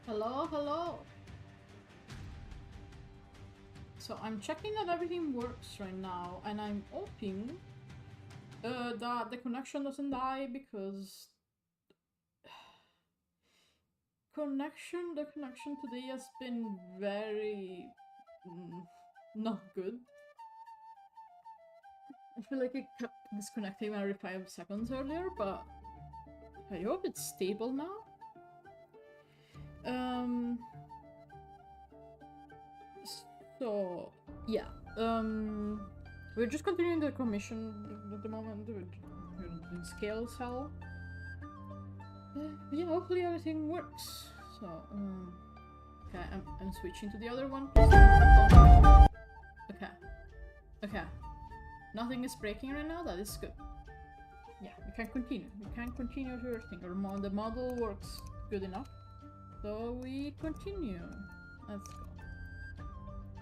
Hello, hello. So I'm checking that everything works right now, and I'm hoping that the connection doesn't die because the connection today has been very not good. I feel like it kept disconnecting every 5 seconds earlier, but I hope it's stable now. So yeah, we're just continuing the commission at the moment. We're in scale cell. Yeah, hopefully everything works. So okay, I'm switching to the other one. Okay, nothing is breaking right now. That is good. Yeah, we can continue. We can continue with everything. The model works good enough, so we continue. Let's go.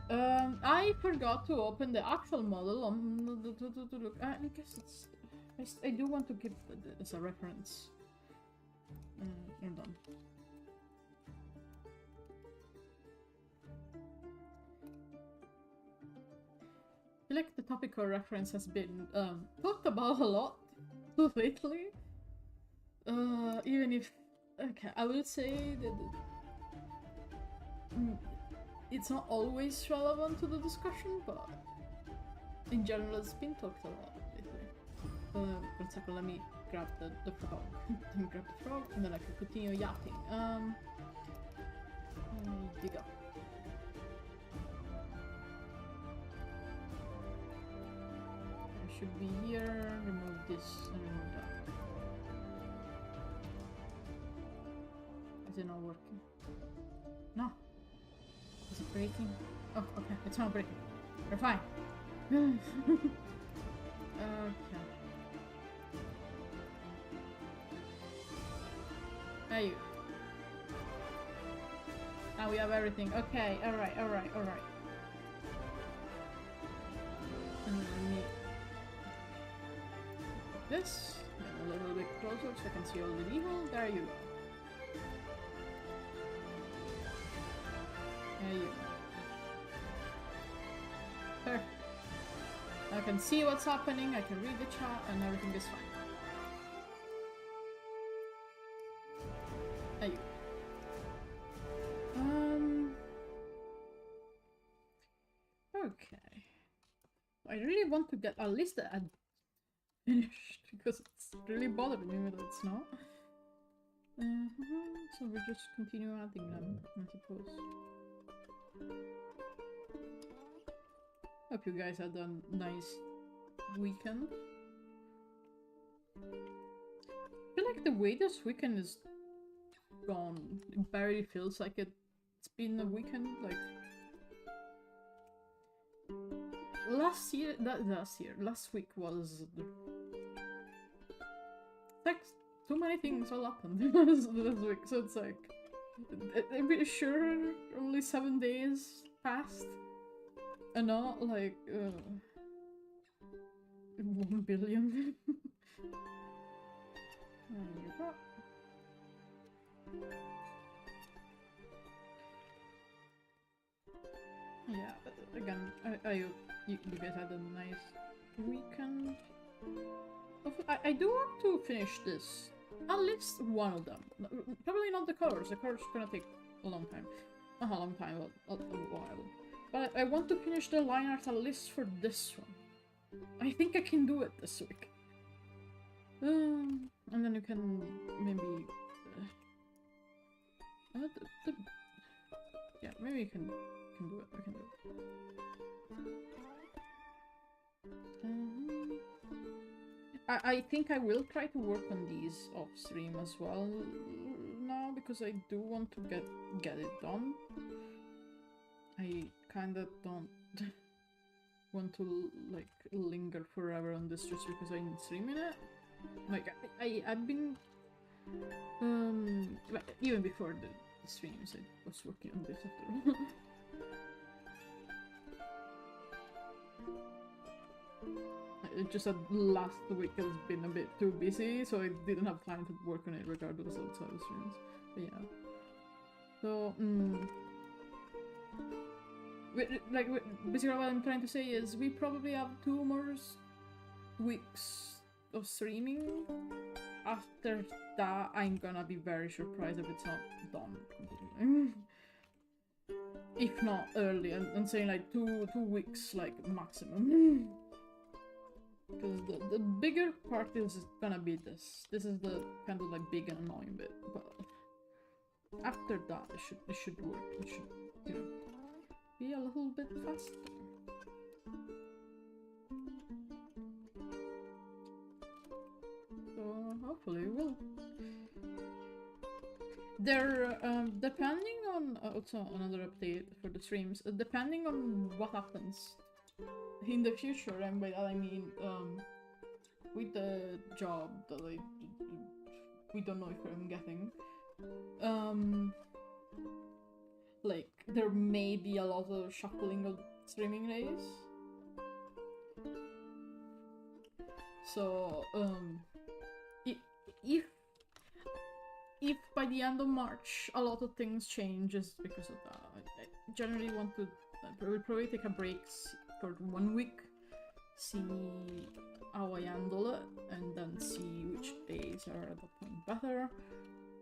I forgot to open the actual model to look. I guess it's. I do want to give it as a reference. Hold on. I feel like the topical reference has been talked about a lot lately. Even if, okay, I will say that it's not always relevant to the discussion, but in general it's been talked a lot lately. 1 second, let me grab the frog. Let me grab the frog and then I can continue yachting. Dig up. I should be here, remove this and remove that. Is it not working? No. Is it breaking? Oh, okay, it's not breaking. We're fine. Okay. There you. Now we have everything. Okay, alright. And let me put this a little bit closer so I can see all the evil. There you go. There you go. Perfect. I can see what's happening, I can read the chat, and everything is fine. There you go. Okay. I really want to get at least the ad finished because it's really bothering me that it's not. So we just continue adding them, I suppose. Hope you guys had a nice weekend. I feel like the way this weekend is gone, it barely feels like it's been a weekend. Like last week was like too many things all happened this week, so it's like I'm pretty sure only 7 days passed and not like 1 billion. There you go. Yeah, but again, I hope you guys had a nice weekend. I do want to finish this. At least one of them. Probably not the colors. The colors are gonna take a long time. Not a long time, but a while. But I want to finish the line art at least for this one. I think I can do it this week. And then you can maybe... yeah, maybe you can do it. I can do it. I think I will try to work on these off stream as well now because I do want to get it done. I kinda don't want to like linger forever on this just because I'm streaming it. Like I've been like, even before the streams I was working on this after all. It just that last week has been a bit too busy, so I didn't have time to work on it regardless outside of streams. But So, basically what I'm trying to say is we probably have 2 more weeks of streaming. After that, I'm gonna be very surprised if it's not done completely. If not early, I'm saying like two weeks, like maximum. Because the bigger part is gonna be this. This is the kind of like big and annoying bit, but after that, it should work. It should, you know, be a little bit faster. So hopefully we will. They're depending on also another update for the streams. Depending on what happens in the future, and by that I mean with the job that we don't know if I'm getting. Like there may be a lot of shuffling of streaming days. So if by the end of March a lot of things change, is because of that. I generally want to probably take a break for 1 week, see how I handle it, and then see which days are at that point better.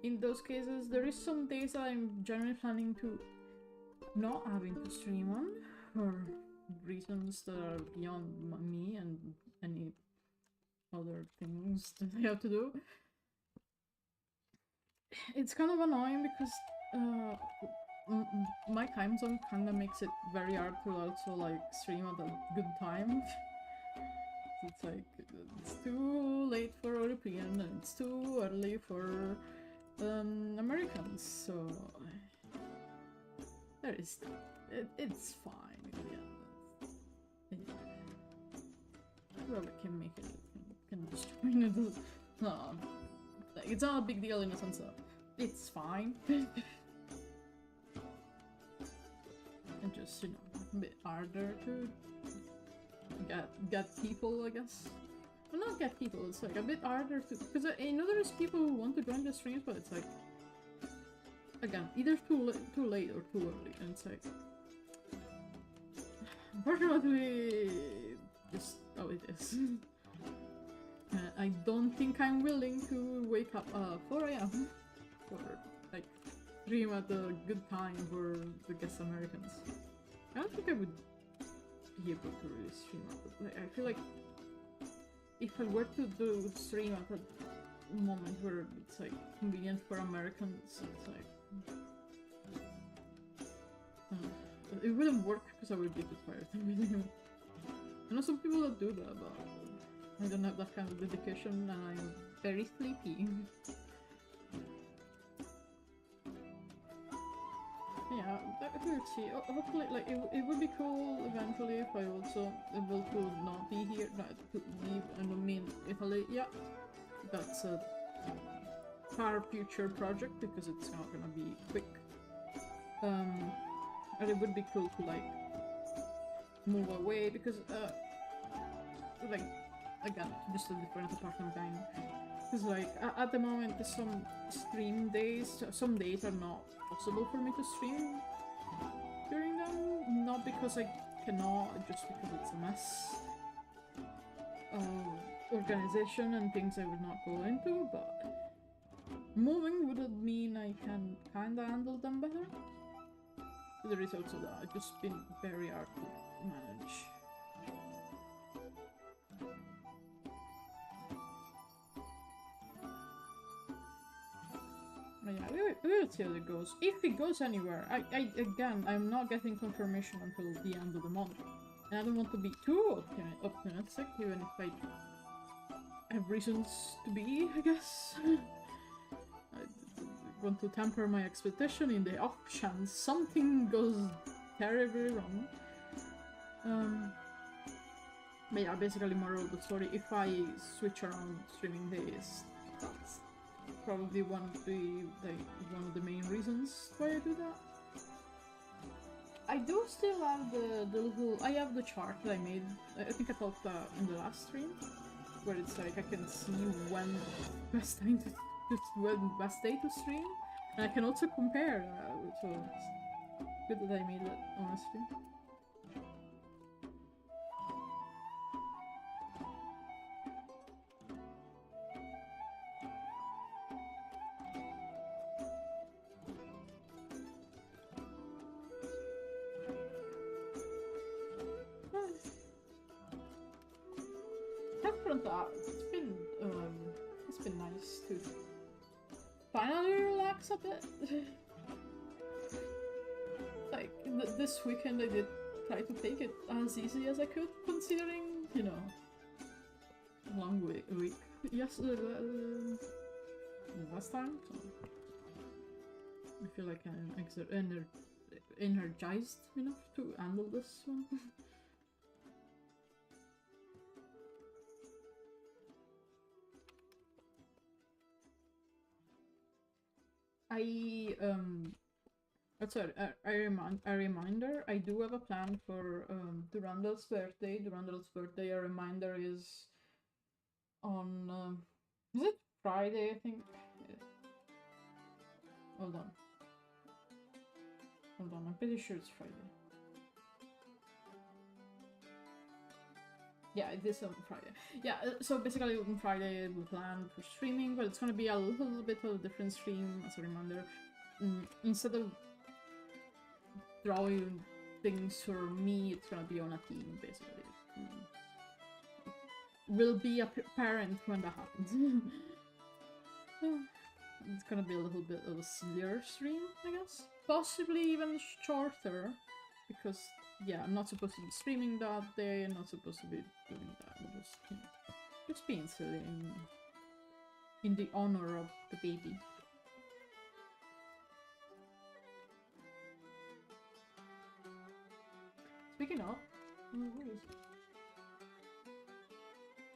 In those cases, there is some days that I'm generally planning to not having to stream on for reasons that are beyond me and any other things that I have to do. It's kind of annoying because my time zone kind of makes it very hard to also like stream at a good time. It's like it's too late for European and it's too early for Americans, so there is that. It's fine in the end. Whoever can make it can just join it. No, like, it's not a big deal in a sense of it's fine. And just, you know, a bit harder to get people, I guess. Well, not get people, it's like a bit harder to, because I know there's people who want to join the streams, but it's like, again, either too late or too early, and it's like, unfortunately, just how it is. I don't think I'm willing to wake up 4 AM for like stream at a good time for the guest Americans. I don't think I would be able to really stream at it. Like, I feel like if I were to do stream at a moment where it's like convenient for Americans, it's like it wouldn't work because I would be too tired. I know some people that do that, but I don't have that kind of dedication and I'm very sleepy. Yeah, we'll see. Hopefully, like, it would be cool eventually if I also able to not be here, not to leave, I don't mean Italy. Yeah, that's a far future project because it's not gonna be quick. And it would be cool to, like, move away because, like, again, just a different apartment kind. Because, like, at the moment, there's some stream days, some days are not possible for me to stream during them. Not because I cannot, just because it's a mess. Organization and things I would not go into, but moving wouldn't mean I can kinda handle them better. There is also that, it's just been very hard to manage. But yeah, we will see how it goes. If it goes anywhere, again, I'm not getting confirmation until the end of the month. And I don't want to be too optimistic, even if I have reasons to be, I guess. I want to temper my expectation in the off chance something goes terribly wrong. But yeah, basically moral of the story, if I switch around streaming days, that's probably one of the main reasons why I do that. I do still have the little, I have the chart that I made, I think I talked about in the last stream, where it's like I can see when best time to when best day to stream. And I can also compare, so it's good that I made it, honestly. It's been nice to finally relax a bit. Like, this weekend I did try to take it as easy as I could, considering, you know, long week. Yes, last time, so I feel like I'm energized enough to handle this one. A reminder, I do have a plan for Durandal's birthday. Durandal's birthday, a reminder, is on, is it Friday, I think? Yeah. Hold on, I'm pretty sure it's Friday. Yeah, it is on Friday. Yeah, so basically on Friday we plan for streaming, but it's gonna be a little bit of a different stream, as a reminder. Instead of drawing things for me, it's gonna be on a team, basically. Will be apparent when that happens. It's gonna be a little bit of a sillier stream, I guess. Possibly even shorter, because, yeah, I'm not supposed to be streaming that day, I'm not supposed to be doing that. I'm just, you know, just being silly in the honor of the baby. Speaking of, where is it?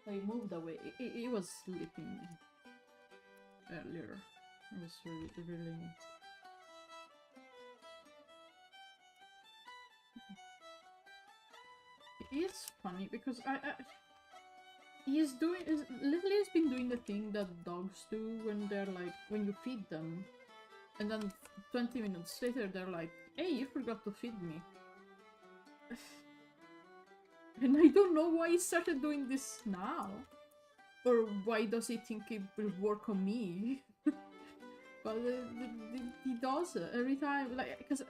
I moved away. It was sleeping earlier. It was really. It is funny because he's been doing the thing that dogs do when they're like, when you feed them, and then 20 minutes later they're like, "Hey, you forgot to feed me." And I don't know why he started doing this now. Or why does he think it will work on me? But he does it every time. Like, because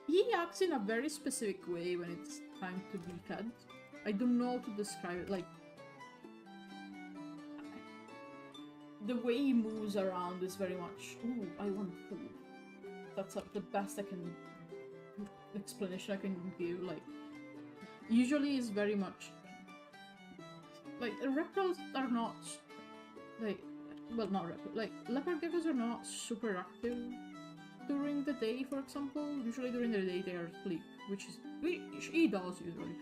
he acts in a very specific way when it's time to be fed. I don't know how to describe it. Like, the way he moves around is very much, "Ooh, I want food." That's the best explanation I can give. Like, usually is very much like, reptiles are not like, well, not reptiles, like leopard geckos are not super active during the day, for example. Usually during the day they are asleep, which he does usually,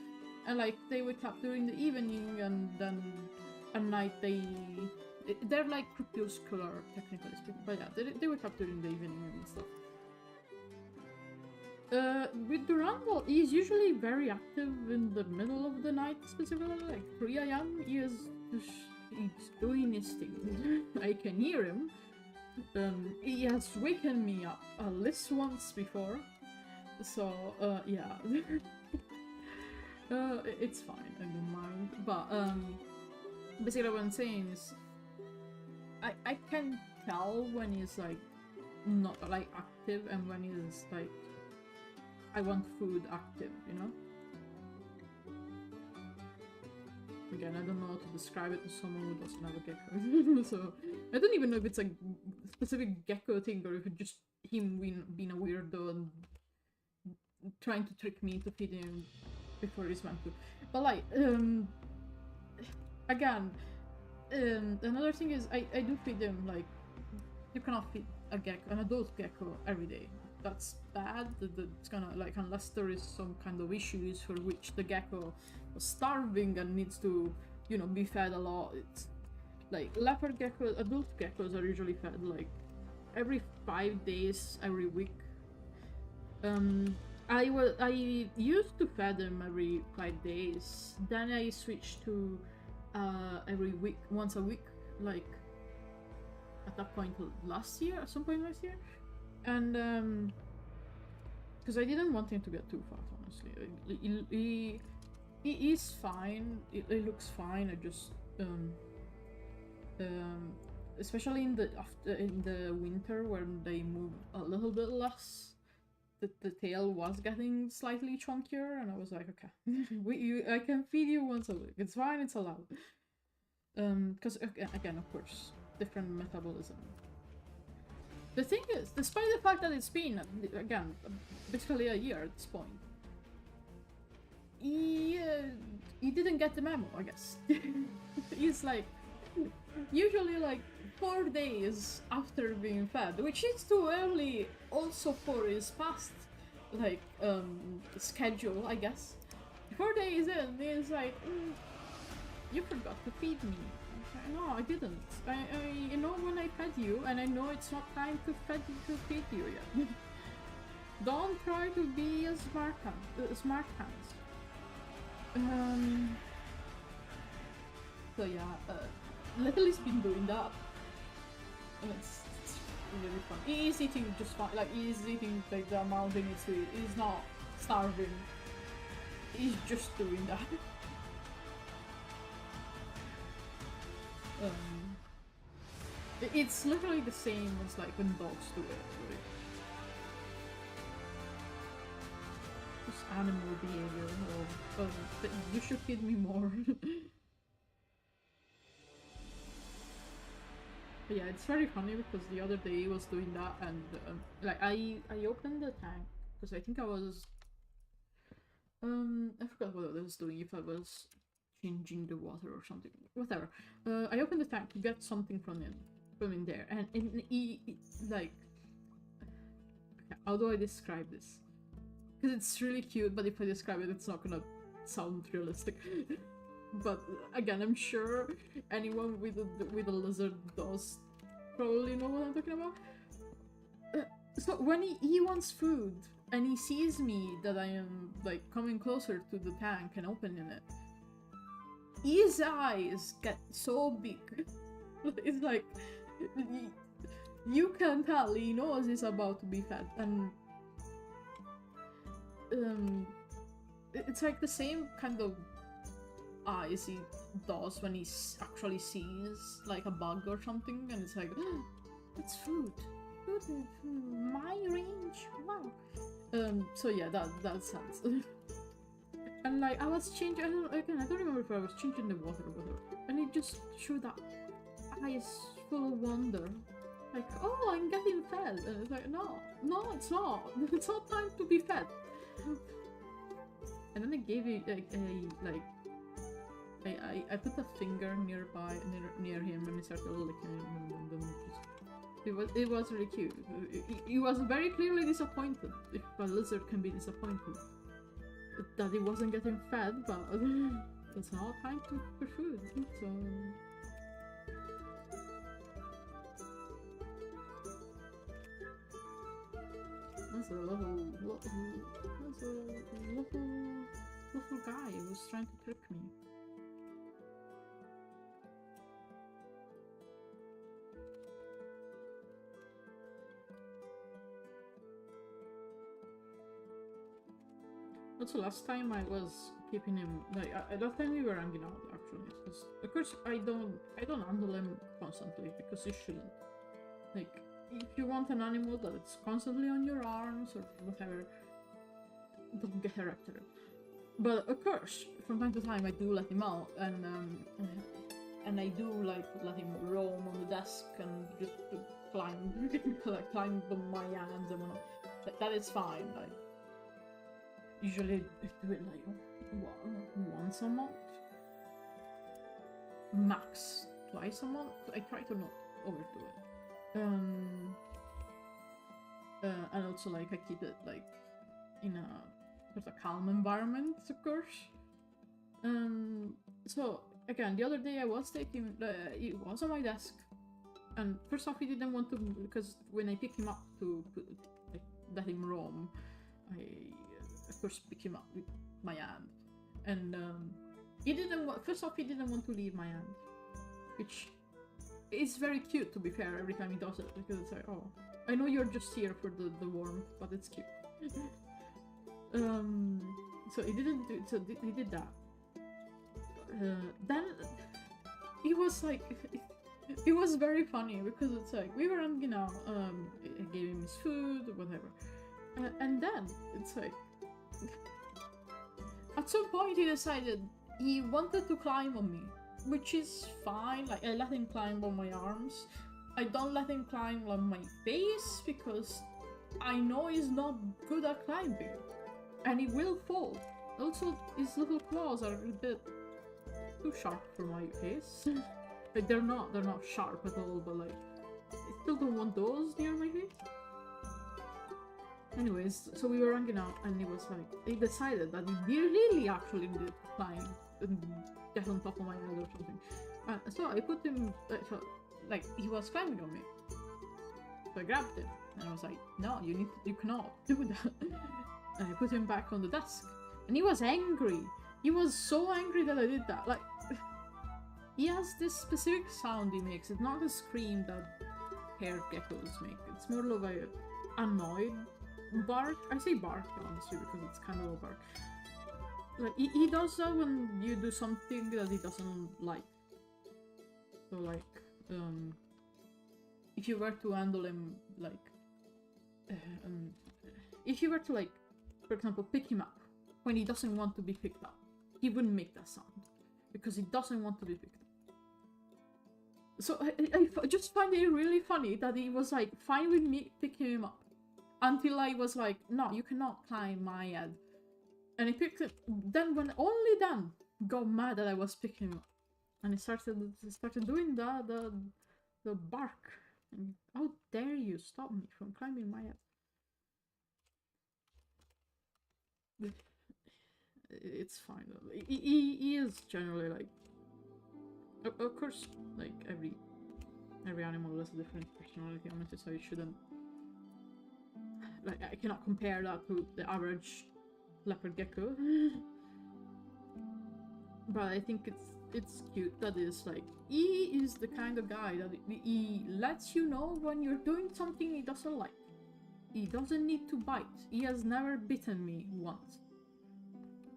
and like they wake up during the evening, and then at night they're like crepuscular, technically speaking, but yeah, they wake up during the evening and stuff. With Durandal, he's usually very active in the middle of the night, specifically, like 3 AM. He's doing his thing. I can hear him. He has waken me up at least once before, so, yeah. It's fine, I don't mind. But, basically what I'm saying is, I can tell when he's, like, not, like, active, and when he's, like, I want food active, you know? Again, I don't know how to describe it to someone who doesn't have a gecko. So, I don't even know if it's a specific gecko thing, or if it's just him being a weirdo and trying to trick me to feed him before he's meant to. But, like, again, another thing is, I do feed him, like, you cannot feed an adult gecko every day. That's bad. It's gonna, like, unless there is some kind of issues for which the gecko was starving and needs to, you know, be fed a lot. It's like leopard geckos, adult geckos are usually fed like every 5 days, every week. I used to feed them every 5 days. Then I switched to every week, once a week, like at that point last year, at some point last year. And because I didn't want him to get too fat, honestly. He is fine. It looks fine. I just especially in the winter when they move a little bit less, the tail was getting slightly chunkier, and I was like, okay, I can feed you once a week. It's fine. It's allowed. Because again, of course, different metabolism. The thing is, despite the fact that it's been, again, basically a year at this point, he didn't get the memo, I guess. He's like, usually like 4 days after being fed, which is too early also for his past, like, schedule, I guess. 4 days in, he's like, you forgot to feed me. No, I didn't. I know when I fed you, and I know it's not time to feed you yet. Don't try to be a smart hands. So yeah, Little's been doing that, and it's really fun. He is eating just fine. Like, he is eating like the amount he needs to eat. He's not starving. He's just doing that. It's literally the same as like when dogs do it, right? Just animal behavior. But you should feed me more. But yeah, it's very funny because the other day he was doing that, and like I opened the tank because I think I was I forgot what I was doing, if I was changing the water or something, whatever. I opened the tank to get something from in there, and he like, how do I describe this? Because it's really cute, but if I describe it, it's not gonna sound realistic. But again, I'm sure anyone with a lizard does probably know what I'm talking about. So when he wants food and he sees me that I am like coming closer to the tank and opening it, his eyes get so big. It's like, you can tell he knows he's about to be fed, and it's like the same kind of eyes he does when he actually sees like a bug or something, and it's like, oh, it's food in my range, wow. So yeah, that sense. And like, I was changing, I don't remember if I was changing the water or whatever, and it just showed that eyes full of wonder, like, oh, I'm getting fed, and it's like, no, it's not. It's not time to be fed. And then I gave it I put a finger nearby, near him, and he started licking him, and then it was really cute. He was very clearly disappointed, if a lizard can be disappointed, that he wasn't getting fed, but it's not time for food, so... That's a little guy who was trying to trick me. Also, last time I was keeping him, like, that time we were hanging out, actually, because, of course, I don't handle him constantly, because you shouldn't. Like, if you want an animal that is constantly on your arms, or whatever, don't get her after it. But, of course, from time to time I do let him out, and I do, like, let him roam on the desk, and just climb, like, climb on my hands and whatnot. That is fine, like. Usually I do it like once a month, max twice a month. I try to not overdo it. And also, like, I keep it like in a sort of calm environment, of course. So again, the other day I was taking it was on my desk, and first off, he didn't want to, because when I picked him up to like, let him roam, I of course pick him up with my hand, and he didn't want to leave my hand, which is very cute, to be fair, every time he does it, because it's like, oh, I know you're just here for the warmth, but it's cute. So he didn't do. So he did that. Then it was like it was very funny because it's like we were hanging out. I gave him his food, whatever, and then it's like at some point he decided he wanted to climb on me, which is fine. Like I let him climb on my arms. I don't let him climb on my face because I know he's not good at climbing, and he will fall. Also, his little claws are a bit too sharp for my face. Like they're not sharp at all, but like I still don't want those near my face. Anyways, so we were hanging out, and he was like, he decided that he really actually did climb and get on top of my head or something. So I put him, like he was climbing on me. So I grabbed him, and I was like, no, you cannot do that. And I put him back on the desk, and he was angry. He was so angry that I did that. Like, he has this specific sound he makes. It's not a scream that haired geckos make. It's more of a annoyed bark. I say bark, honestly, because it's kind of a bark. Like, he does that when you do something that he doesn't like. So, like, if you were to handle him, like, if you were to, like, for example, pick him up when he doesn't want to be picked up, he wouldn't make that sound because he doesn't want to be picked up. So I just find it really funny that he was like fine with me picking him up until I was like, no, you cannot climb my head. And he picked it. Then when only then got mad that I was picking him up, and he started doing the bark. And how dare you stop me from climbing my head? It's fine though. He is generally like, of course, like every animal has a different personality, honestly, so you shouldn't, like, I cannot compare that to the average leopard gecko. But I think it's cute that it's like, he is the kind of guy that he lets you know when you're doing something he doesn't like. He doesn't need to bite. He has never bitten me once.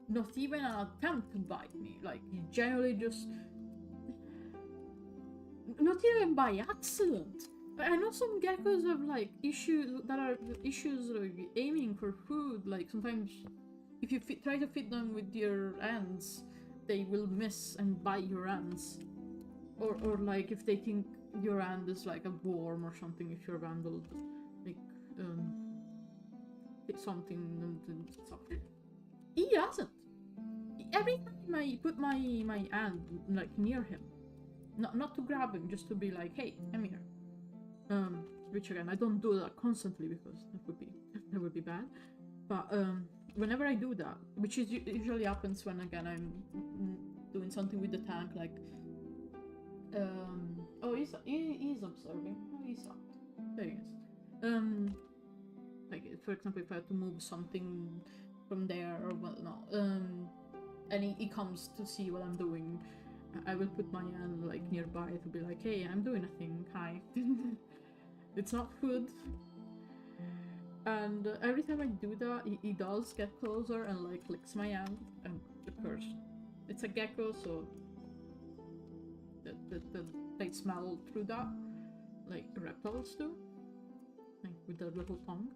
Not even an attempt to bite me. Like, he generally just... Not even by accident. I know some geckos have, like, issues like aiming for food. Like, sometimes if you try to feed them with your hands, they will miss and bite your hands. Or like, if they think your hand is like a worm or something, if your hand will, like, hit something and stuff. He hasn't. Every time I put my hand like near him, not to grab him, just to be like, hey, I'm here. Which again, I don't do that constantly because that would be bad. But whenever I do that, which is usually happens when again I'm doing something with the tank, like oh, he's observing. Oh, he's out. There he is. Like, for example, if I have to move something from there or whatnot, and he comes to see what I'm doing, I will put my hand like nearby to be like, hey, I'm doing a thing, hi. It's not food. And every time I do that, he does get closer and like licks my hand, and of course, it's a gecko, so they smell through that, like reptiles do, like with their little tongue.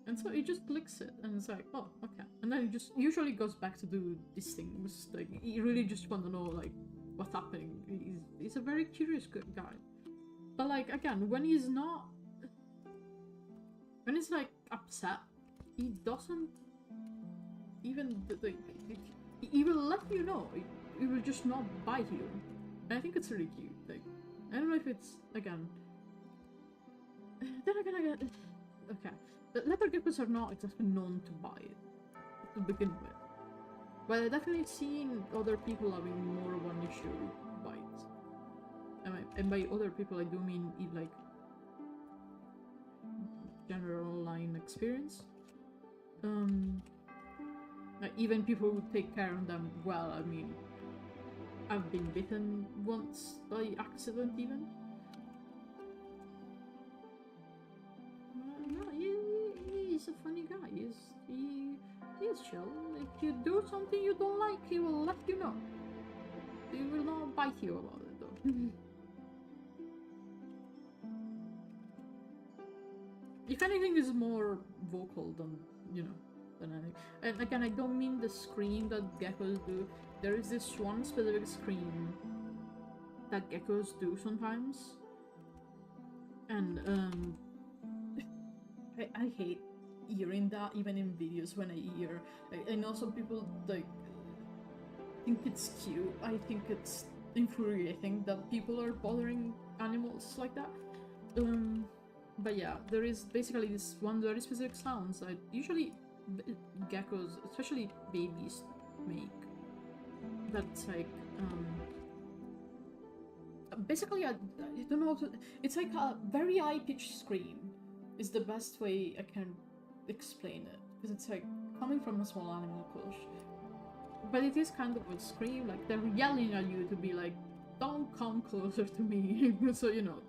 And so he just licks it, and it's like, oh, okay. And then he just usually goes back to do these things. Like, he really just want to know, like, what's happening. He's a very curious good guy. But, like, again, when he's not... When he's, like, upset, he doesn't even... Like, he will let you know. He will just not bite you. And I think it's really cute. Like, I don't know if it's, again... Then again... Okay. Leopard geckos are not exactly known to bite, to begin with. But I've definitely seen other people having more of an issue with bites. And by other people I do mean like general online experience. Like even people who take care of them well, I mean, I've been bitten once by accident even. he's a funny guy. He is chill. If you do something you don't like, he will let you know. He will not bite you about it though. If anything, is more vocal than, you know, than anything. And again, I don't mean the scream that geckos do. There is this one specific scream that geckos do sometimes. And, I hate hearing that, even in videos when I hear. I know some people, like, think it's cute. I think it's infuriating that people are bothering animals like that. But yeah, there is basically this one very specific sounds that usually geckos, especially babies, make. That's like, basically, I don't know how to, it's like a very high-pitched scream is the best way I can explain it. Because it's like coming from a small animal, of course. But it is kind of a scream, like they're yelling at you to be like, don't come closer to me. So, you know,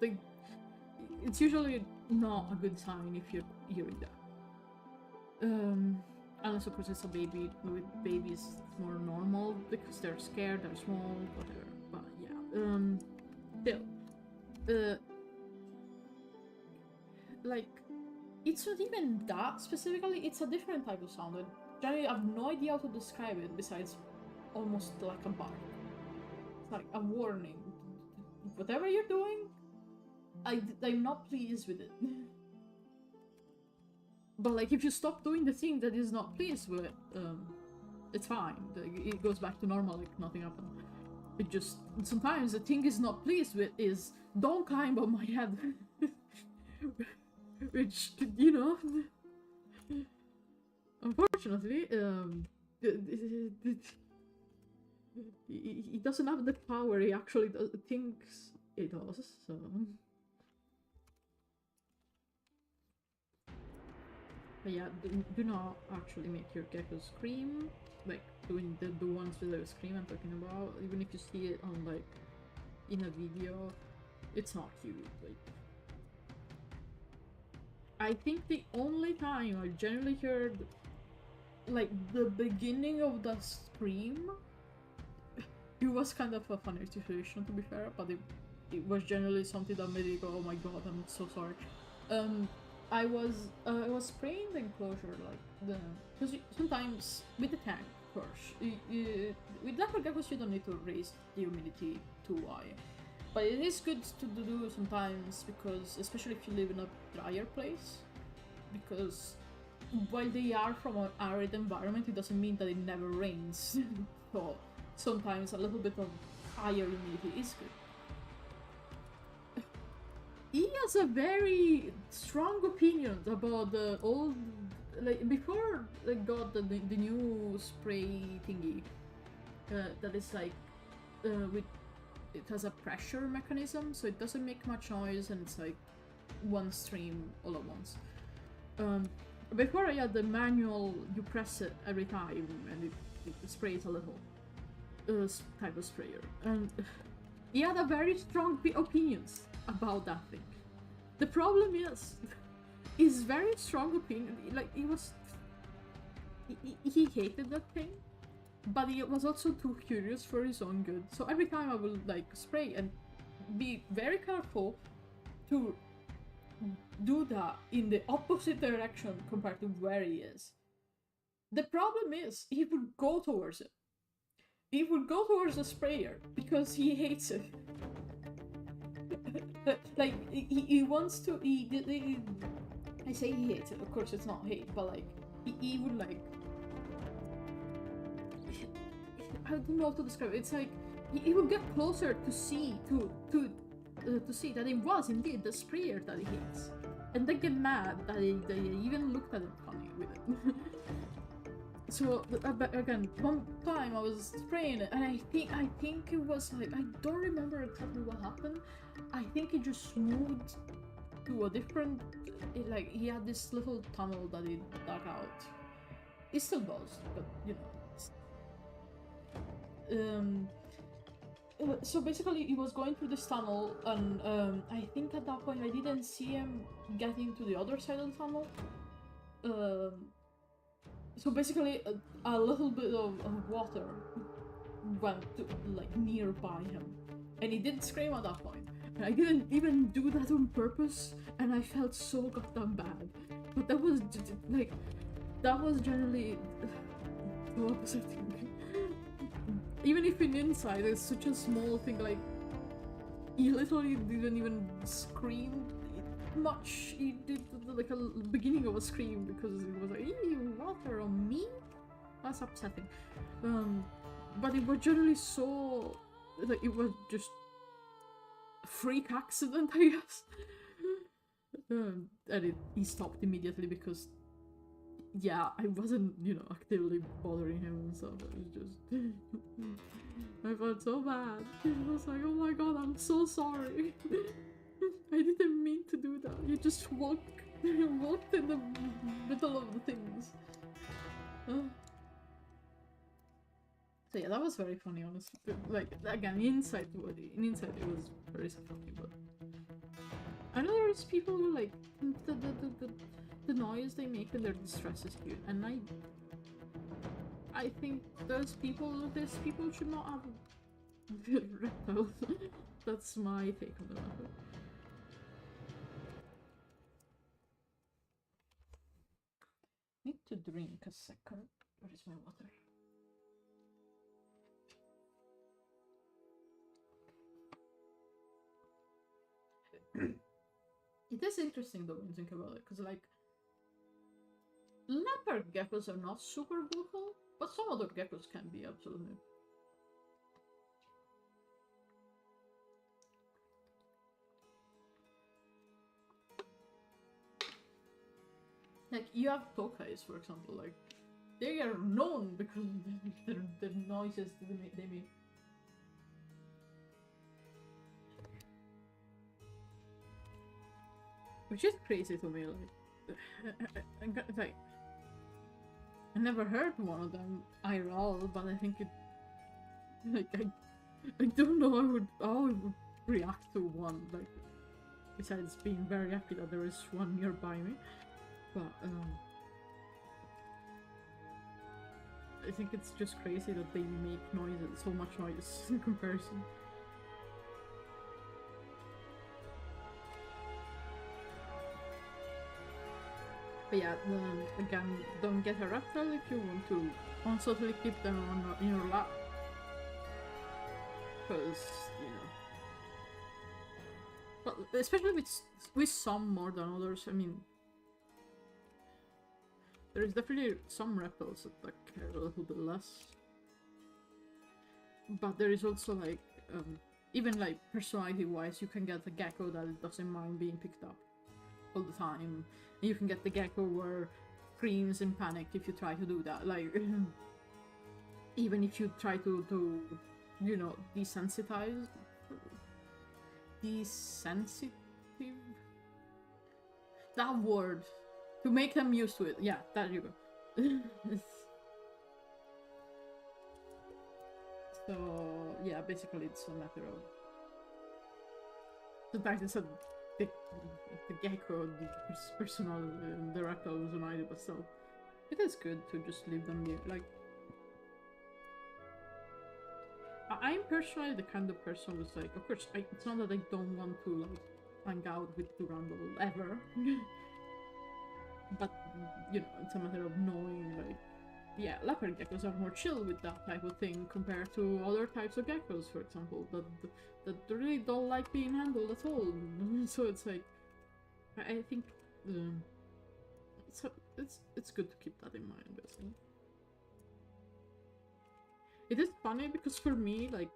it's usually not a good sign if you're hearing that. Unless of course it's a baby. With babies it's more normal because they're scared, they're small, whatever. But yeah, still, like, it's not even that specifically, it's a different type of sound. I have no idea how to describe it besides almost like a bark. It's like a warning. Whatever you're doing, I'm not pleased with it. But like, if you stop doing the thing that is not pleased with, it's fine. It goes back to normal, like nothing happened. It just, sometimes the thing is not pleased with is, don't climb on my head. Which, you know, unfortunately, he doesn't have the power he actually thinks he does, so... But yeah, do not actually make your gecko scream, like doing the ones with the scream I'm talking about. Even if you see it on, like, in a video, it's not cute. Like, I think the only time I generally heard, like, the beginning of the scream, it was kind of a funny situation, to be fair, but it was generally something that made me go, oh my god, I'm so sorry. I was spraying the enclosure, like, because sometimes, with the tank, of course, with leopard geckos you don't need to raise the humidity too high. But it is good to do sometimes, because, especially if you live in a drier place, because while they are from an arid environment, it doesn't mean that it never rains. So sometimes a little bit of higher humidity is good. He has a very strong opinion about the old, like, before they got the new spray thingy, that is like, with, it has a pressure mechanism, so it doesn't make much noise, and it's like one stream all at once. Before I had the manual, you press it every time, and it sprays a little, type of sprayer, and he had a very strong opinions about that thing. The problem is, his very strong opinion, like, he hated that thing, but he was also too curious for his own good. So every time I will, like, spray and be very careful to do that in the opposite direction compared to where he is. The problem is, he would go towards it. He would go towards the sprayer because he hates it. Like, he wants to, I say he hates it, of course it's not hate, but like, he would, like, I don't know how to describe it. It's like, he would get closer to see, to see that it was indeed the sprayer that he hates. And then get mad that he even looked at him funny with it. So, again, one time I was spraying it, and I think it was like, I don't remember exactly what happened. I think it just moved to a different, like, he had this little tunnel that he dug out. It still does, but, you know. So basically he was going through this tunnel, and I think at that point I didn't see him get into the other side of the tunnel. so basically, a little bit of water went to, like, nearby him, and he did scream at that point. And I didn't even do that on purpose, and I felt so goddamn bad. But that was like, that was generally so upsetting. Even if in inside it's such a small thing, like, he literally didn't even scream much. He did like a beginning of a scream because it was like, ew, water on me? That's upsetting. But it was generally so, like, it was just a freak accident, I guess. And he stopped immediately because, yeah, I wasn't, you know, actively bothering him and stuff. It was just, I felt so bad. I was like, oh my god, I'm so sorry. I didn't mean to do that. You just walked in the middle of the things. So yeah, that was very funny, honestly. Like, again, inside it was very funny, but I know there's people who like think that the noise they make when they're distressed is cute, and I think those people should not have reptiles. That's my take on the matter. Need to drink a second. Where is my water? It is interesting though when you think about it, because like, leopard geckos are not super brutal, but some other geckos can be, absolutely. Like, you have tokais, for example, like, they are known because the noises they make. Which is crazy to me, like, I never heard one of them IRL, but I think it, like, I don't know how I would react to one, like, besides being very happy that there is one nearby me, but, I think it's just crazy that they make noises, so much noise in comparison. But yeah, again, don't get a reptile if you want to constantly keep them in your lap. Because, you know. But especially with some more than others, I mean, there is definitely some reptiles that care a little bit less. But there is also, like, even like personality-wise, you can get a gecko that doesn't mind being picked up all the time. And you can get the gecko where screams in panic if you try to do that. Like, even if you try to you know, desensitize. Desensitive? That word. To make them used to it. Yeah, there you go. So, yeah, basically it's a matter of... Sometimes it's the gecko, the personal, the reptile was an idea, but still, it is good to just leave them here. Like, I'm personally the kind of person who's like, of course, it's not that I don't want to, like, hang out with Durandal ever, but, you know, it's a matter of knowing, like, yeah, leopard geckos are more chill with that type of thing compared to other types of geckos, for example, that really don't like being handled at all. So it's like, I think it's good to keep that in mind, basically. It is funny because for me, like,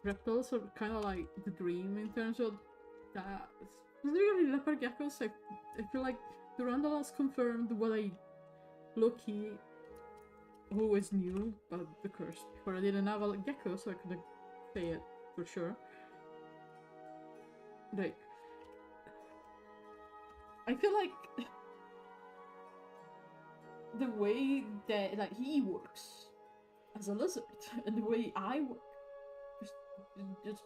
reptiles are kind of like the dream in terms of that. Specifically leopard geckos, like, I feel like Durandal has confirmed what I low-key always knew about the curse before I didn't have a gecko, so I couldn't say it for sure. Like, I feel like the way that, like, he works as a lizard and the way I work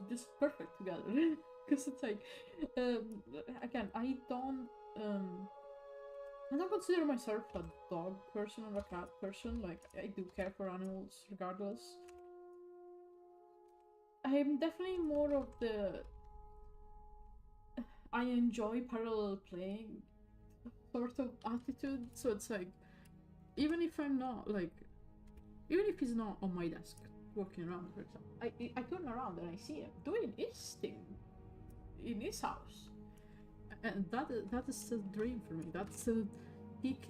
just perfect together. Because it's like, again, I don't I don't consider myself a dog person or a cat person. Like, I do care for animals regardless. I'm definitely more of the I enjoy parallel playing sort of attitude. So it's like, even if I'm not like, even if he's not on my desk walking around, for example, I turn around and I see him doing his thing in his house, and that is a dream for me. That's a peak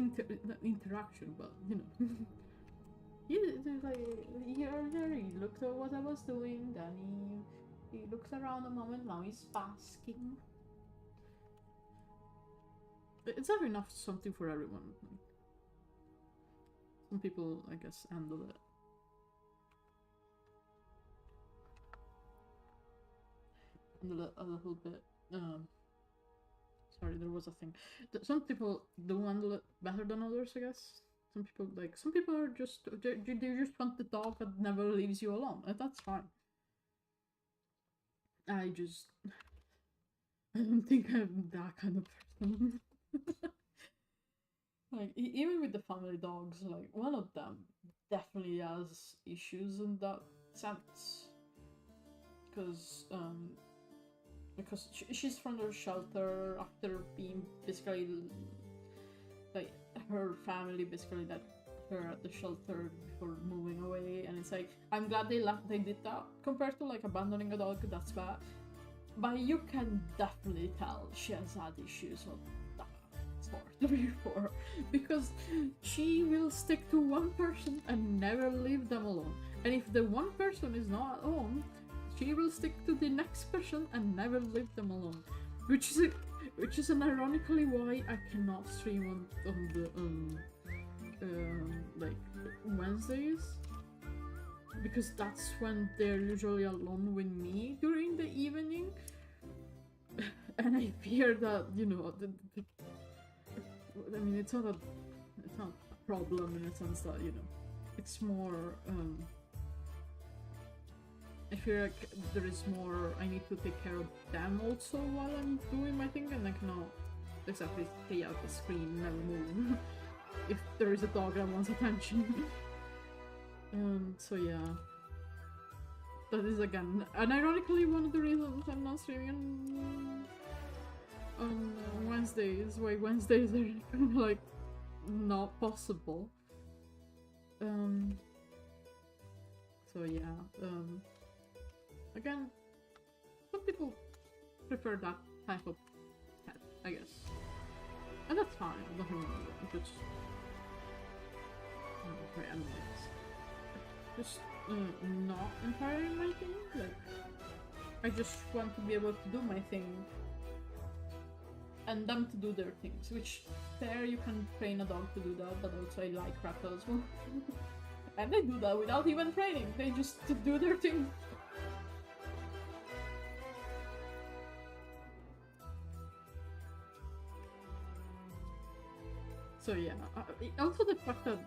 interaction, but you know. He looked at what I was doing, then he looked around a moment, now he's basking. It's not enough something for everyone. Some people, I guess, handle it. Handle it a little bit. Sorry, there was a thing. Some people do handle it better than others, I guess. Some people are just they just want the dog that never leaves you alone, and that's fine. I don't think I'm that kind of person. Like, even with the family dogs, like, one of them definitely has issues in that sense. Because she's from the shelter after being basically, like, her family basically let her at the shelter before moving away, and it's like, I'm glad they did that, compared to, like, abandoning a dog, that's bad. But you can definitely tell she has had issues with that sort before, because she will stick to one person and never leave them alone. And if the one person is not at home, she will stick to the next person and never leave them alone. Which is an ironically why I cannot stream on the like Wednesdays, because that's when they're usually alone with me during the evening. And I fear that, you know, I mean, it's not a problem in a sense that, you know, it's more I feel like there is more, I need to take care of them also while I'm doing my thing, and I cannot exactly stay out the screen, never move, if there is a dog that wants attention. So yeah. That is, again, and ironically one of the reasons I'm not streaming on Wednesdays, why Wednesdays are kind of like not possible. So yeah, again, some people prefer that type of pet, I guess. And that's fine, nothing wrong with it. Just not entirely my thing. Like, I just want to be able to do my thing and them to do their things, which fair, you can train a dog to do that, but also I like Crackle as well. And they do that without even training, they just do their thing. So yeah, also the fact that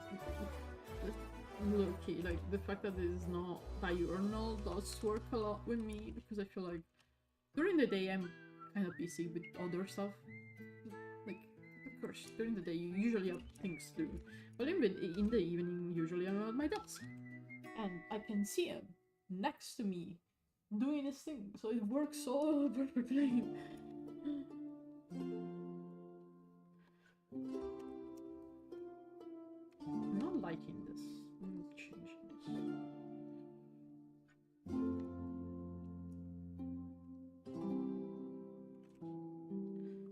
low-key, like, the fact that it is not diurnal does work a lot with me, because I feel like during the day I'm kind of busy with other stuff. Like, of course, during the day you usually have things to do, but in the evening usually I'm at my desk. And I can see him next to me doing his thing, so it works so perfectly. I'm not liking this. I'm gonna change this.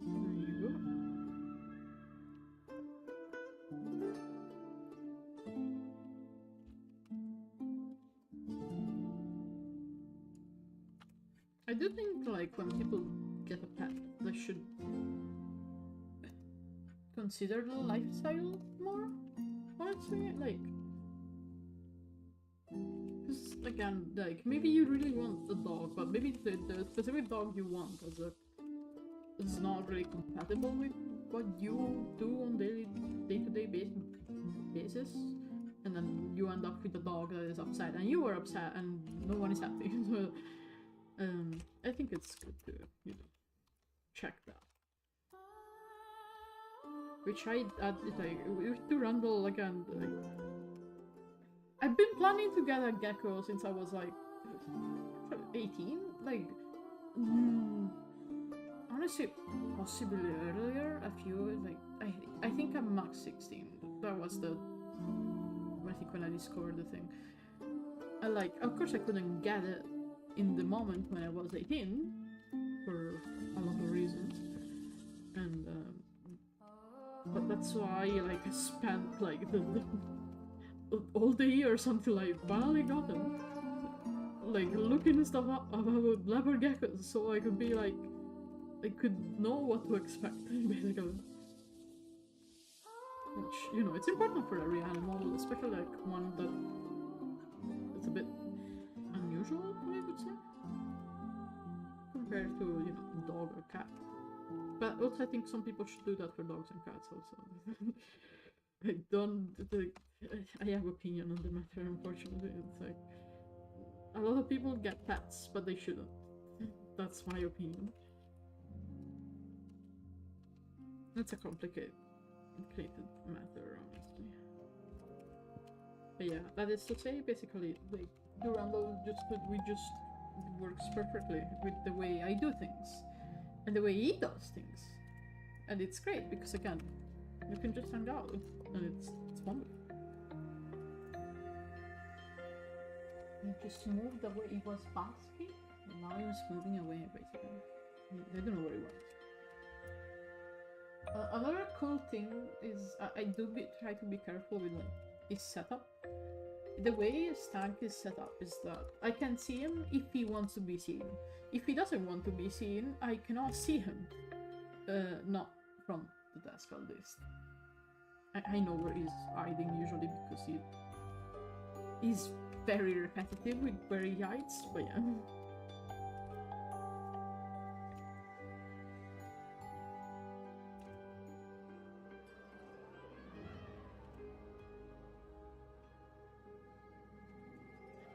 There you go. I do think, like, when people get a pet, they should consider the lifestyle more, honestly. Like, because, again, like, maybe you really want a dog, but maybe the specific dog you want is not really compatible with what you do on day-to-day basis, and then you end up with a dog that is upset, and you are upset, and no one is happy. So, I think it's good to, you know, check that. which I like with to Randall again. Like, I've been planning to get a gecko since I was like 18. Like, honestly, possibly earlier. A few like I think I'm max 16. That was the I think when I discovered the thing. And like, of course, I couldn't get it in the moment when I was 18 for a lot of reasons, and but that's why like I spent like all the years until I finally got them, like looking stuff up about leopard geckos, so I could be like, I could know what to expect basically. Which, you know, it's important for every animal, especially like one that it's a bit unusual, I would say, compared to, you know, a dog or cat. But also I think some people should do that for dogs and cats also. I have opinion on the matter, unfortunately. It's like, a lot of people get pets, but they shouldn't. That's my opinion. It's a complicated matter, honestly. But yeah, that is to say, basically, like, Durandal just works perfectly with the way I do things, and the way he does things. And it's great, because again, you can just hang out, and it's wonderful. He just moved away. He was basking, and now he's moving away, basically. I don't know where he went. Another cool thing is I do try to be careful with like his setup. The way his tank is set up is that I can see him if he wants to be seen. If he doesn't want to be seen, I cannot see him. Not from the desk at least. I know where he's hiding usually because he's very repetitive with where he hides, but yeah.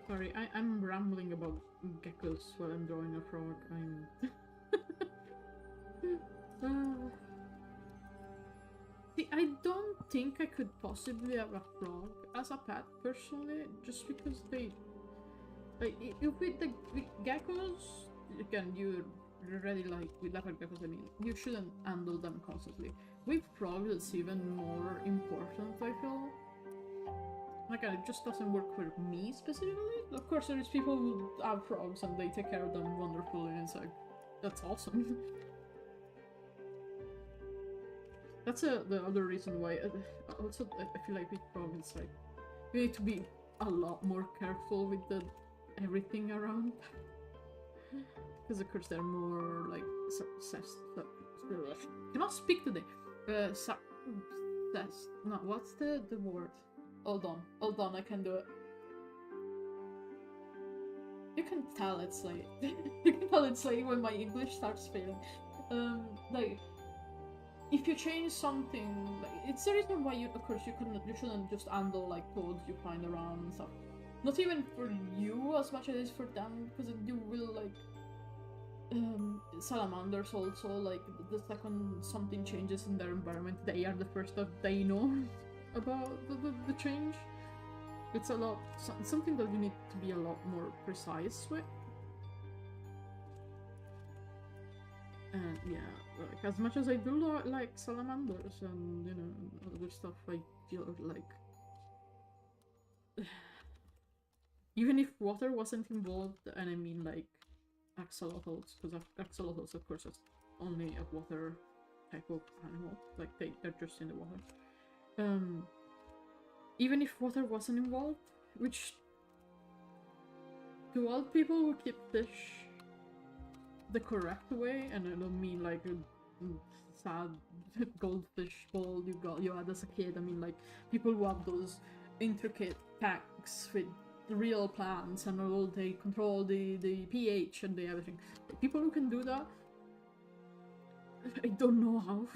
Sorry, I'm rambling about geckos while I'm drawing a frog. See, I don't think I could possibly have a frog as a pet, personally, just because they... Like, with geckos, again, you're already like, with leopard geckos, I mean, you shouldn't handle them constantly. With frogs, it's even more important, I feel. Like, it just doesn't work for me specifically. Of course, there's people who have frogs and they take care of them wonderfully, and it's like, that's awesome. That's the other reason why. Also, I feel like with frogs, it's like, you need to be a lot more careful with everything around. Because of course they're more like cannot speak today. No, what's the word? Hold on, I can do it. You can tell it's late. You can tell it's late when my English starts failing. Like, if you change something, like, it's the reason why of course you shouldn't just handle like toads you find around and stuff. Not even for you as much as it is for them, because you will like salamanders also, like the second something changes in their environment, they are the first that they know about the change. It's a lot, something that you need to be a lot more precise with. And yeah, like, as much as I do like salamanders and, you know, other stuff, I feel like even if water wasn't involved, and I mean like axolotls, because axolotls of course is only a water type of animal, like they're just in the water. Even if water wasn't involved, which to all people who keep fish the correct way, and I don't mean like a sad goldfish bowl you had as a kid, I mean like people who have those intricate tanks with real plants and all, they control the pH and the everything. People who can do that, I don't know how.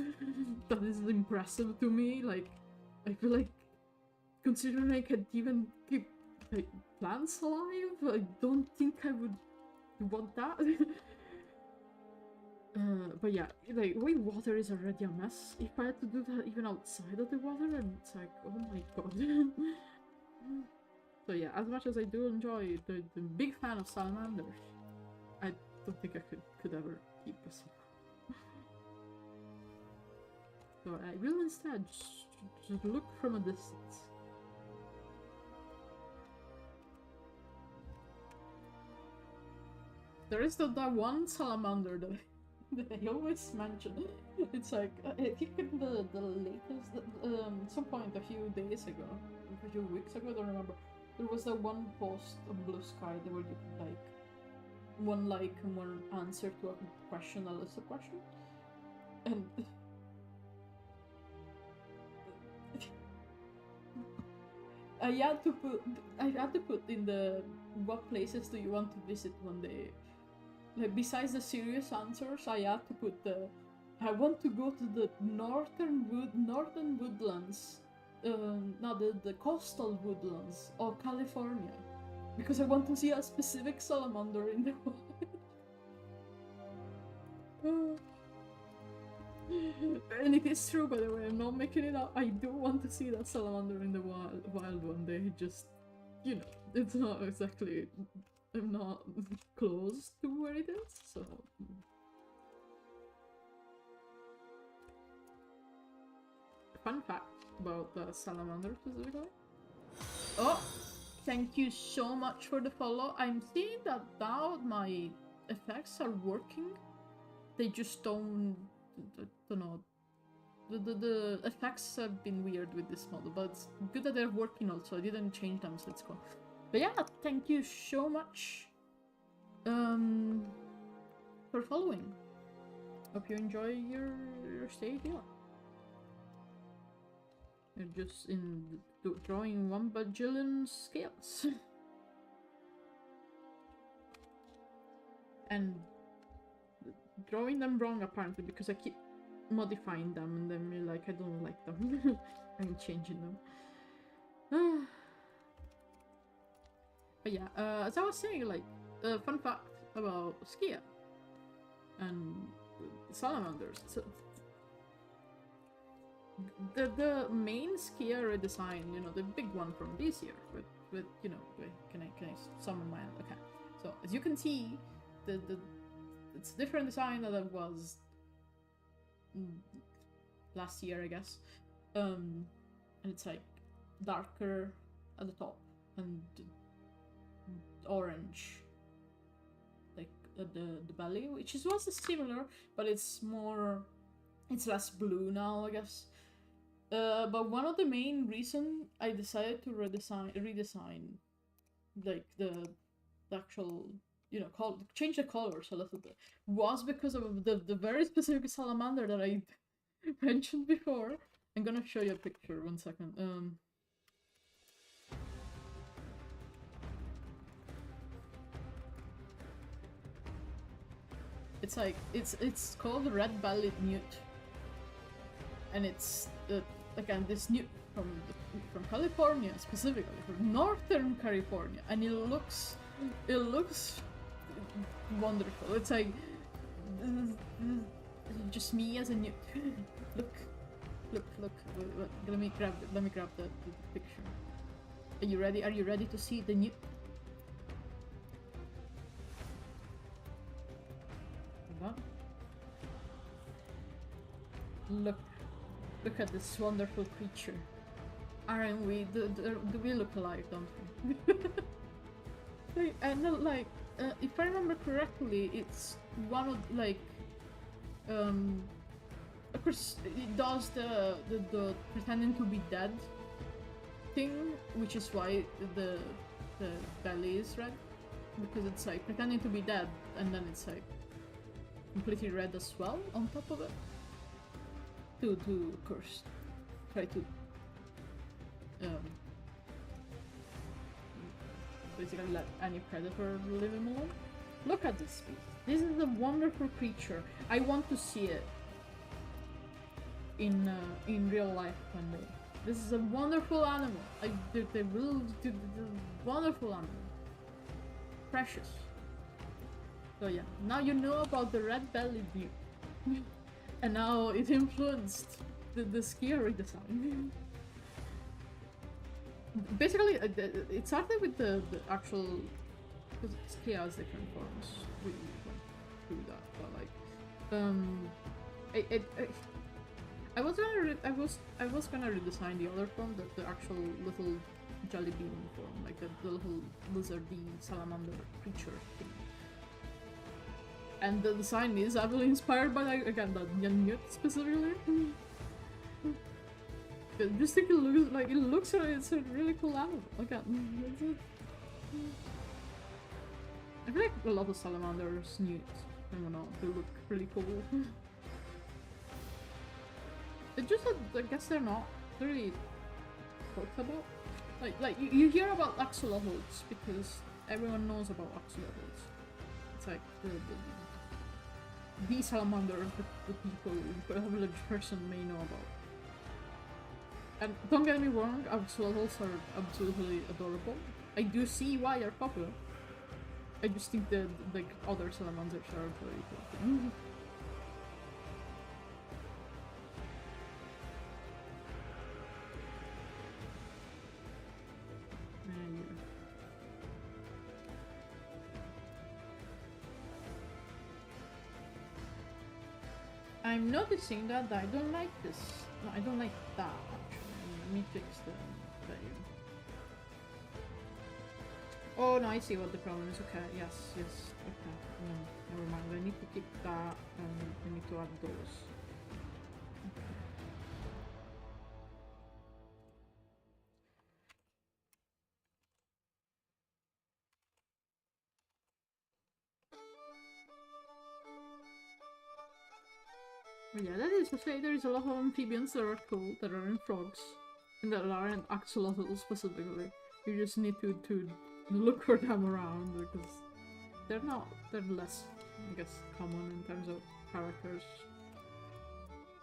That is impressive to me. Like, I feel like, considering I can even keep like plants alive, I don't think I would want that. But yeah, like, way water is already a mess. If I had to do that even outside of the water, then it's like, oh my god. So yeah, as much as I do enjoy the big fan of salamanders, I don't think I could ever keep a salamanders. So I will instead just look from a distance. There is that one salamander that I always mention. It's like, I think in the latest, some point a few days ago, a few weeks ago, I don't remember, there was that one post on Blue Sky where you could like, one like and one answer to a question, a list of questions. And I had to put in the what places do you want to visit one day. Like, besides the serious answers, I had to put I want to go to the northern woodlands, not the coastal woodlands of California, because I want to see a specific salamander in the wild. And it is true, by the way, I'm not making it up. I do want to see that salamander in the wild one day. Just, you know, it's not exactly... I'm not close to where it is, so... Fun fact about the salamander specifically. Oh! Thank you so much for the follow. I'm seeing that now my effects are working. They just don't know. The effects have been weird with this model, but it's good that they're working also. I didn't change them, so let's go. But yeah, thank you so much for following. Hope you enjoy your stay here. You're just drawing 1 bajillion scales. And drawing them wrong apparently, because I keep modifying them and then you're like, I don't like them. I'm changing them. But yeah, as I was saying, like, fun fact about Skia and salamanders. So, the main Skia redesign, you know, the big one from this year, with you know, can I summon my hand? Okay, so as you can see, it's a different design than it was last year, I guess. And it's like darker at the top and orange like at the belly, which was similar, but it's less blue now, I guess. But one of the main reasons I decided to redesign like the actual, you know, change the colors a little bit, was because of the very specific salamander that I mentioned before. I'm gonna show you a picture, 1 second. It's like, it's called red-bellied newt, and it's again this newt from California, specifically from Northern California, and it looks wonderful. It's like just me as a newt. Look. Wait, let me grab the picture. Are you ready? Are you ready to see the newt? Look at this wonderful creature. Aren't we? Do we look alike, don't we? And like, if I remember correctly, it's one of like, of course, it does the pretending to be dead thing, which is why the belly is red, because it's like pretending to be dead, and then it's like completely red as well on top of it. To of course try to basically let any predator leave him alone. Look at this species. This is a wonderful creature. I want to see it in real life one day. This is a wonderful animal. They will do wonderful animal. Precious. So yeah, now you know about the red-bellied newt. And now it influenced the skier redesign. Basically, it started with the actual, because ski has different forms. We went through that, but like, I was gonna redesign the other form, the actual little jelly bean form, like the little lizardy salamander creature thing. And the design is heavily inspired by, like, again, that Nyanut specifically. I just think it looks it's a really cool animal. Again, I feel like a lot of salamanders, newts, I don't know, they look really cool. It's just that I guess they're not really talked about. Like you hear about axolotls because everyone knows about axolotls. It's like the salamander the people, the average person may know about. And don't get me wrong, axolotls are absolutely adorable. I do see why they're popular. I just think that like other salamanders are very cool. I'm noticing that I don't like this. No, I don't like that actually. Let me fix the value. Oh no, I see what the problem is. Okay, yes. Okay, no, never mind. I need to keep that and I need to add those. But yeah, that is to say there is a lot of amphibians that are cool, that are in frogs, and that aren't axolotls specifically. You just need to look for them around because they're less, I guess, common in terms of characters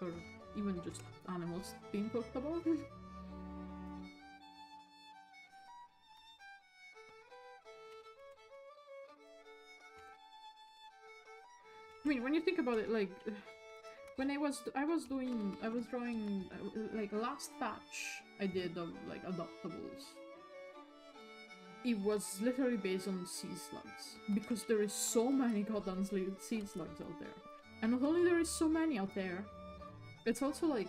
or even just animals being talked about. I mean, when you think about it, like when I was drawing like last batch I did of like adoptables. It was literally based on sea slugs because there is so many goddamn sea slugs out there, and not only there is so many out there, it's also like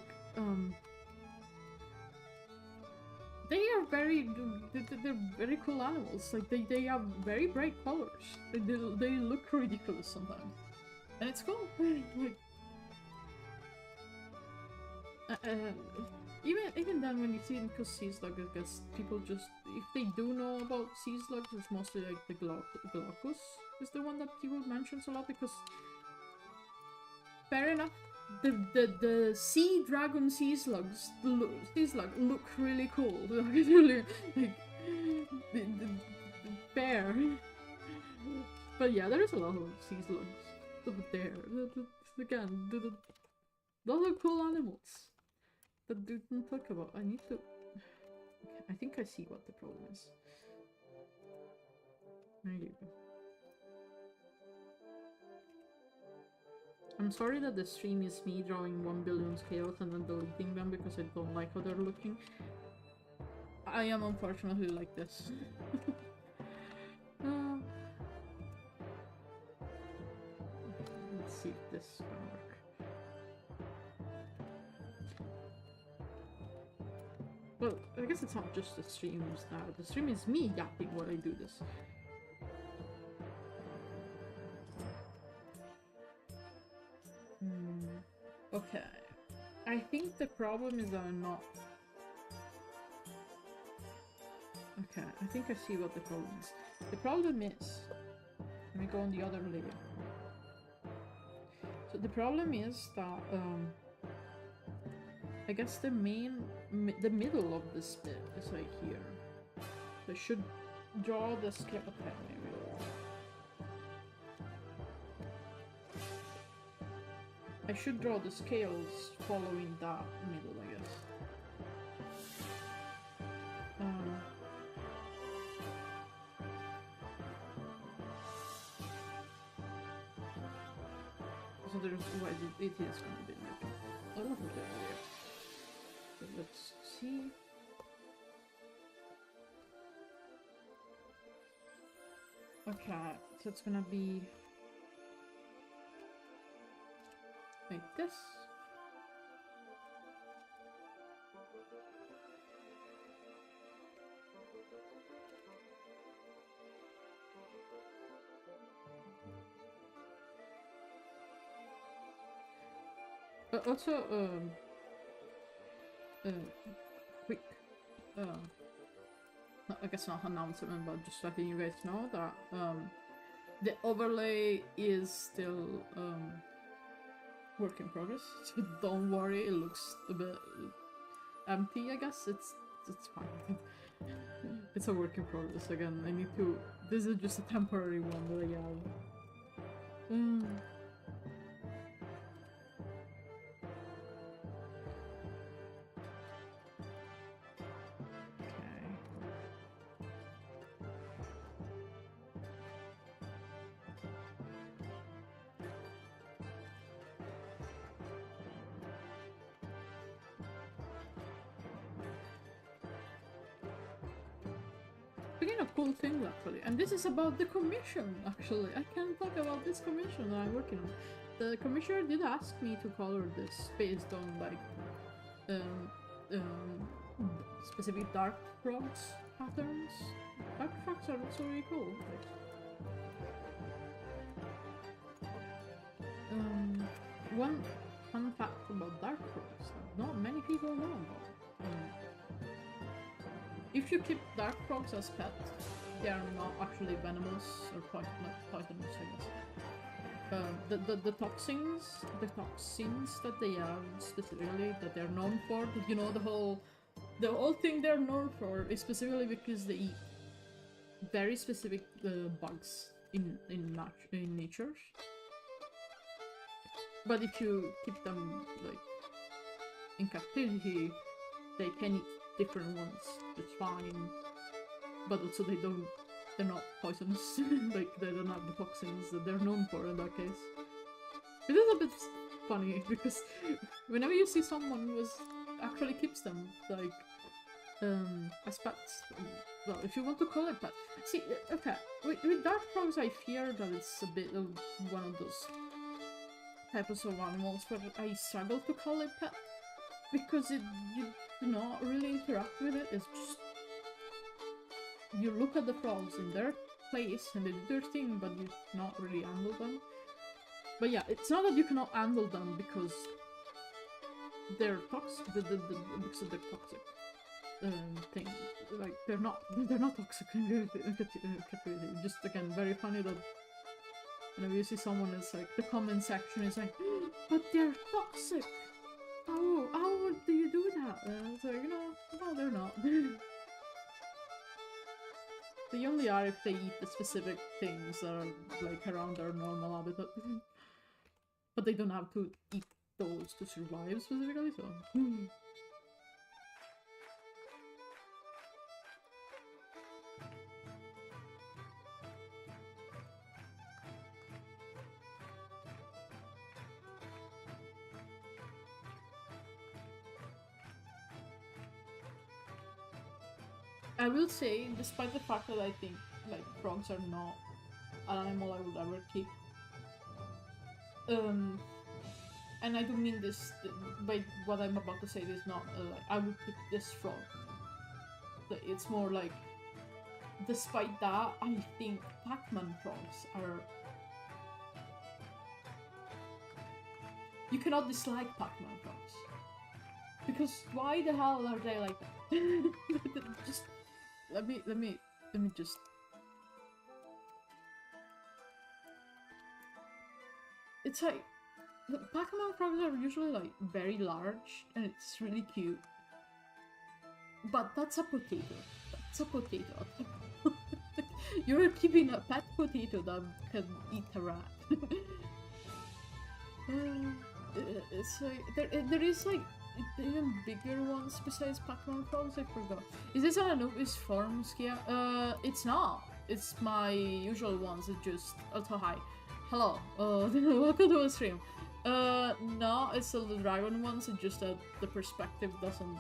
they are they're very cool animals. Like they have very bright colors. They look ridiculous sometimes, and it's cool. Like. Even then, when you see it, because sea slugs, I guess people just, if they do know about sea slugs, it's mostly like the glaucus is the one that people mentions a lot because, fair enough, the sea dragon sea slugs look really cool. Really, like fair. But yeah, there is a lot of sea slugs over there. Again, those are cool animals. That didn't talk about. I need to. Okay, I think I see what the problem is. There you go. I'm sorry that the stream is me drawing 1 billion scales and then deleting them because I don't like how they're looking. I am unfortunately like this. Let's see if this is gonna work. Well, I guess it's not just the streams now. The stream is me yapping while I do this. Okay. I think the problem is that I'm not... Okay, I think I see what the problem is. The problem is... Let me go on the other layer. So the problem is that... I guess the middle of this bit is like here. So I should draw the scale. Okay, maybe. I should draw the scales following that middle, I guess. So there's why it is gonna be like a lot of them here. So let's see. Okay, so it's gonna be like this. Also, quick, I guess not announcement, but just letting you guys know that the overlay is still work in progress. So don't worry, it looks a bit empty. I guess it's fine. It's a work in progress. Again, I need to. This is just a temporary one that I have. Speaking of cool things, actually, and this is about the commission, actually. I can talk about this commission that I'm working on. The commissioner did ask me to color this based on, like, specific dark frogs patterns. Dark frogs are also really cool. One fun fact about dark frogs that not many people know about. If you keep dark frogs as pets, they are not actually venomous or poisonous, I guess. The toxins that they have specifically, that they're known for, you know, the whole thing they're known for is specifically because they eat very specific bugs in nature. But if you keep them like in captivity, they can eat different ones. It's fine, but also they're not poisonous. Like they don't have the toxins that they're known for in that case. It is a bit funny because whenever you see someone who actually keeps them like as pets, well, if you want to call it pet, see, okay, with dark frogs, I fear that it's a bit of one of those types of animals where I struggle to call it pet because you do not really interact with it. It's just you look at the frogs in their place and they do their thing, but you cannot really handle them. But yeah, it's not that you cannot handle them because they're toxic. Because of their toxic thing. Like they're not toxic in captivity. Just again, very funny that whenever you see someone, it's like the comment section is like, but they're toxic. How do you do that? It's like, no, they're not. They only are if they eat the specific things that are like around their normal habitat. But they don't have to eat those to survive specifically, so. I will say, despite the fact that I think like frogs are not an animal I would ever keep, and I don't mean this by what I'm about to say. This is not like I would keep this frog. It's more like, despite that, I think Pac-Man frogs are. You cannot dislike Pac-Man frogs because why the hell are they like that? Just. Let me just. It's like the Pac-Man frogs are usually like very large and it's really cute. But that's a potato. That's a potato. You're keeping a pet potato that can eat a rat. It's like there is like even bigger ones besides Pac-Man frogs. I forgot. Is this an Anubis form, Skia? It's not. It's my usual ones. It's just also hi. Hello. Welcome to the stream. No, it's still the dragon ones, it's just that the perspective doesn't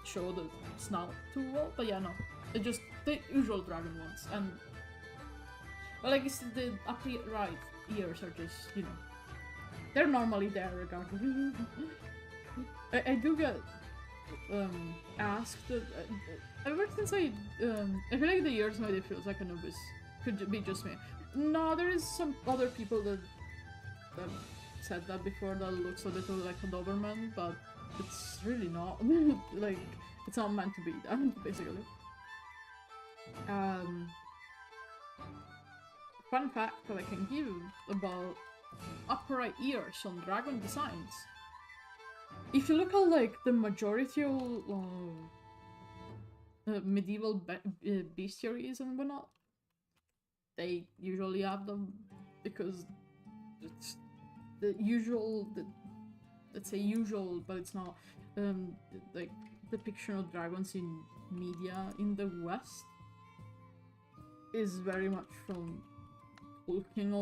show the snout too well, but yeah, no. It's just the usual dragon ones, and... Well, I guess the upright ears are just, you know... They're normally there regardless. I do get asked... ever since I feel like the ears made it feels like Anubis. Could be just me. No, there is some other people that said that before, that looks a little like a Doberman, but it's really not. Like, it's not meant to be that, basically. Fun fact that I can give about upright ears on dragon designs. If you look at like the majority of medieval bestiaries and whatnot, they usually have them because it's the usual, let's say usual, but it's not, like depiction of dragons in media in the West is very much from Tolkien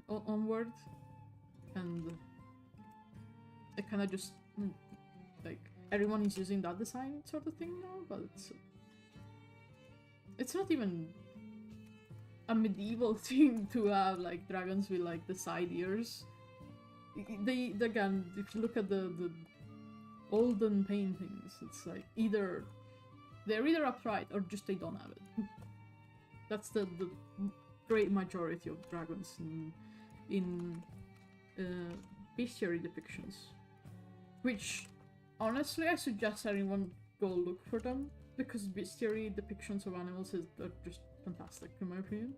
onward, and it kind of just like everyone is using that design sort of thing now, but it's not even a medieval thing to have like dragons with like the side ears. They again, if you look at the olden paintings, it's like they're either upright or just they don't have it. That's the great majority of dragons in bestiary depictions, which honestly I suggest anyone go look for them, because bestiary depictions of animals are just fantastic in my opinion.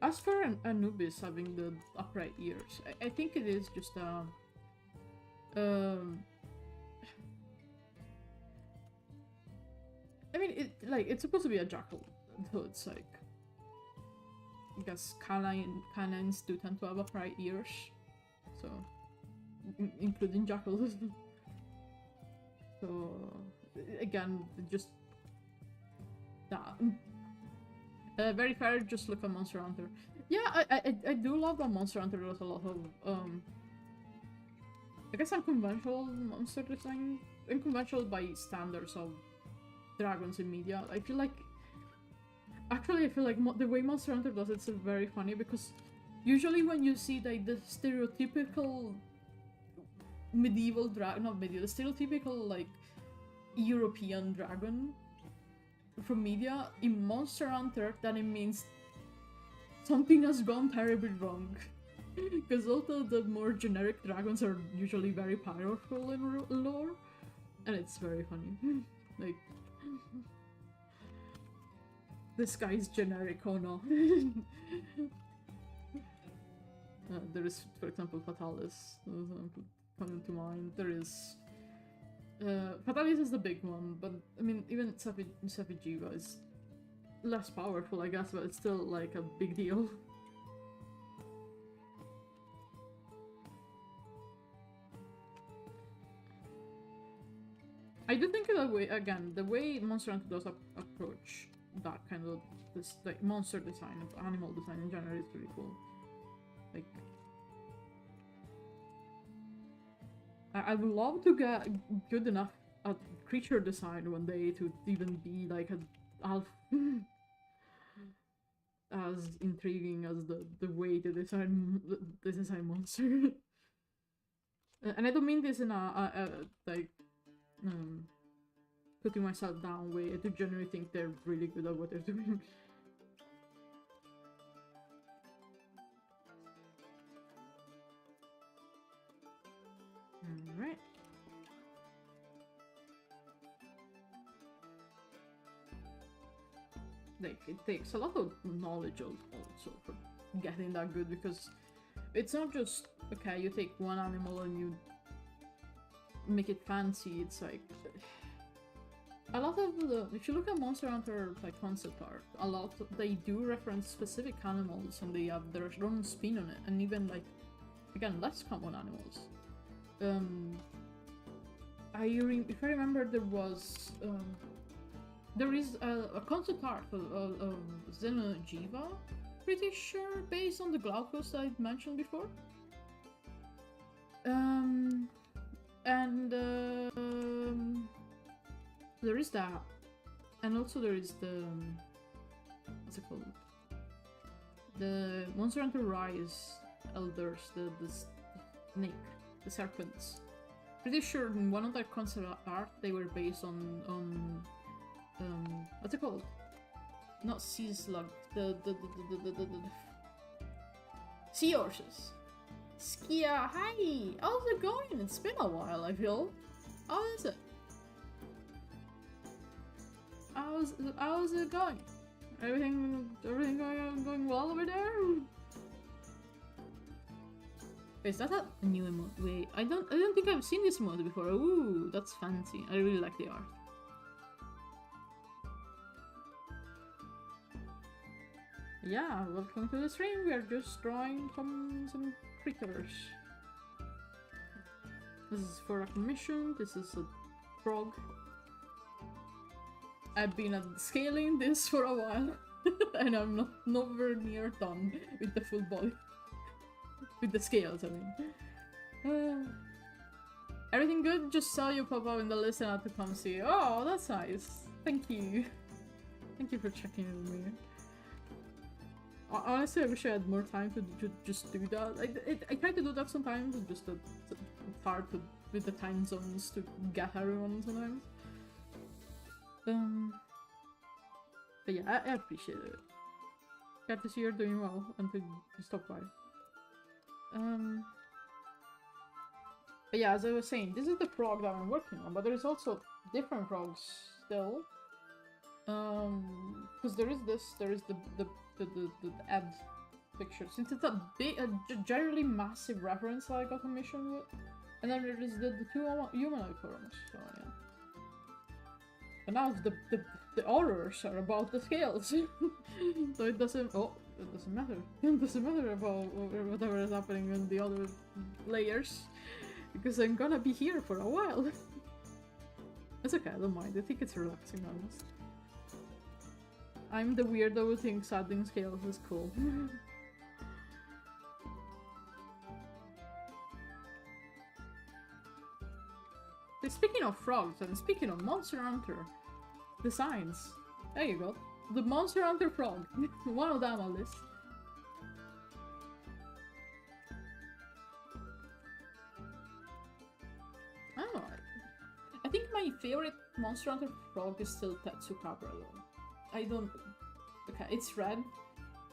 As for Anubis having the upright ears, I think it is just I mean, it's supposed to be a jackal, so it's like, I guess canines do tend to have upright ears, so including jackals. So again, just that. Very fair. Just look at Monster Hunter. Yeah, I do love that Monster Hunter does a lot of I guess unconventional monster design, unconventional by standards of dragons in media. I feel like the way Monster Hunter does it's very funny, because usually when you see like the stereotypical medieval dragon, not medieval, the stereotypical like European dragon from media, in Monster Hunter, then it means something has gone terribly wrong. Because although the more generic dragons are usually very powerful in lore, and it's very funny. Like, this guy is generic, oh no. There is, for example, Fatalis coming to mind. There is... Fatalis is the big one, but I mean, even Safijiva is less powerful, I guess, but it's still like a big deal. I do think that way, again, the way Monster Hunter does approach that kind of this like monster design, animal design in general is pretty cool. Like, I would love to get good enough at creature design one day to even be like an alpha as intriguing as the way they design monster. And I don't mean this in a like putting myself down way. I do genuinely think they're really good at what they're doing. Alright. Like, it takes a lot of knowledge also for getting that good, because it's not just, okay, you take one animal and you make it fancy. It's like, a lot of the, if you look at Monster Hunter like concept art, a lot they do reference specific animals and they have their own spin on it, and even like, again, less common animals. If I remember, there there is a concept art of Xenojiva, pretty sure, based on the Glaucus I mentioned before. And there is that, and also there is the what's it called? The Monster Hunter Rise elders, the snake, the serpents. Pretty sure in one of their concept art they were based on what's it called? Not sea slug, the sea horses. Skia, hi! How's it going? It's been a while, I feel. How is it? How's it going? Everything going well over there? Wait, is that a new emote? Wait, I don't think I've seen this emote before. Ooh, that's fancy. I really like the art. Yeah, welcome to the stream. We are just drawing some critters. This is for a commission. This is a frog. I've been scaling this for a while, and I'm nowhere near done with the full body. With the scales, I mean. Everything good? Just saw you pop up in the list and I had to come see. Oh, that's nice. Thank you. Thank you for checking in with me. Honestly, I wish I had more time to just do that. I try to do that sometimes, but just it's hard with the time zones to get everyone sometimes. But yeah, I appreciate it. Glad to see you're doing well and to stop by. But yeah, as I was saying, this is the frog that I'm working on, but there is also different frogs still. Because there is the ad picture. Since it's a generally massive reference that I got a mission with. And then there is the two humanoid forms, so yeah. And now the horrors are about the scales. So it doesn't matter. It doesn't matter about whatever is happening in the other layers. Because I'm gonna be here for a while. It's okay, I don't mind. I think it's relaxing, honest. I'm the weirdo who thinks adding scales is cool. Speaking of frogs and speaking of Monster Hunter designs, there you go. The Monster Hunter frog. One of them at least. I don't know. I think my favorite Monster Hunter frog is still Pngtubers though. I don't... Okay, it's red,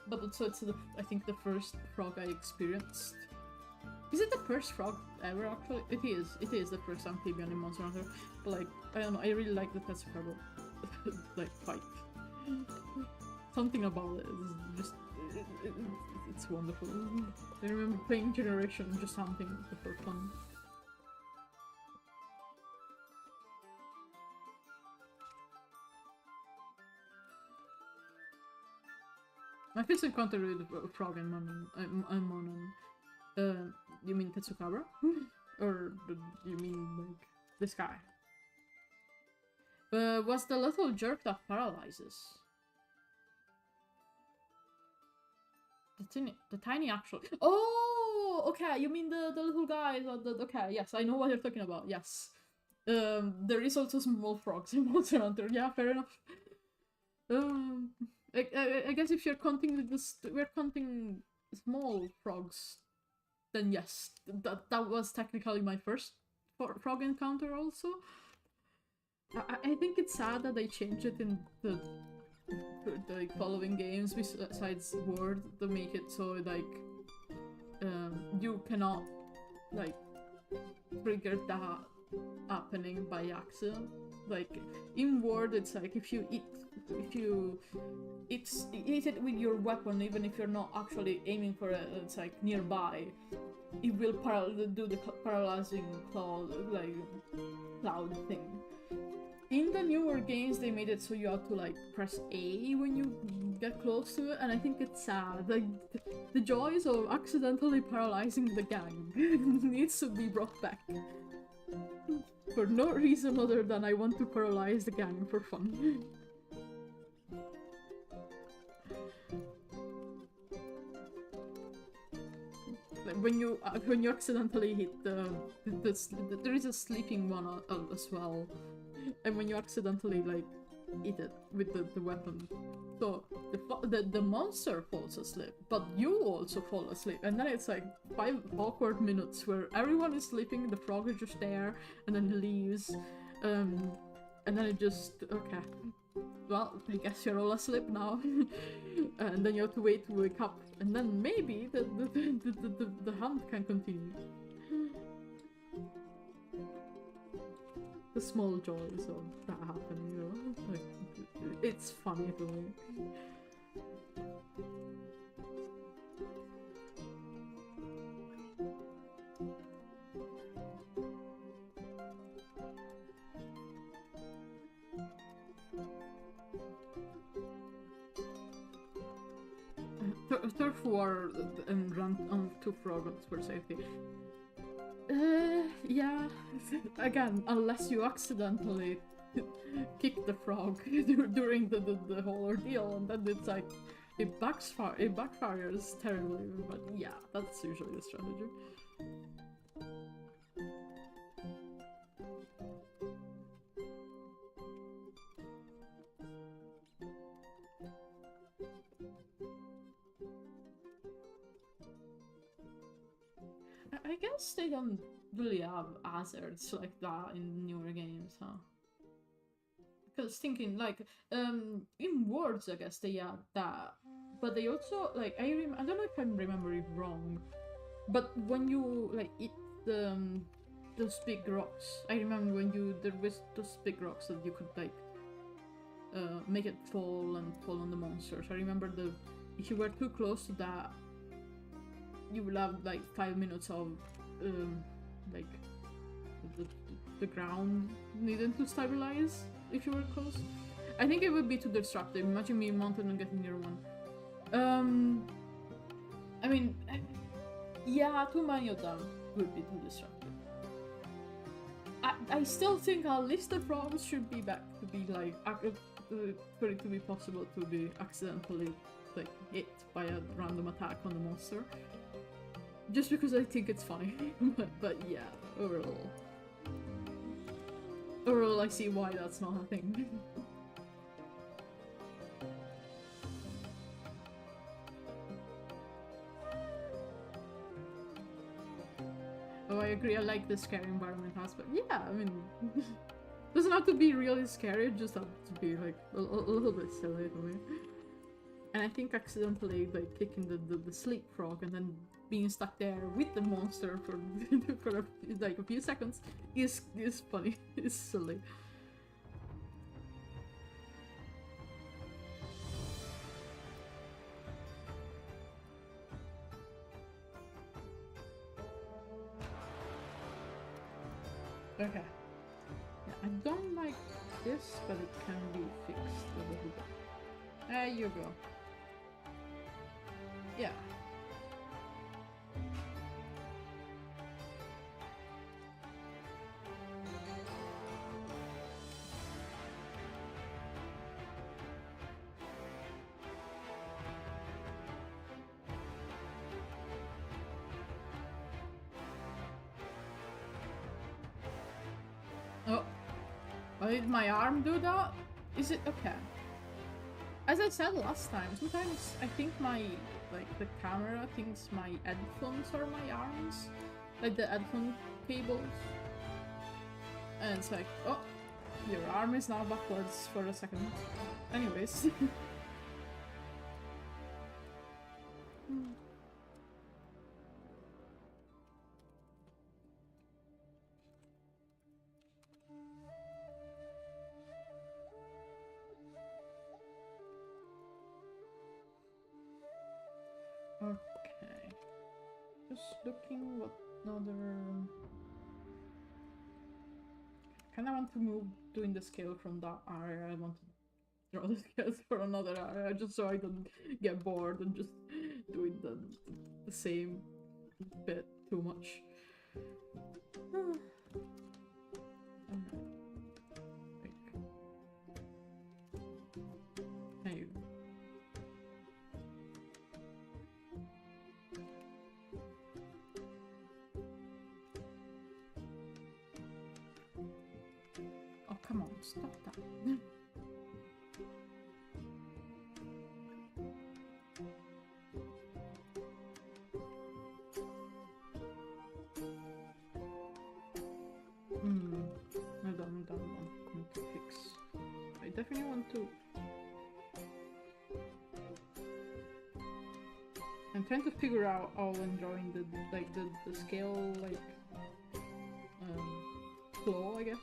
but also it's I think the first frog I experienced. Is it the first frog ever actually? It is the first amphibian in Monster Hunter. But like, I don't know, I really like the Pngtubers like fight. Something about it is just... it's wonderful. I remember playing Generation, just hunting for fun. My first encounter with a frog in Monon. You mean Pngtubers? Or you mean like this guy? What's the little jerk that paralyzes? The tiny actual. Oh, okay. You mean the little guy? Okay, yes, I know what you're talking about. Yes. There is also small frogs in Monster Hunter. Yeah, fair enough. I guess if you're counting we're counting small frogs, then yes, that was technically my first frog encounter also. I think it's sad that they changed it in the following games besides Word to make it so like you cannot like trigger that happening by accident. Like in Word, it's like if you eat it with your weapon, even if you're not actually aiming for it, it's like nearby, it will do the paralyzing cloud thing. In the newer games, they made it so you have to like press A when you get close to it, and I think it's sad. Like the joys of accidentally paralyzing the gang needs to be brought back. For no reason other than I want to paralyze the gang for fun. when you accidentally hit there is a sleeping one as well, and when you accidentally like hit it with the weapon, so the monster falls asleep, but you also fall asleep, and then it's like 5 awkward minutes where everyone is sleeping, the frog is just there, and then he leaves, and then it just okay. Well, I guess you're all asleep now, and then you have to wait to wake up, and then maybe the hunt can continue. The small joys of that happening, you know, like, it's funny to me. Turf war and run on 2 frogs for safety. Yeah. Again, unless you accidentally kick the frog during the whole ordeal, and then it's like it backfires terribly. But yeah, that's usually the strategy. I guess they don't really have hazards like that in newer games, huh? Because thinking like in Words, I guess they have that, but they also like I don't know if I remember it wrong, but when you like eat those big rocks, I remember when there was those big rocks that you could like make it fall on the monsters. I remember if you were too close to that, you will have like 5 minutes of like the ground needing to stabilize if you were close. I think it would be too destructive. Imagine me mounted and getting near one. I mean, yeah, too many of them would be too destructive. I still think at least the frogs should be back to be like for it to be possible to be accidentally like hit by a random attack on the monster. Just because I think it's funny. but yeah, overall I see why that's not a thing. Oh, I agree, I like the scary environment aspect. Yeah, I mean, doesn't have to be really scary, it just has to be like a little bit silly to me. And I think accidentally like kicking the sleep frog and then being stuck there with the monster for like a few seconds is funny. It's silly. Okay. Yeah, I don't like this, but it can be fixed a little bit. There you go. Yeah. Oh. Why did my arm do that? Is it okay? As I said last time, sometimes I think the camera thinks my headphones are my arms. Like the headphone cables. And it's like, oh, your arm is now backwards for a second. Anyways. Okay. Just looking what another... Kinda want to move doing the scale from that area. I want to draw the scales for another area just so I don't get bored and just doing the same bit too much. Hey. come on, stop that. Hold on. Need to fix. I definitely want to. I'm trying to figure out how I'm drawing the scale flow, I guess,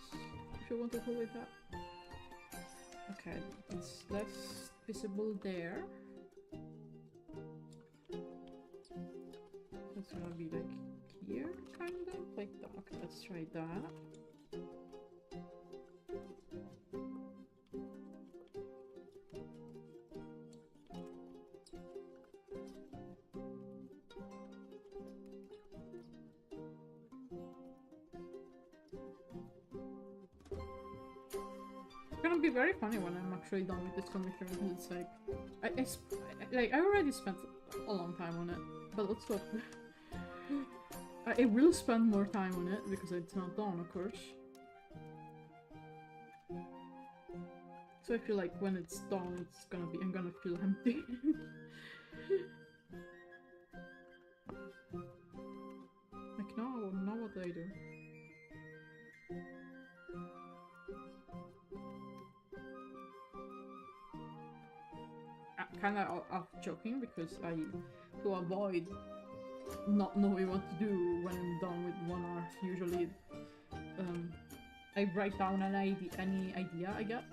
if you want to call it that. Okay, it's less visible there. It's gonna be like here, kind of like that. Okay, let's try that. It's gonna be very funny when I'm actually done with this commission, because it's like I already spent a long time on it, but also I will spend more time on it because it's not done, of course. So I feel like when it's done, I'm gonna feel empty. Like now what do I do? Kinda off joking, because to avoid not knowing what to do when I'm done with one art, usually I write down any idea I get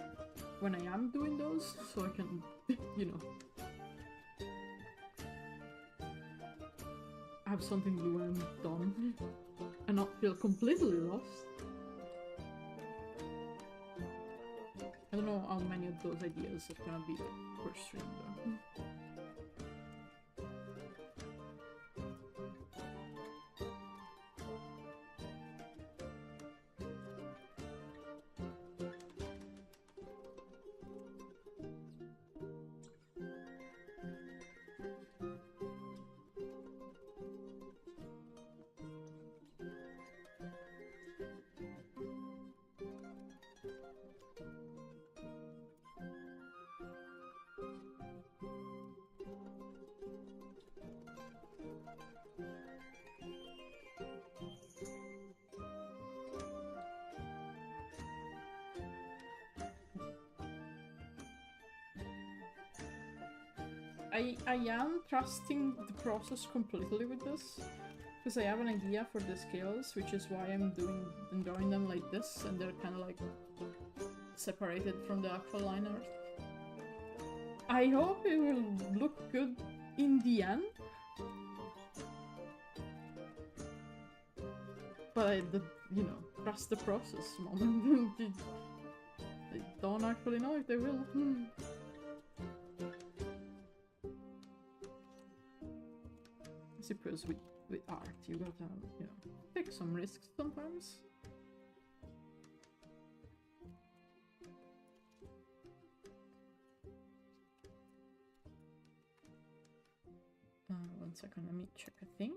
when I am doing those, so I can, you know, have something to do when I'm done and not feel completely lost. I don't know how many of those ideas are gonna be per stream though. I am trusting the process completely with this, because I have an idea for the scales, which is why I'm drawing them like this, and they're kind of like separated from the actual line art. I hope it will look good in the end, but I trust the process moment. I don't actually know if they will. I suppose with art you gotta, take some risks sometimes. One second, let me check a thing.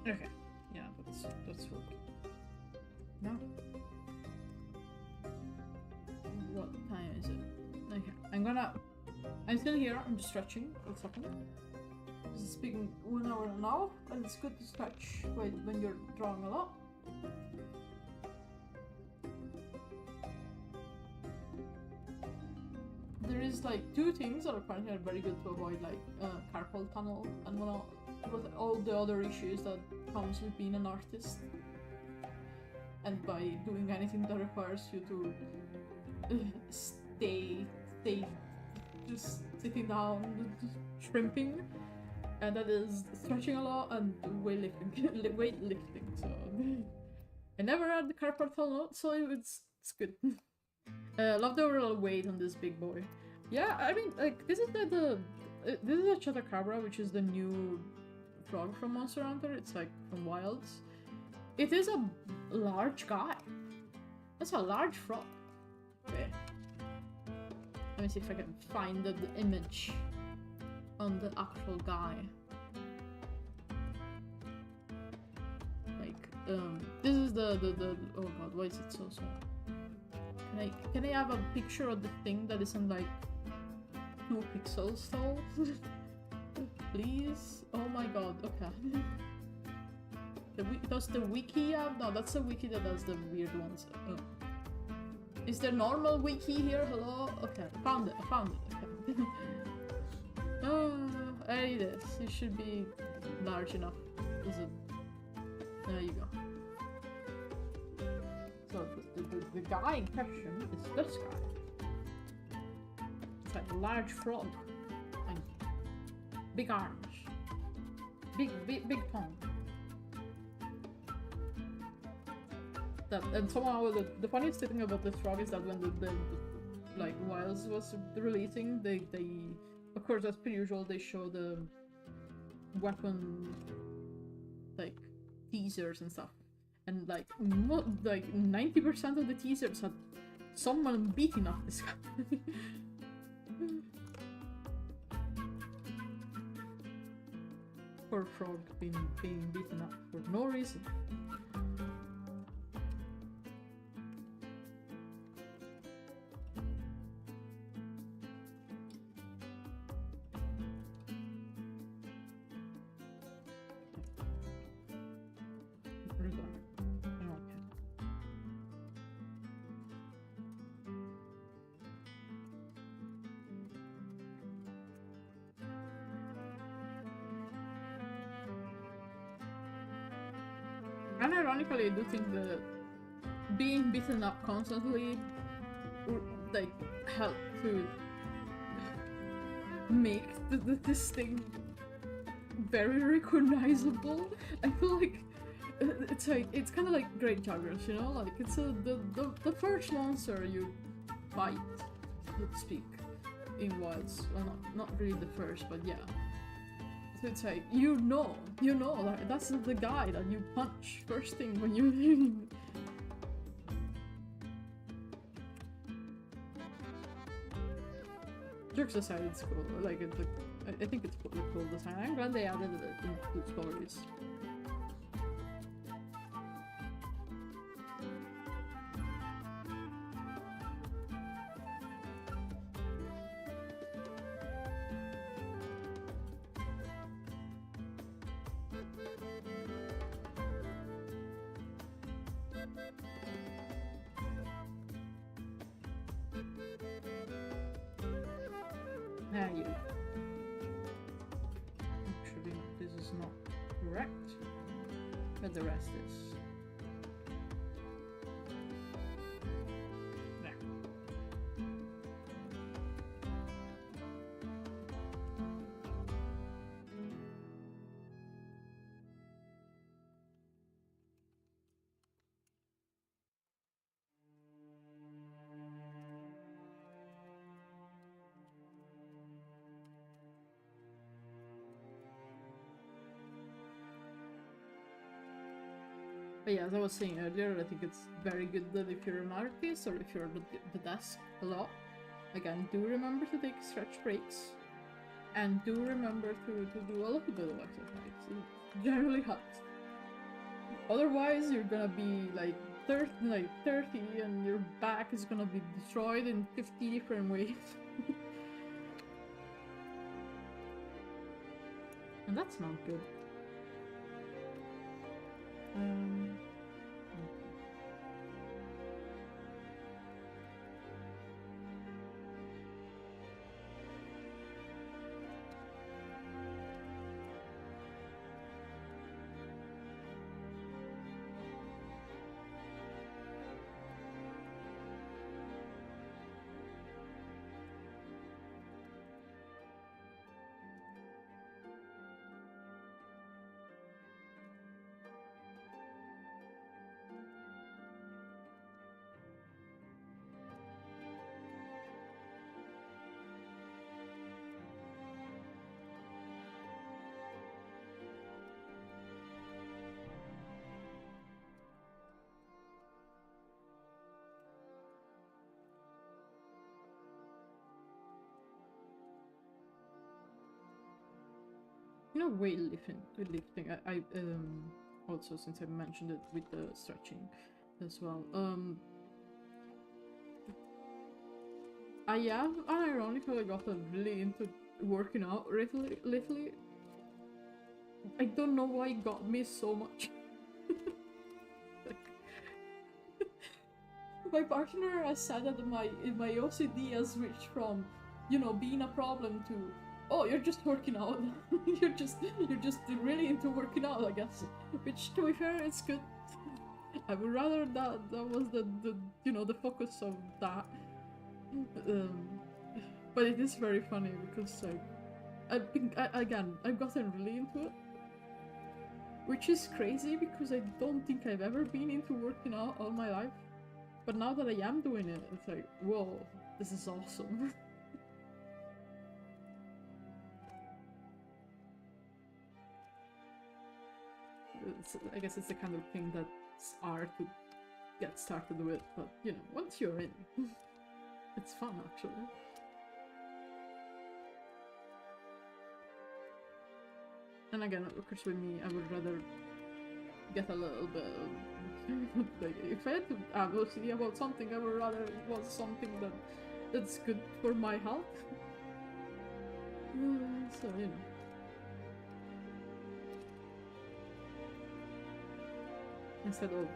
Okay, yeah, that's working. No. What time is it? Okay, I'm still here, I'm just stretching for a second. This is speaking 1 hour now, and it's good to stretch when you're drawing a lot. There is like 2 things that apparently are very good to avoid, like carpal tunnel and all the other issues that comes with being an artist. and by doing anything that requires you to stay just sitting down, just shrimping, and that is stretching a lot and weightlifting. So I never had the carpal tunnel note, so it's good. Love the overall weight on this big boy. Yeah, I mean, like, this is this is a Chotacabra, which is the new frog from Monster Hunter. It's like from Wilds. It is a large guy. That's a large frog. Okay. Let me see if I can find the image on the actual guy. Like, this is the oh god, why is it so small? Can I have a picture of the thing that isn't like 2 pixels tall? Please? Oh my god, okay. Does the wiki have? No, that's the wiki that does the weird ones. Oh. Is there normal wiki here? Hello? Okay, I found it. Okay. Oh, there it is. It should be large enough. Is it? There you go. So the guy in question is this guy. It's like a large frog. And big arms. Big tongue. And somehow the funniest thing about this frog is that when the like Wilds was releasing, they of course, as per usual, they show the weapon like teasers and stuff, and like 90% of the teasers had someone beating up this guy. Poor frog being beaten up for no reason. And ironically, I do think that being beaten up constantly like helped to make this thing very recognizable. I feel like it's kind of like Great Juggers, you know, like it's the first monster you fight, so to speak, in Wilds. Well, not really the first, but yeah. So it's like you know, like that's the guy that you punch first thing when you. Jokes aside, it's cool. Like I think it's a cool design. I'm glad they added it into the stories. You. Actually, this is not correct, but the rest is. There. But yeah, as I was saying earlier, I think it's very good that if you're an artist or if you're at the desk a lot, again, do remember to take stretch breaks. And do remember to do a little bit of exercise. It generally helps. Otherwise, you're gonna be like 30 and your back is gonna be destroyed in 50 different ways. And that's not good. No, weightlifting. I also, since I mentioned it with the stretching as well. I have unironically gotten really into working out lately. I don't know why it got me so much. My partner has said that my OCD has switched from, you know, being a problem to, oh, you're just working out. you're just really into working out, I guess. Which, to be fair, it's good. I would rather that was the you know, the focus of that. But it is very funny because I've gotten really into it, which is crazy because I don't think I've ever been into working out all my life. But now that I am doing it, it's like, whoa, this is awesome. I guess it's the kind of thing that's hard to get started with, but you know, once you're in, it's fun actually. And again, of course, with me, I would rather get a little bit of, like, if I had to have OCD about something, I would rather it was something that's good for my health. So, you know. Instead of,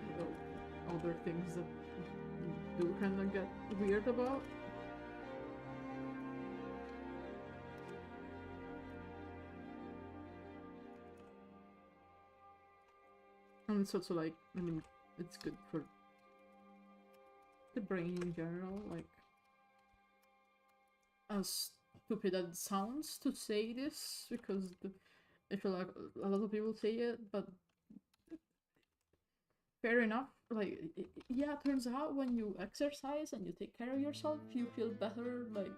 you know, other things that do kind of get weird about. And it's also like, I mean, it's good for the brain in general, like, as stupid as it sounds to say this, because I feel like a lot of people say it, but fair enough. Like, yeah, it turns out when you exercise and you take care of yourself, you feel better, like,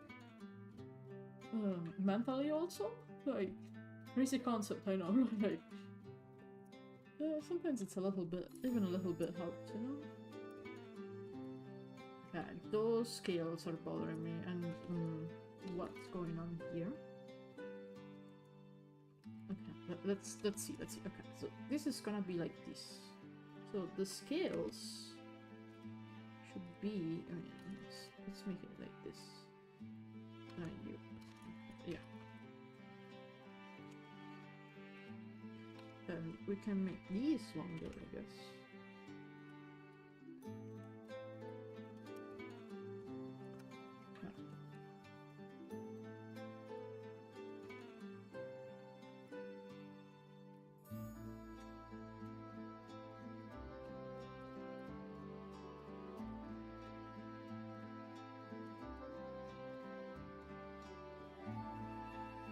mentally also. Like, crazy concept, I know, like, sometimes it's a little bit, even a little bit helps, you know? Okay, those scales are bothering me, and what's going on here? Okay, let's see. Okay, so this is gonna be like this. So the scales should be, I mean, let's make it like this. Yeah. Then we can make these longer, I guess.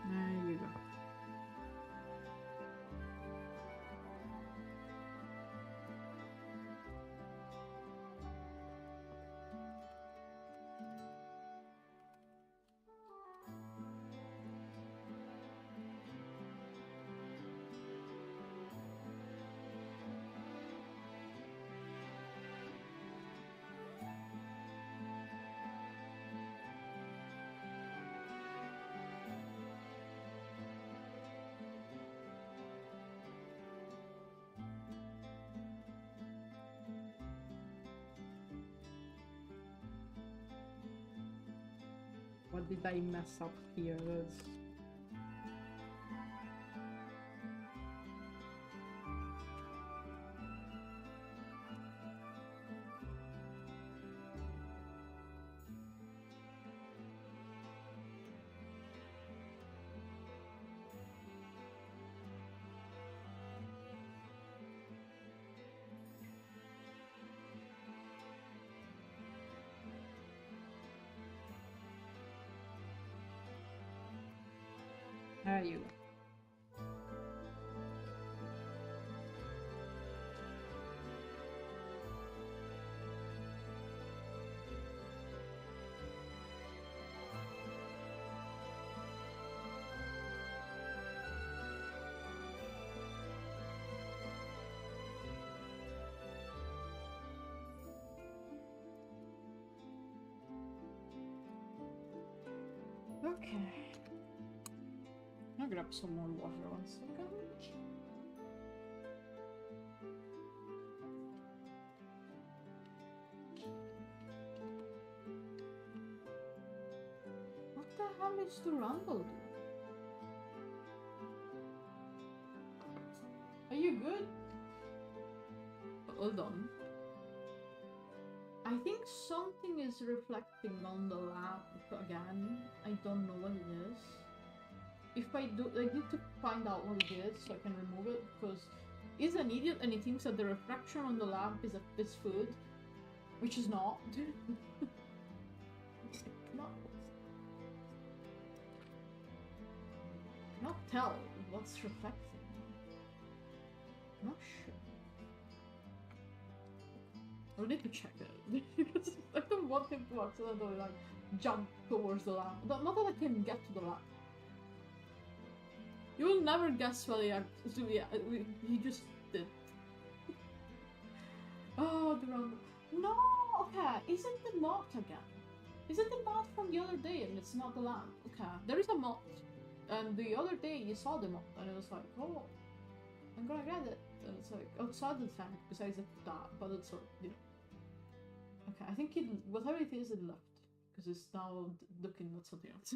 There you go. What did I mess up here? There you go. Okay. gonna grab some more water 1 second. What the hell is the rumble? Are you good? Hold on. I think something is reflecting on the lamp again. I don't know what it is. If I do, I need to find out what it is so I can remove it, because he's an idiot and he thinks that the reflection on the lamp is food, which is not. I cannot tell what's reflecting. I'm not sure. I need to check it. Because I don't want him to accidentally like jump towards the lamp. Not that I can get to the lamp. You will never guess what he just did. Oh, the rumble. No, okay. Isn't the moth again? Isn't the moth from the other day and it's not the lamp? Okay, there is a moth. And the other day you saw the moth and it was like, oh, I'm gonna get it. And it's like outside the tank besides that, but it's yeah. Okay, I think whatever it is, it left. Because it's now looking at something else.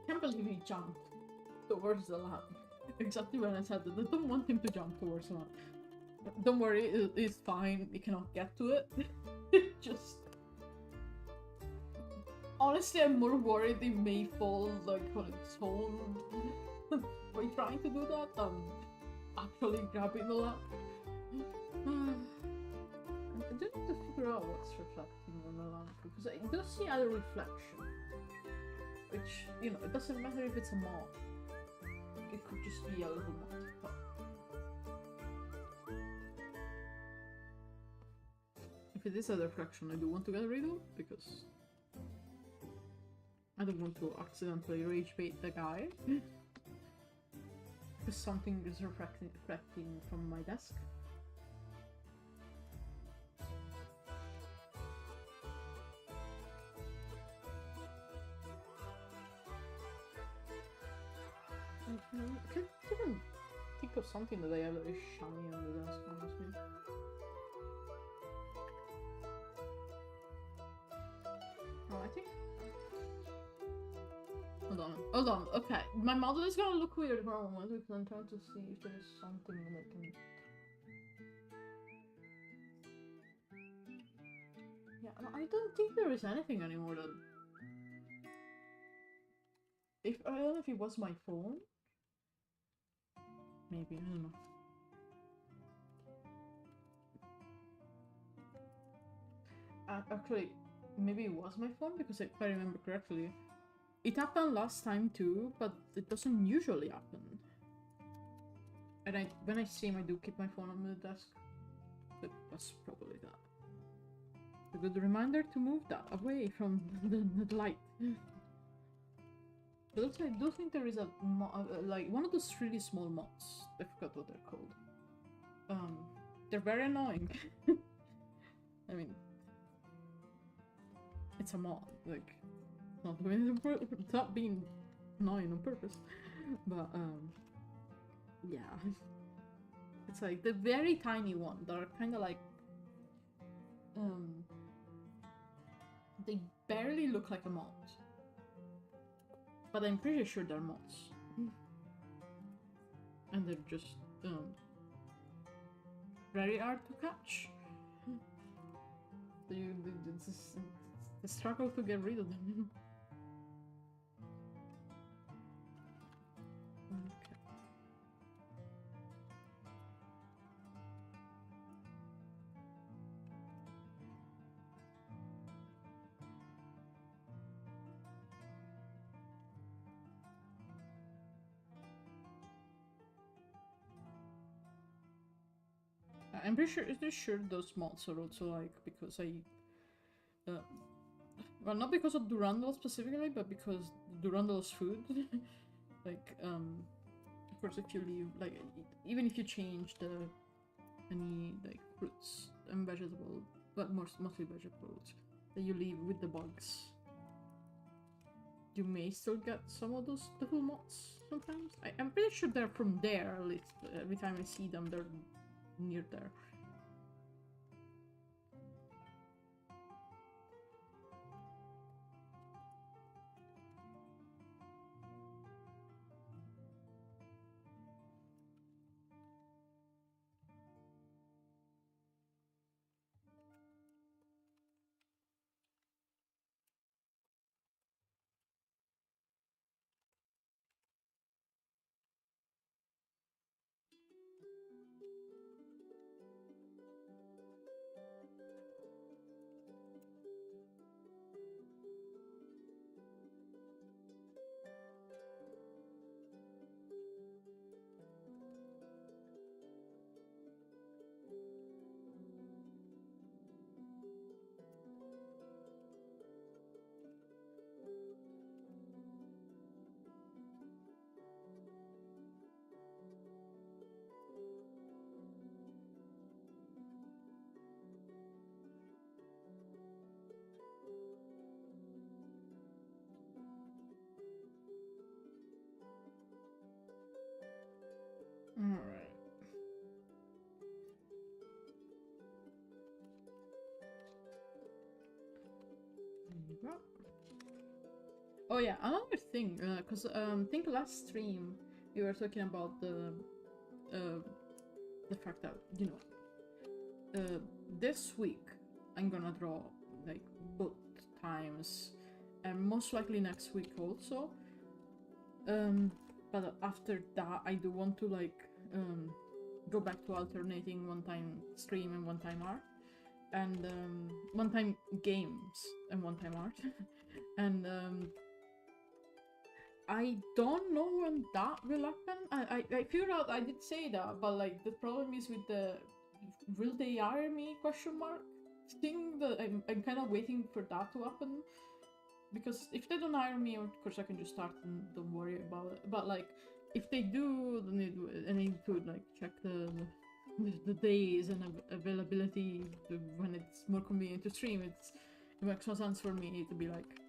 Can't believe he jumped towards the lamp. Exactly when I said that. I don't want him to jump towards the lamp. Don't worry, it's fine. He cannot get to it. Just... Honestly, I'm more worried he may fall like on its own by trying to do that than actually grabbing the lamp. I do need to figure out what's reflecting on the lamp, because I do see other reflection. Which, you know, it doesn't matter if it's a moth. It could just be a little moth. If it is a reflection, I do want to get rid of, because I don't want to accidentally rage bait the guy. Because something is reflecting from my desk. I can't even think of something that I have that is shiny on the desk, honestly. Oh, I think... Hold on, okay. My model is gonna look weird for a moment because I'm trying to see if there is something that I can... Yeah, I don't think there is anything anymore that... I don't know if it was my phone. Maybe, I don't know. Actually, maybe it was my phone, because if I remember correctly, it happened last time too, but it doesn't usually happen. And when I stream, I do keep my phone on the desk. But that's probably that. A good reminder to move that away from the light. But also, I do think there is a like one of those really small moths. I forgot what they're called. They're very annoying. I mean, it's a moth. Like, it's not being annoying on purpose, but yeah, it's like the very tiny one that are kind of like they barely look like a moth. But I'm pretty sure they're moths. And they're just very hard to catch. It's a struggle to get rid of them. Okay. I'm pretty sure those mods are also like, because I well, not because of Durandal specifically, but because Durandal's food like course, if you leave, like, even if you change any like fruits and vegetable, but mostly vegetables that you leave with the bugs, you may still get some of those little moths sometimes. I'm pretty sure they're from there, at least. Every time I see them, they're near there. Alright. Oh yeah, another thing, because I think last stream we were talking about the fact that, you know, this week I'm gonna draw like both times, and most likely next week also. But after that, I do want to like go back to alternating one time stream and one time art, and one time games and one time art, and I don't know when that will happen. I figured out I did say that, but like the problem is with the will they hire me question mark thing, that I'm kind of waiting for that to happen. Because if they don't hire me, of course I can just start and don't worry about it. But like, if they do, then I need to like check the days and availability when it's more convenient to stream. It makes no sense for me to be like,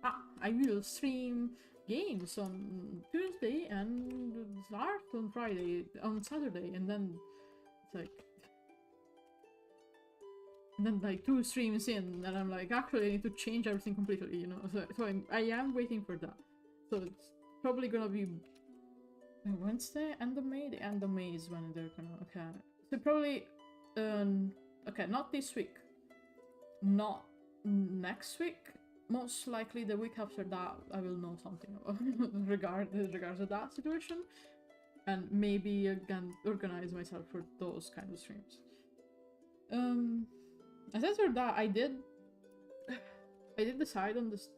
I will stream games on Tuesday and art on Saturday, and then it's like. And then like 2 streams in, and I'm like, actually I need to change everything completely, you know? So I am waiting for that. So it's probably gonna be Wednesday, end of May? The end of May is when they're gonna, okay. So probably, okay, not this week. Not next week. Most likely the week after that, I will know something about regards to that situation. And maybe again, organize myself for those kind of streams. Aside from that, I did decide on this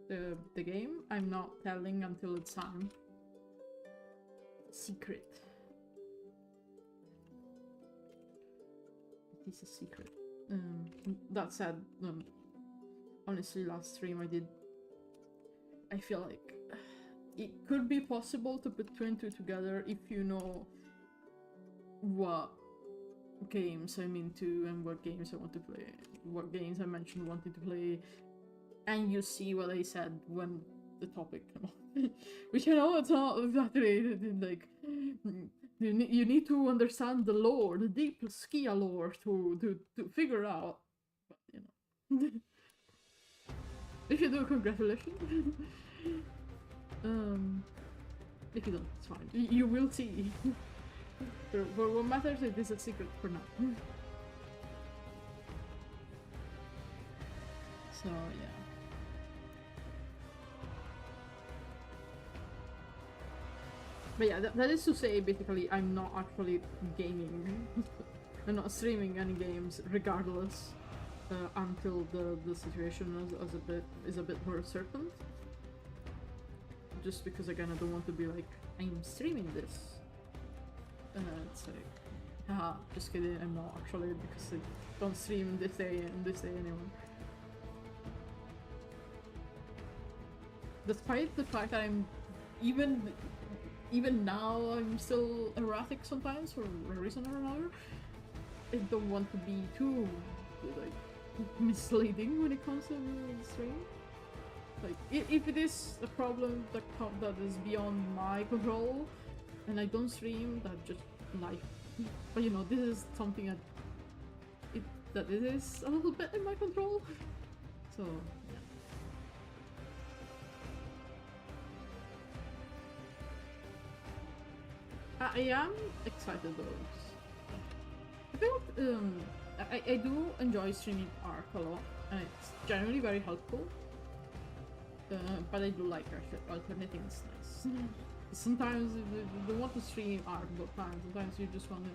the game. I'm not telling until it's time. Secret. It is a secret. That said, honestly, last stream I feel like it could be possible to put 2 and 2 together if you know what games I'm into and what games I want to play, what games I mentioned wanting to play, and you see what I said when the topic came up. Which I know it's not exactly like you need to understand the lore, the deep Skia lore to figure out, but you know. If you do, congratulations. If you don't, it's fine. You will see. But what matters is it is a secret for now. So yeah. But yeah, that is to say, basically, I'm not actually gaming. I'm not streaming any games, regardless, until the situation is a bit more certain. Just because again, I don't want to be like, I'm streaming this. It's like, haha, just kidding, I'm not actually, because I don't stream this day and this day anymore. Despite the fact that I'm even even now I'm still erratic sometimes for a reason or another. I don't want to be too like misleading when it comes to the stream. Like if it is a problem that is beyond my control, and I don't stream, that just life. But you know, this is something that it is a little bit in my control. So yeah. I am excited though. I feel I do enjoy streaming art a lot, and it's generally very helpful. But I do like alternating is nice. Sometimes you don't want to stream art all the time. Sometimes you just want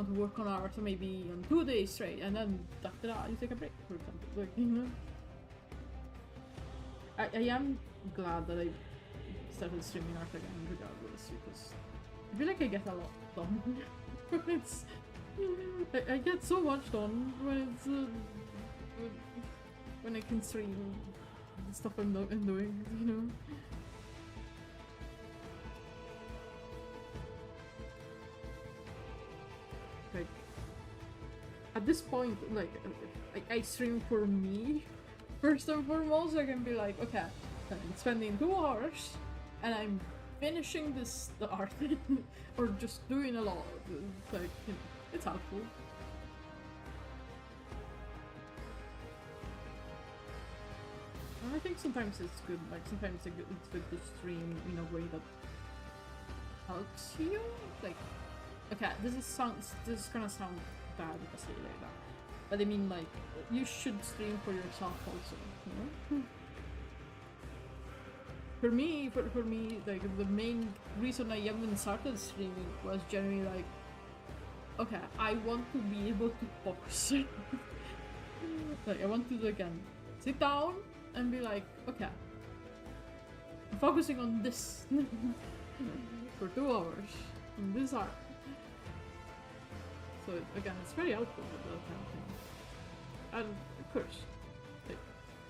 to work on art maybe on 2 days straight, and then after that you take a break, for example. Like, you know. I am glad that I started streaming art again, regardless, because I feel like I get a lot done. I get so much done when it's when I can stream the stuff I'm doing, you know. Like at this point, like I stream for me first and foremost. I can be like, okay, I'm spending 2 hours and I'm finishing the art or just doing a lot. Like, you know, it's helpful. And I think sometimes it's good. Like sometimes it's good to stream in a way that helps you. Like, okay, this is gonna sound bad if I say it like that, but I mean, like, you should stream for yourself also, you know? For me, like, the main reason I even started streaming was generally like, okay, I want to be able to focus. Like, I want to, again, sit down and be like, okay, I'm focusing on this for 2 hours on this art. So again, it's very helpful with that kind of thing. And of course, like,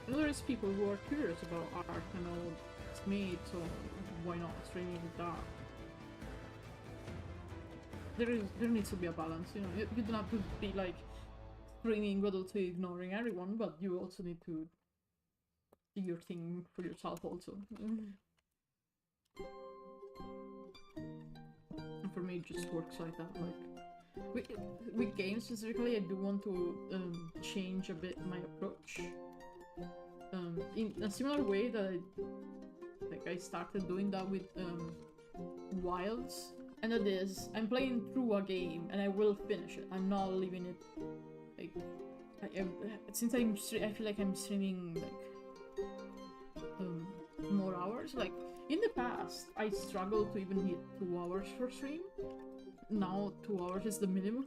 there is people who are curious about art and all it's made, so why not streaming that? There needs to be a balance, you know. You don't have to be like streaming but also ignoring everyone, but you also need to do your thing for yourself also. And for me, it just works like that. Like with games specifically, I do want to change a bit my approach. In a similar way that I started doing that with Wilds, and that is, I'm playing through a game and I will finish it. I'm not leaving it like since I feel like I'm streaming like more hours. Like in the past, I struggled to even hit 2 hours for stream. Now 2 hours is the minimum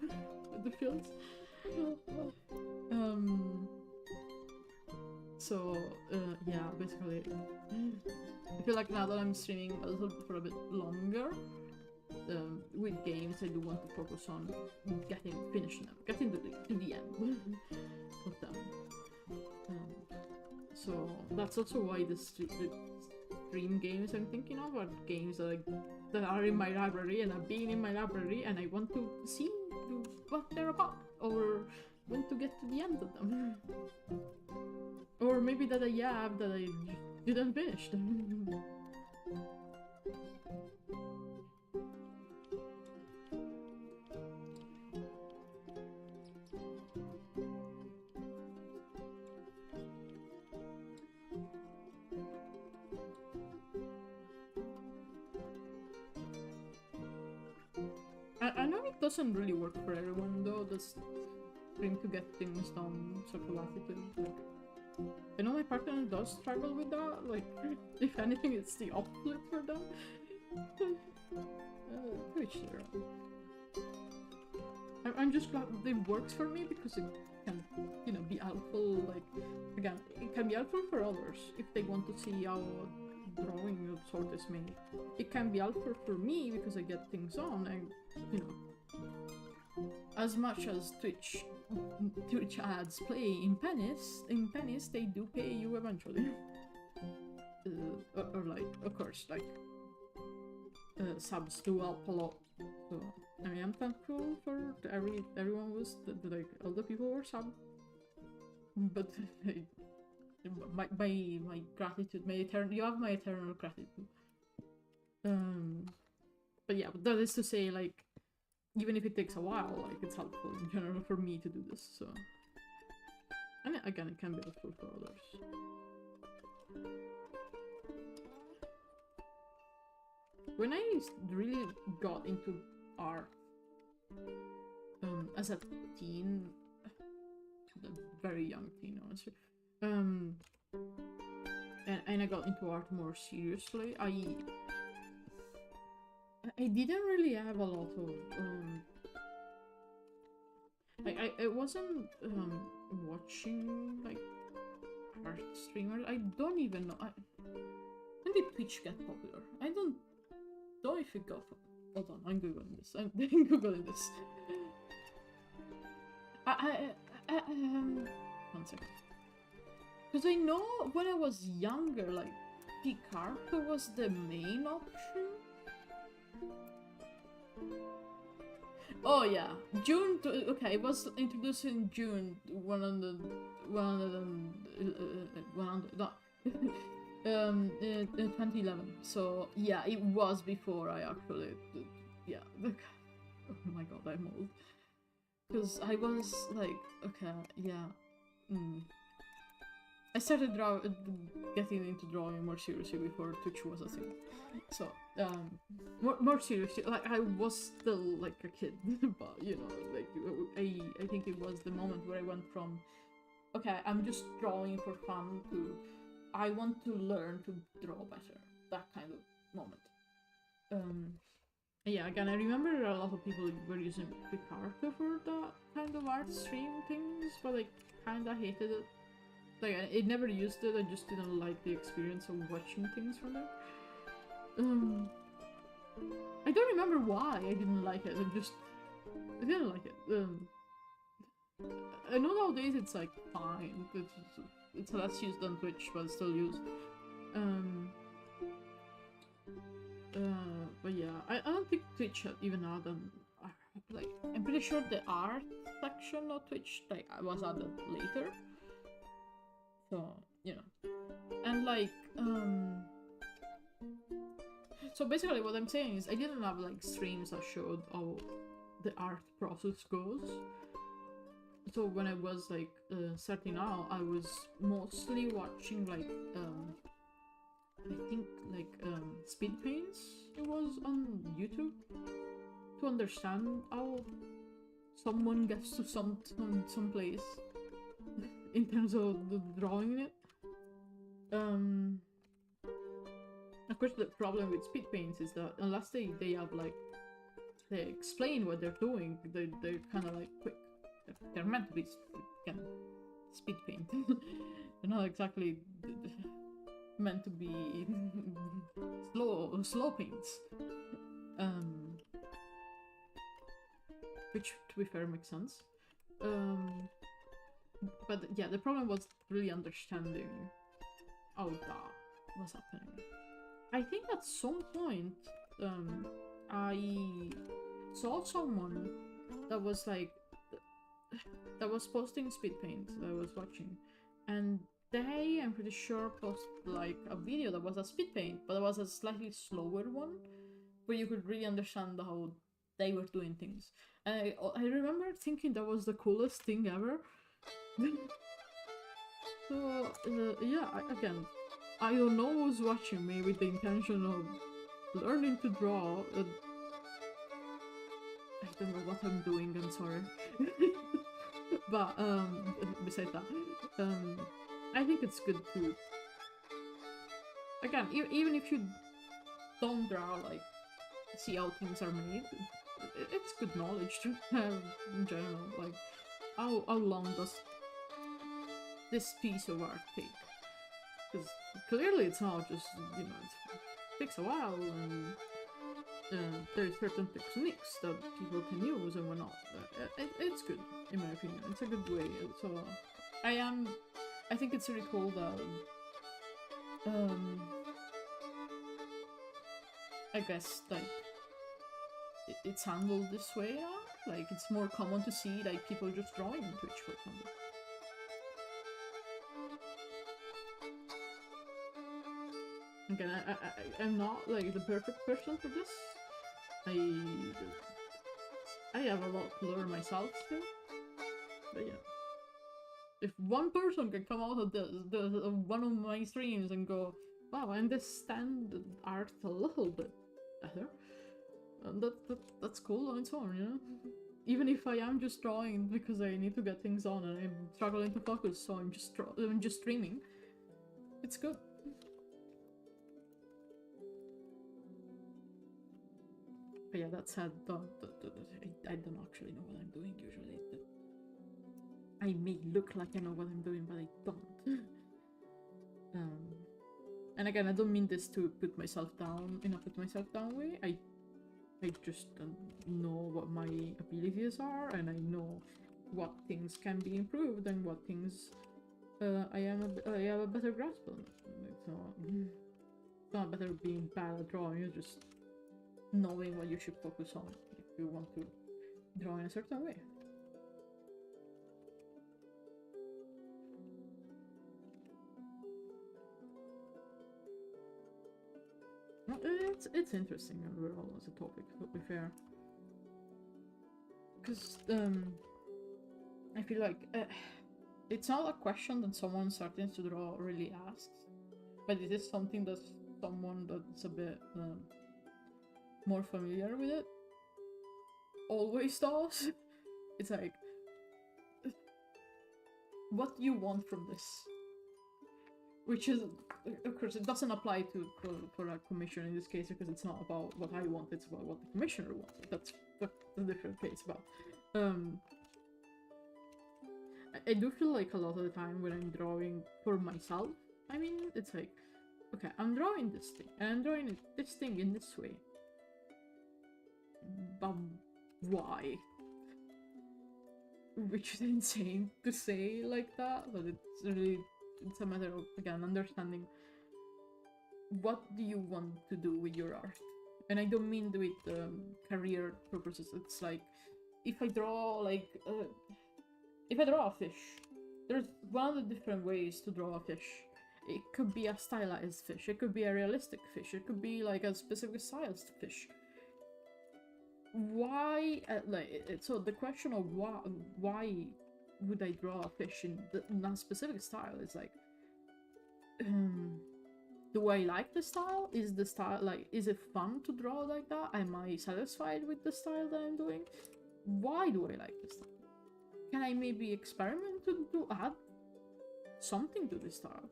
with the fields. So yeah, basically, I feel like now that I'm streaming for a bit longer, with games, I do want to focus on finishing them, getting to the end of them. So that's also why the stream games I'm thinking of are games that are in my library and have been in my library, and I want to see what they're about, or want to get to the end of them. Or maybe that I have that I didn't finish them. I know it doesn't really work for everyone though, this trying to get things done sort of attitude. Like, I know my partner does struggle with that, like, if anything it's the opposite for them. Which I'm just glad that it works for me, because it can, you know, be helpful. Like, again, it can be helpful for others if they want to see how drawing of sort is made. It can be helpful for me because I get things on, and, you know, as much as Twitch ads play in pennies, they do pay you eventually. Or like, of course, like, subs do help a lot. So I am thankful for everyone was like all the people were sub, but my gratitude, you have my eternal gratitude. But yeah, but that is to say, like, even if it takes a while, like, it's helpful in general for me to do this, so... And again, it can be helpful for others. When I really got into art, as a teen, a very young teen, honestly, and I got into art more seriously, I didn't really have a lot of, I wasn't, watching, like, art streamers. I don't even know, when did Twitch get popular? I don't know if it got, hold on, I'm googling this, I'm googling this. One second. Because I know when I was younger, like, Picarto was the main option. Oh yeah, June. Okay, it was introduced in June 2011. So yeah, it was before I actually. Yeah. Oh my god, I'm old. Because I was like, okay, yeah. I started getting into drawing more seriously before Twitch was a thing. So, more seriously, like, I was still like a kid, but you know, like, I think it was the moment where I went from, okay, I'm just drawing for fun to, I want to learn to draw better. That kind of moment. Yeah, again, I remember a lot of people were using Picarto for that kind of art stream things, but I kinda hated it. Like, I never used it, I just didn't like the experience of watching things from there. I don't remember why I didn't like it, I didn't like it. I know nowadays it's like fine, it's less used than Twitch, but it's still used. But yeah, I don't think Twitch even had like, I'm pretty sure the art section of Twitch, like, was added later. So, you know, and like, so basically what I'm saying is I didn't have like streams that showed how the art process goes. So when I was like starting out, I was mostly watching like, I think like speed paints, it was on YouTube, to understand how someone gets to some place in terms of the drawing it. Of course, the problem with speed paints is that unless they have like, they explain what they're doing, they're kind of like quick. They're meant to be speed paint. They're not exactly meant to be slow paints. Which, to be fair, makes sense. But yeah, the problem was really understanding how that was happening. I think at some point, I saw someone that was like, that was posting speed paint that I was watching, and they, I'm pretty sure, posted like a video that was a speed paint, but it was a slightly slower one, where you could really understand how they were doing things. And I remember thinking that was the coolest thing ever. So, yeah, again, I don't know who's watching me with the intention of learning to draw. I don't know what I'm doing, I'm sorry. But, besides that, I think it's good to, again, even if you don't draw, like, see how things are made, it's good knowledge to have in general, like, how long does this piece of art take? Because clearly it's not just, you know, it takes a while, and there's certain techniques that people can use and whatnot. It's good, in my opinion. It's a good way. So I think it's really cool that I guess, like, it's handled this way now. Like, it's more common to see, like, people just drawing on Twitch, for example. Again, I'm not, like, the perfect person for this. I have a lot to learn myself still. But yeah. If one person can come out of one of my streams and go, wow, I understand the art a little bit better, that's cool on its own, you know? Even if I am just drawing because I need to get things on and I'm struggling to focus, so I'm just streaming, it's good. But yeah, that said, I don't actually know what I'm doing usually. I may look like I know what I'm doing, but I don't. And again, I don't mean this to put myself down in a put myself down way. I just know what my abilities are, and I know what things can be improved and what things I have a better grasp on. It's not better being bad at drawing. It's just knowing what you should focus on if you want to draw in a certain way. It's interesting overall as a topic, to be fair. Because I feel like it's not a question that someone starting to draw really asks, but it is something that someone that's a bit more familiar with it always does. It's like, what do you want from this? Which is, of course, it doesn't apply for a commission in this case, because it's not about what I want, it's about what the commissioner wants. That's a different case, but I do feel like a lot of the time when I'm drawing for myself, I mean, it's like, okay, I'm drawing this thing, and I'm drawing this thing in this way. But why? Which is insane to say like that, but it's a matter of, again, understanding what do you want to do with your art. And I don't mean with career purposes. It's like, if I draw a fish, there's one of the different ways to draw a fish. It could be a stylized fish, it could be a realistic fish, it could be like a specific styled fish. Why, so the question of why would I draw a fish in a specific style is like, do I like the style? Is the style, like, is it fun to draw like that? Am I satisfied with the style that I'm doing? Why do I like this style? Can I maybe experiment to add something to this style?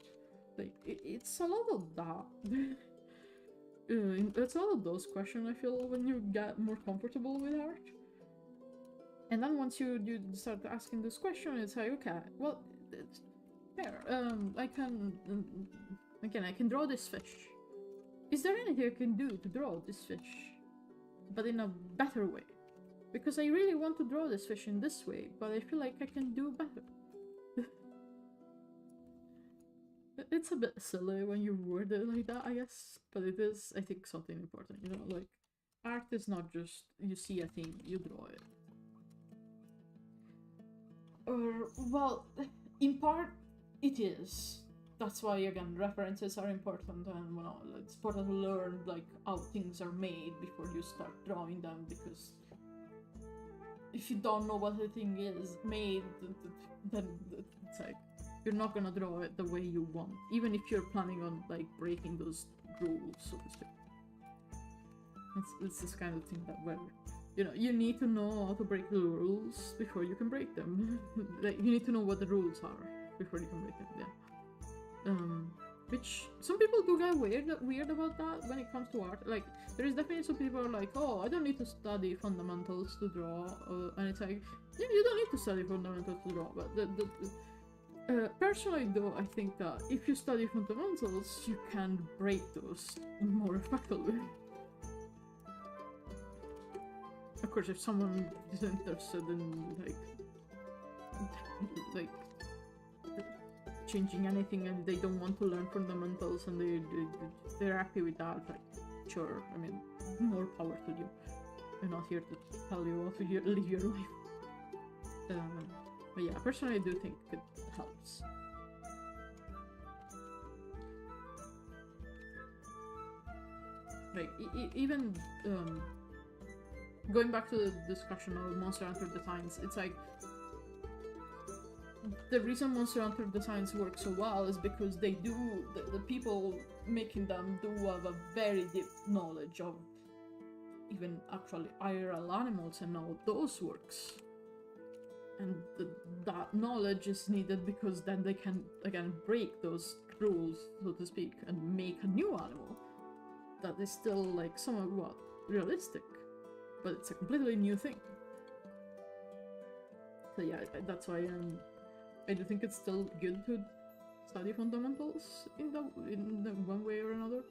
Like, it's a lot of that. It's a lot of those questions, I feel, when you get more comfortable with art. And then once you start asking this question, it's like, okay, well, it's fair. I can draw this fish. Is there anything I can do to draw this fish, but in a better way? Because I really want to draw this fish in this way, but I feel like I can do better. It's a bit silly when you word it like that, I guess, but it is, I think, something important, you know, like, art is not just, you see a thing, you draw it. Or, well, in part, it is. That's why, again, references are important, and, well, it's important to learn, like, how things are made before you start drawing them, because if you don't know what the thing is made, then it's like, you're not gonna draw it the way you want, even if you're planning on, like, breaking those rules, so to speak. It's this kind of thing that where, you know, you need to know how to break the rules before you can break them. Like, you need to know what the rules are before you can break them, yeah. Which, some people do get weird about that when it comes to art. Like, there is definitely some people who are like, oh, I don't need to study fundamentals to draw, and it's like, yeah, you don't need to study fundamentals to draw, but personally though, I think that if you study fundamentals, you can break those more effectively. Of course, if someone is interested in, like changing anything and they don't want to learn fundamentals and they're happy with that, like, sure, I mean, more power to you. I'm not here to tell you how to live your life. But yeah, personally I do think it helps. Like, even going back to the discussion of Monster Hunter designs, it's like the reason Monster Hunter designs work so well is because they do, the people making them do have a very deep knowledge of even actually IRL animals and how those works. And that knowledge is needed because then they can, again, break those rules, so to speak, and make a new animal that is still, like, somewhat realistic, but it's a completely new thing. So yeah, that's why I do think it's still good to study fundamentals in the one way or another.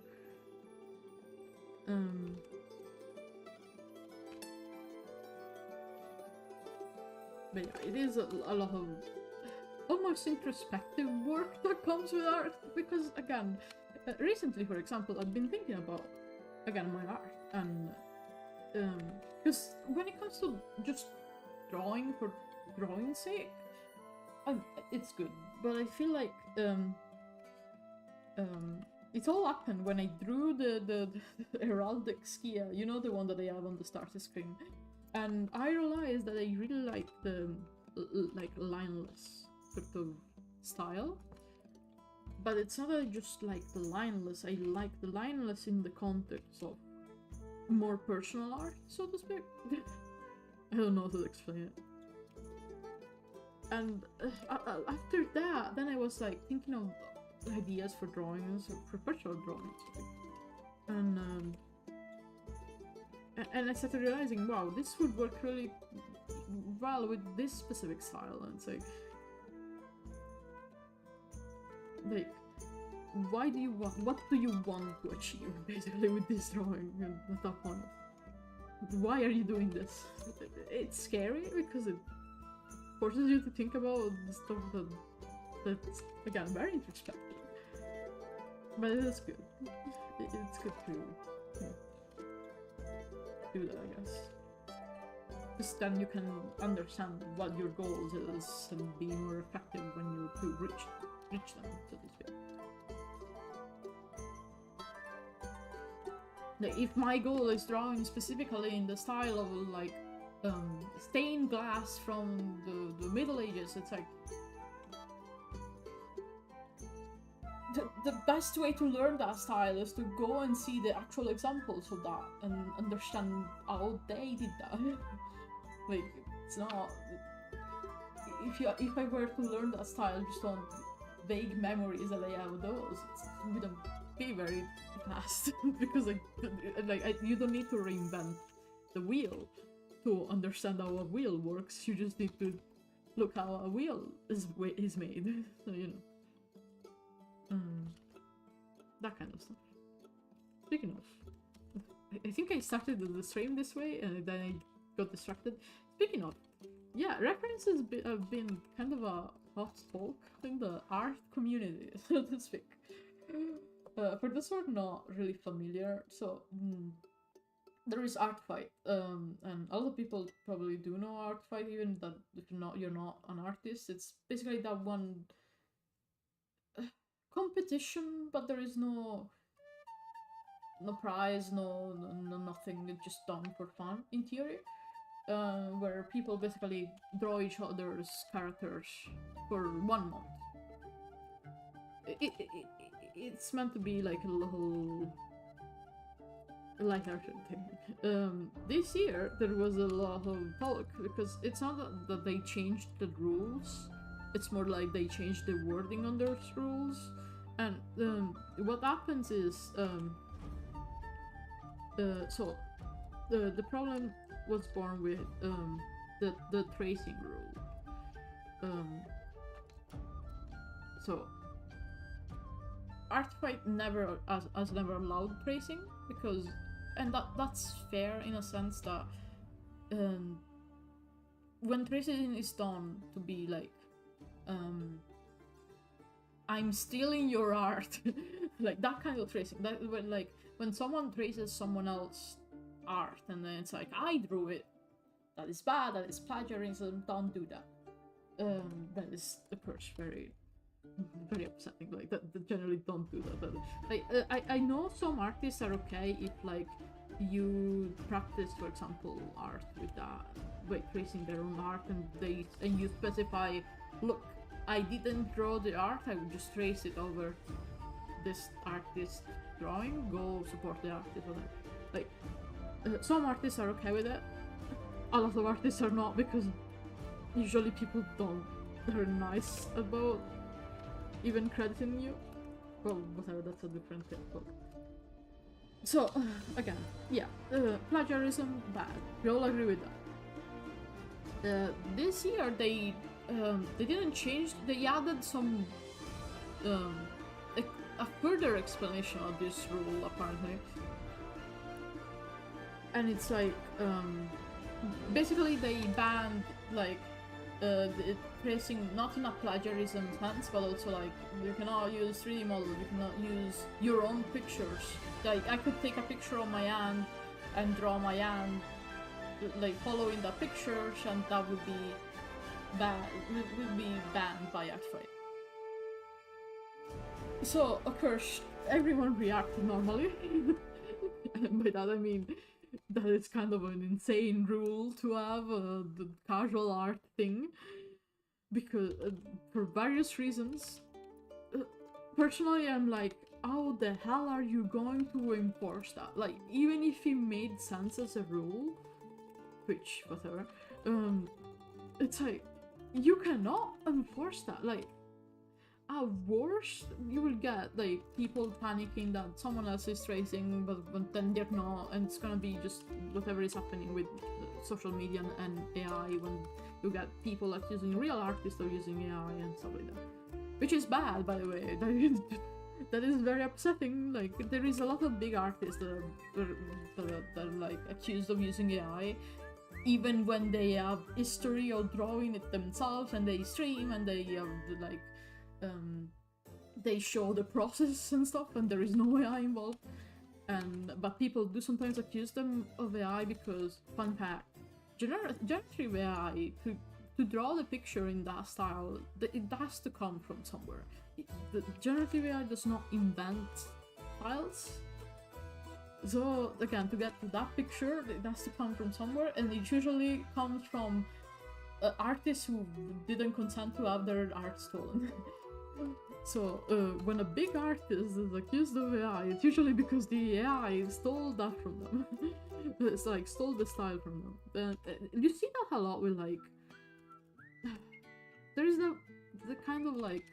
But yeah, it is a lot of almost introspective work that comes with art, because, again, recently, for example, I've been thinking about, again, my art, and because when it comes to just drawing for drawing's sake, it's good, but I feel like it all happened when I drew the heraldic skia, you know, the one that I have on the starter screen, and I realized that I really like the like lineless sort of style. But it's not that I just like the lineless, I like the lineless in the context of more personal art, so to speak. I don't know how to explain it. And after that, then I was like thinking of ideas for drawings, for personal drawings. And I started realizing, wow, this would work really well with this specific style. And it's like, why do you want, what do you want to achieve, basically, with this drawing at that point? Why are you doing this? It's scary because it forces you to think about the stuff that's, again, very introspective. But it is good. It's good to do that, I guess. Because then you can understand what your goals is and be more effective when you do reach them, so to speak. Like, if my goal is drawing specifically in the style of, like, stained glass from the Middle Ages, it's like the best way to learn that style is to go and see the actual examples of that and understand how they did that. Like, it's not, if I were to learn that style just on vague memories that I have of those, it wouldn't be very fast. Because you don't need to reinvent the wheel to understand how a wheel works. You just need to look how a wheel is made. So, you know, that kind of stuff. Speaking of, I think I started the stream this way and then I got distracted. Speaking of, yeah, references have been kind of a hot talk in the art community, so to speak. For those who are not really familiar, so there is Art Fight, and a lot of people probably do know Art Fight, even that if you're not an artist. It's basically that one competition, but there is no prize, no nothing. It's just done for fun in theory, where people basically draw each other's characters for 1 month. It's meant to be like a little lighthearted thing. This year there was a lot of talk because it's not that they changed the rules, it's more like they changed the wording on those rules. And what happens is so the problem was born with the tracing rule. So Art Fight never has never allowed tracing, because, and that's fair in a sense that when tracing is done to be like I'm stealing your art. Like that kind of tracing. That when someone traces someone else's art and then it's like, I drew it. That is bad, that is plagiarism, don't do that. That is, of course, very, very upsetting. Like, that generally don't do that. I know some artists are okay if, like, you practice, for example, art with that, by tracing their own art, and you specify, look, I didn't draw the art, I would just trace it over this artist drawing, go support the artist, whatever. Like, some artists are okay with it. A lot of artists are not, because usually people are nice about even crediting you. Well, whatever, that's a different topic. So, again, yeah, plagiarism, bad. We all agree with that. This year they didn't change, they added some, a further explanation of this rule, apparently. And it's like, basically they banned, like, the tracing, not in a plagiarism sense, but also, like, you cannot use 3D models, you cannot use your own pictures. Like, I could take a picture of my hand and draw my hand, like, following the pictures, and that would be banned by Artfight. So, of course, everyone reacted normally. And by that I mean that it's kind of an insane rule to have, the casual art thing, because for various reasons. Personally, I'm like, how the hell are you going to enforce that? Like, even if it made sense as a rule, which, whatever, it's like, you cannot enforce that. Like, at worst, you will get, like, people panicking that someone else is tracing, but then they're not, and it's gonna be just whatever is happening with social media and AI, when you get people accusing real artists of using AI and stuff like that. Which is bad, by the way. That is very upsetting. Like, there is a lot of big artists that are like accused of using AI, even when they have history of drawing it themselves, and they stream, and they have, like, they show the process and stuff, and there is no AI involved. But people do sometimes accuse them of AI because, fun fact, generative AI, to draw the picture in that style, it has to come from somewhere. The generative AI does not invent files. So, again, to get to that picture, it has to come from somewhere, and it usually comes from artists who didn't consent to have their art stolen. So, when a big artist is accused of AI, it's usually because the AI stole that from them. It's like, stole the style from them. You see that a lot with, like, there is the kind of, like,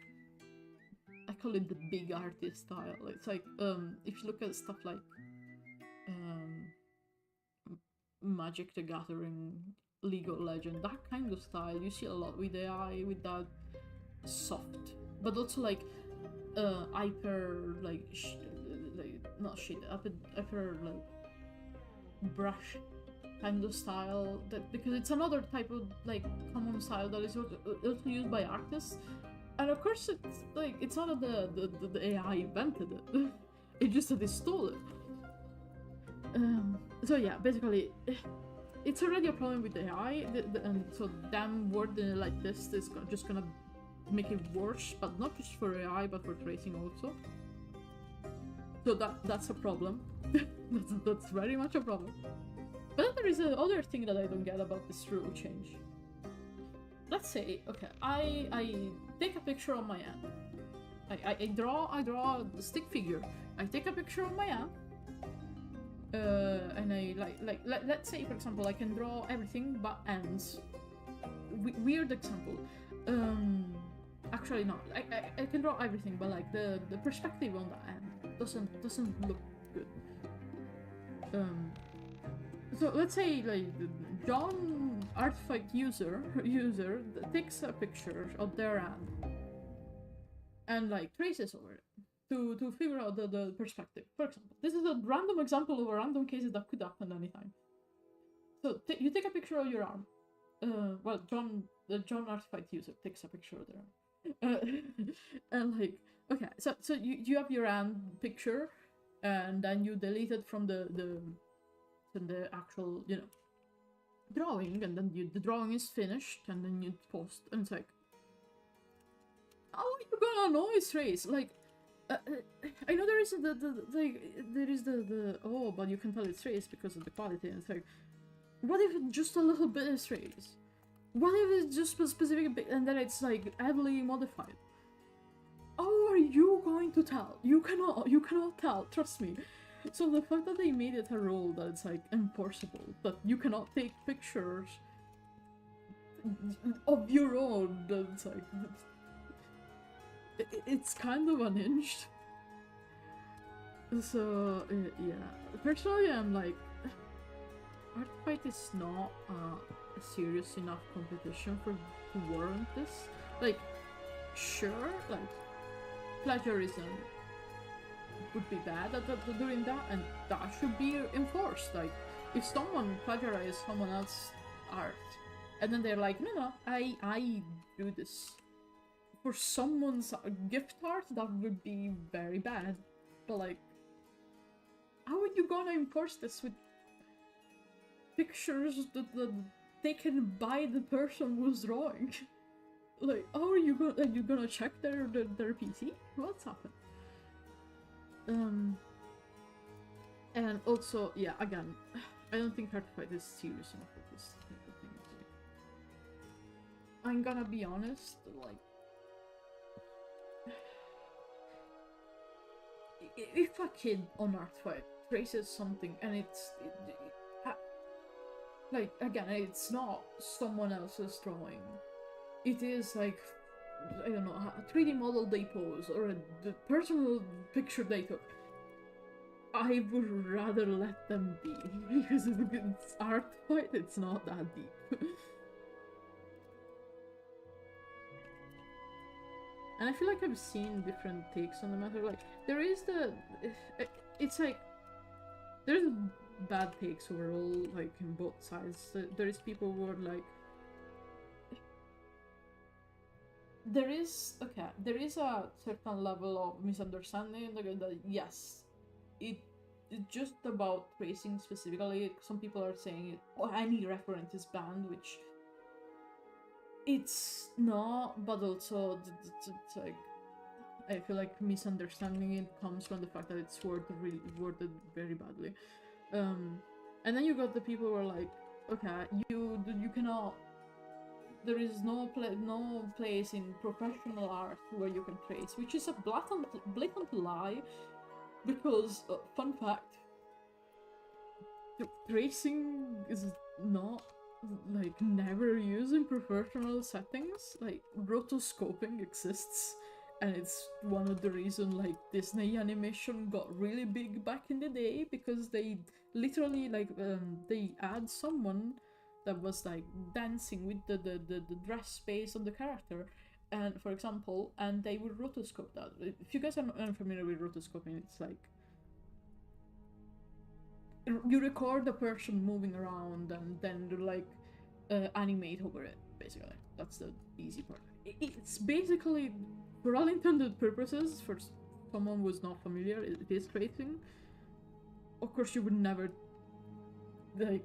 I call it the big artist style. It's like, if you look at stuff like Magic the Gathering, League of Legends, that kind of style, you see a lot with AI, with that soft, but also, like, hyper, like, not shit, hyper, like, brush kind of style, because it's another type of, like, common style that is also used by artists. And of course, it's like, it's not that the AI invented it. It's just that they stole it. So yeah, basically, it's already a problem with AI, and so damn wording like this is just gonna make it worse, but not just for AI, but for tracing also. So that's a problem. that's very much a problem. But then there is another thing that I don't get about this rule change. Let's say, okay, I take a picture of my hand. I draw the stick figure. I take a picture of my hand. And I let's say, for example, I can draw everything but ends. Weird example. Actually, no. I can draw everything, but, like, the perspective on the end doesn't look good. So let's say, like, John Artifact user takes a picture of their hand and, like, traces over it to figure out the perspective. For example, this is a random example of a random case that could happen anytime. So you take a picture of your arm. Well, the John Artifact user takes a picture of their arm. And like, okay, so you have your hand picture, and then you delete it from the actual, you know, drawing, and then the drawing is finished, and then you post, and it's like, how are you gonna know it's race? Like, I know there is the oh, but you can tell it's race because of the quality, and it's like, what if just a little bit is race? What if it's just a specific bit and then it's like heavily modified? How are you going to tell? You cannot tell, trust me. So the fact that they made it a rule that it's like enforceable, that you cannot take pictures of your own, that's like, it's kind of unhinged. So yeah, personally I'm like, art fight is not a serious enough competition to warrant this. Like, sure, like, plagiarism would be bad at doing that, and that should be enforced. Like, if someone plagiarizes someone else's art, and then they're like, no, I do this for someone's gift art, that would be very bad. But like, how are you gonna enforce this with pictures that taken by the person who's drawing? Like, how are you gonna check their PC? What's happened? And also, yeah, again, I don't think Heartfight is serious enough for this type of thing. I'm gonna be honest, like, if a kid on Heartfight traces something and like, again, it's not someone else's drawing. It is like, I don't know, a 3D model they pose, or the personal picture they took. I would rather let them be, because it's art fight, it's not that deep. And I feel like I've seen different takes on the matter. Like, there is it's like, there's bad takes overall, like, in both sides. There is people who are like, there is a certain level of misunderstanding that yes, it's just about tracing specifically. Some people are saying any reference is banned, which it's not, but also it's like, I feel like misunderstanding it comes from the fact that it's worded very badly. And then you got the people who are like, okay, you cannot. There is no place in professional art where you can trace, which is a blatant lie, because, fun fact, tracing is not, like, never used in professional settings. Like, rotoscoping exists, and it's one of the reasons, like, Disney animation got really big back in the day, because they literally, like, they add someone that was like dancing with the dress space of the character, and for example, and they would rotoscope that. If you guys are unfamiliar with rotoscoping, it's like you record the person moving around and then you like animate over it, basically. That's the easy part. It's basically, for all intended purposes, for someone who's not familiar, it is tracing. Of course, you would never like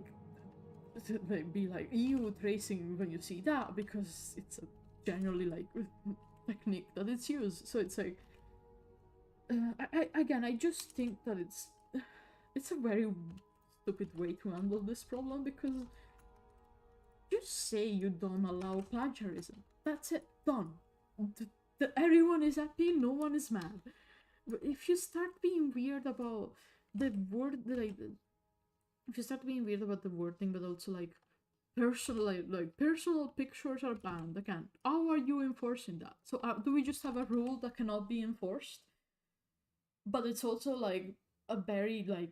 be like, ew, tracing when you see that, because it's a generally like technique that it's used. So it's like, I just think that it's a very stupid way to handle this problem, because just say you don't allow plagiarism. That's it, done. Everyone is happy, no one is mad. But if you start being weird about the word, if you start being weird about the wording, but also like personal, like personal pictures are banned again, how are you enforcing that? So do we just have a rule that cannot be enforced? But it's also like a very like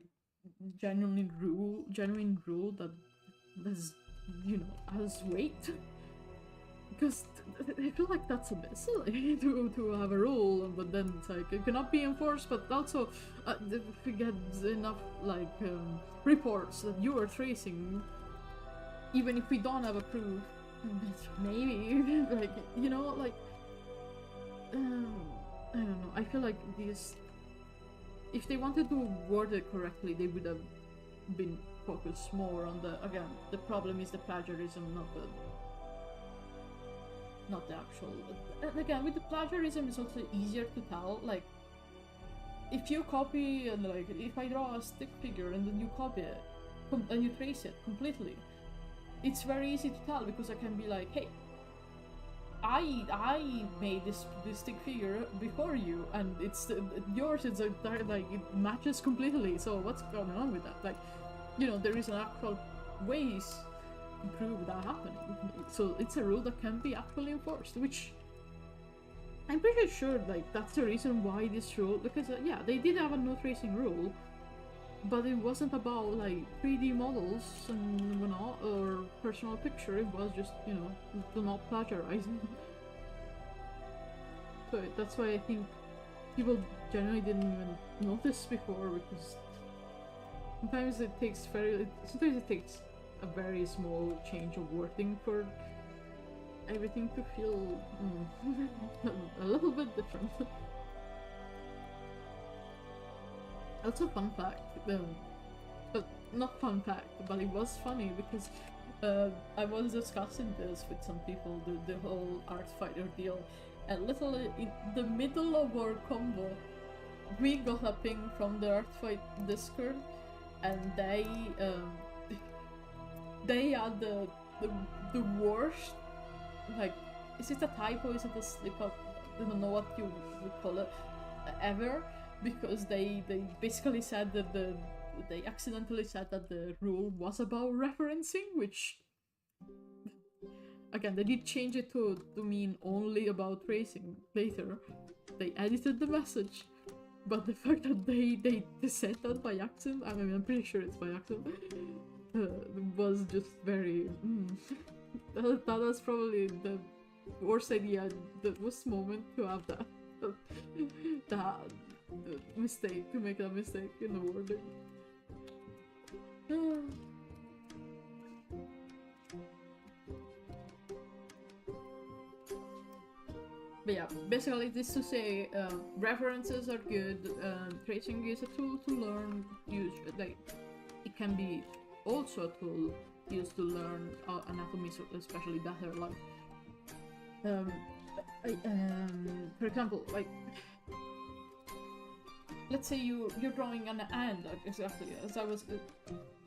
genuine rule that has, you know, has weight. Because I feel like that's a bit silly to have a rule, but then it's like it cannot be enforced. But also, if we get enough like reports that you are tracing, even if we don't have a proof, maybe like, you know, like, I don't know. I feel like these, if they wanted to word it correctly, they would have been focused more on the, again, the problem is the plagiarism, not the actual. And again, with the plagiarism, it's also easier to tell. Like, if you copy, and like, if I draw a stick figure and then you copy it, and you trace it completely, it's very easy to tell because I can be like, hey, I made this stick figure before you, and it's yours. It's like it matches completely. So what's going on with that? Like, you know, there is an actual ways to prove that happening. So it's a rule that can be actually enforced, which I'm pretty sure like that's the reason why this rule. Because yeah, they did have a no tracing rule, but it wasn't about like 3D models and whatnot or personal picture. It was just, you know, do not plagiarize. So that's why I think people generally didn't even notice before, because sometimes it takes a very small change of wording for everything to feel a little bit different. Also, fun fact, not fun fact, but it was funny because I was discussing this with some people, the whole art fighter deal, and literally in the middle of our combo, we got a ping from the art fight Discord, and they had the worst, like, is it a typo, is it a slip up, I don't know what you would call it, ever, because they basically said that they accidentally said that the rule was about referencing, which again, they did change it to mean only about tracing later. They edited the message, but the fact that they said that by accident, I mean, I'm pretty sure it's by accident, was just very that was probably the worst idea, the worst moment to have that mistake, to make that mistake in the wording. But yeah, basically this to say, references are good, tracing is a tool to learn, like, it can be also a tool used to learn anatomy, especially better, like, for example, like, let's say you're drawing an hand, like, exactly as I was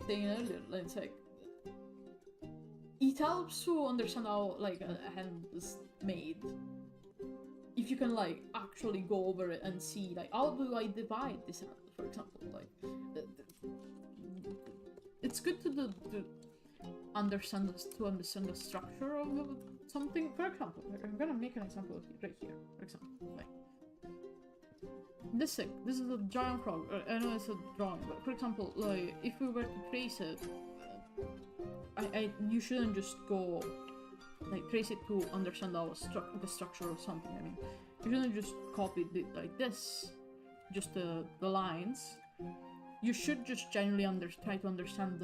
saying earlier, let's say, it helps to understand how, like, a hand is made, if you can, like, actually go over it and see, like, how do I divide this hand, for example, like, it's good to understand the structure of something. For example, I'm gonna make an example right here, for example, like, this thing, this is a giant frog. I know it's a drawing, but for example, like, if we were to trace it, you shouldn't just go, like, trace it to understand how the structure of something. I mean, you shouldn't just copy it like this, just the lines. You should just genuinely try to understand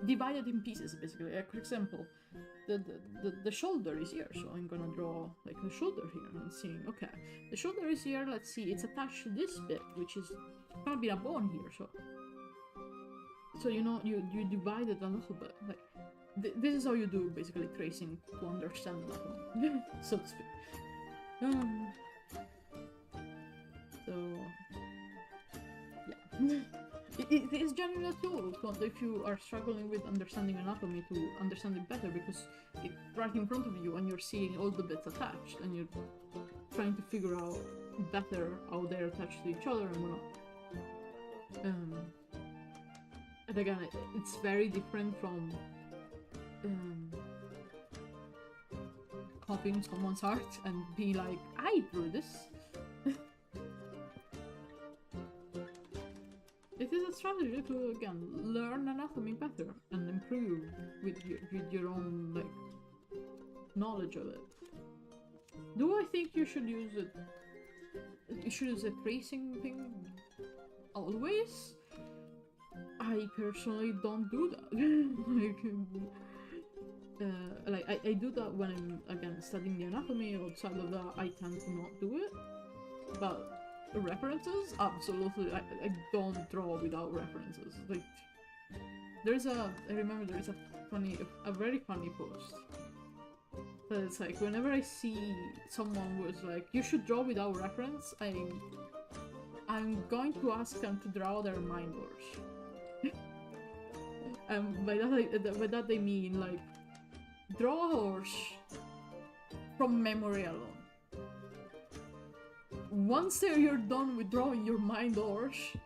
divide it in pieces, basically. Like, for example, the shoulder is here, so I'm gonna draw, like, the shoulder here and seeing, okay, the shoulder is here, let's see, it's attached to this bit, which is gonna be a bone here, so you know, you divide it a little bit, like, this is how you do, basically, tracing to understand anatomy, so to speak. So, yeah. It is generally a tool if you are struggling with understanding anatomy, to understand it better, because it's right in front of you and you're seeing all the bits attached and you're trying to figure out better how they're attached to each other and whatnot. And again, it's very different from copying someone's art and be like, I drew this. It is a strategy to, again, learn anatomy better and improve with your own, like, knowledge of it. Do I think you should use it? You should use a tracing thing always? I personally don't do that. Like, like I do that when I'm again studying the anatomy. Outside of that, I tend to not do it. But references, absolutely. I don't draw without references. Like I remember there's a very funny post. That it's like whenever I see someone who's like, you should draw without reference, I'm going to ask them to draw their mind horse. And by that they mean like draw a horse from memory alone. Once you're done with drawing your mind horse,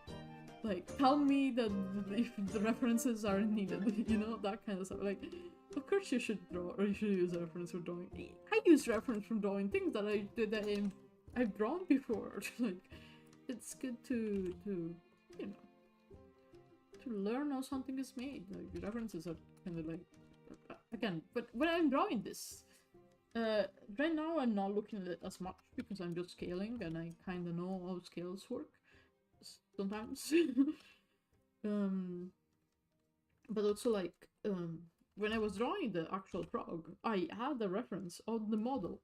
like tell me that if the references are needed, you know, that kind of stuff. Like, of course you should draw, or you should use a reference for drawing. I use reference from drawing things that I've drawn before. Like, it's good to you know, to learn how something is made. Like, the references are kind of like, again, but when I'm drawing this, right now I'm not looking at it as much because I'm just scaling and I kind of know how scales work sometimes. But also like, when I was drawing the actual frog, I had a reference on the model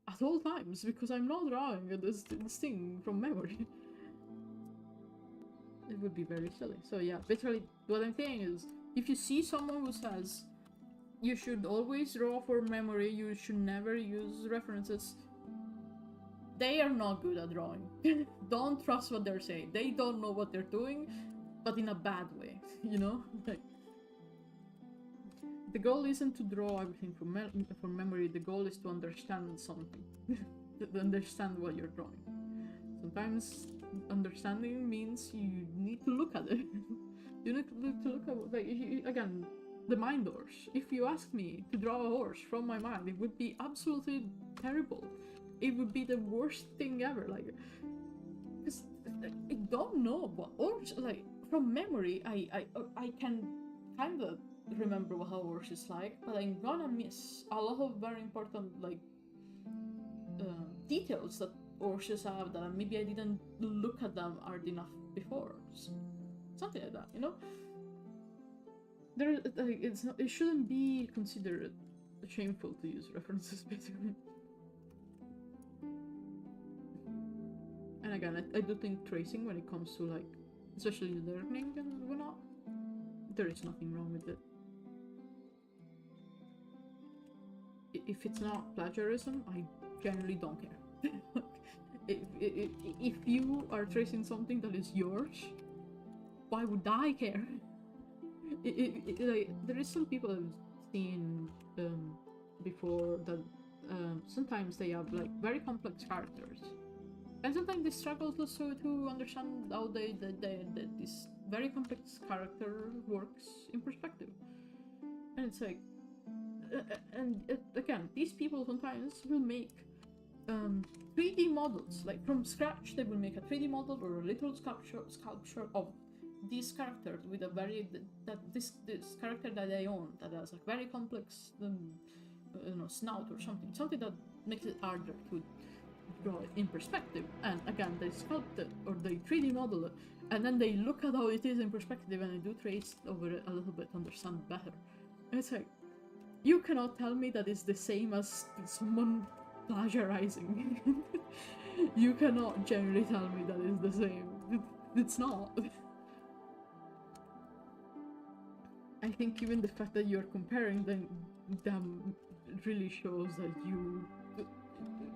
at all times because I'm not drawing this thing from memory. It would be very silly. So yeah, basically what I'm saying is, if you see someone who says you should always draw for memory, you should never use references, they are not good at drawing. Don't trust what they're saying. They don't know what they're doing, but in a bad way, you know? Like, the goal isn't to draw everything from memory, the goal is to understand something. To understand what you're drawing. Sometimes understanding means you need to look at it. You need to look at, like, again, the mind horse. If you ask me to draw a horse from my mind, it would be absolutely terrible. It would be the worst thing ever. Like, because I don't know what horse, like, from memory, I can kind of remember what a horse is like, but I'm gonna miss a lot of very important, like, details that horses have that maybe I didn't look at them hard enough before. Something like that, you know? Like, it shouldn't be considered shameful to use references, basically. And again, I do think tracing, when it comes to, like, especially learning and whatnot, there is nothing wrong with it. If it's not plagiarism, I generally don't care. If you are tracing something that is yours, why would I care? Like, there is some people I've seen before that sometimes they have, like, very complex characters, and sometimes they struggle to understand how this very complex character works in perspective. And it's like, again, these people sometimes will make 3D models, like from scratch. They will make a 3D model or a literal sculpture of this character with a this character that they own, that has a very complex snout or something that makes it harder to draw it in perspective. And again, they sculpt it or they 3D model it, and then they look at how it is in perspective and they do trace over it a little bit to understand better. And it's like, you cannot tell me that it's the same as someone plagiarizing. You cannot generally tell me that it's the same. It's not. I think even the fact that you're comparing them really shows that you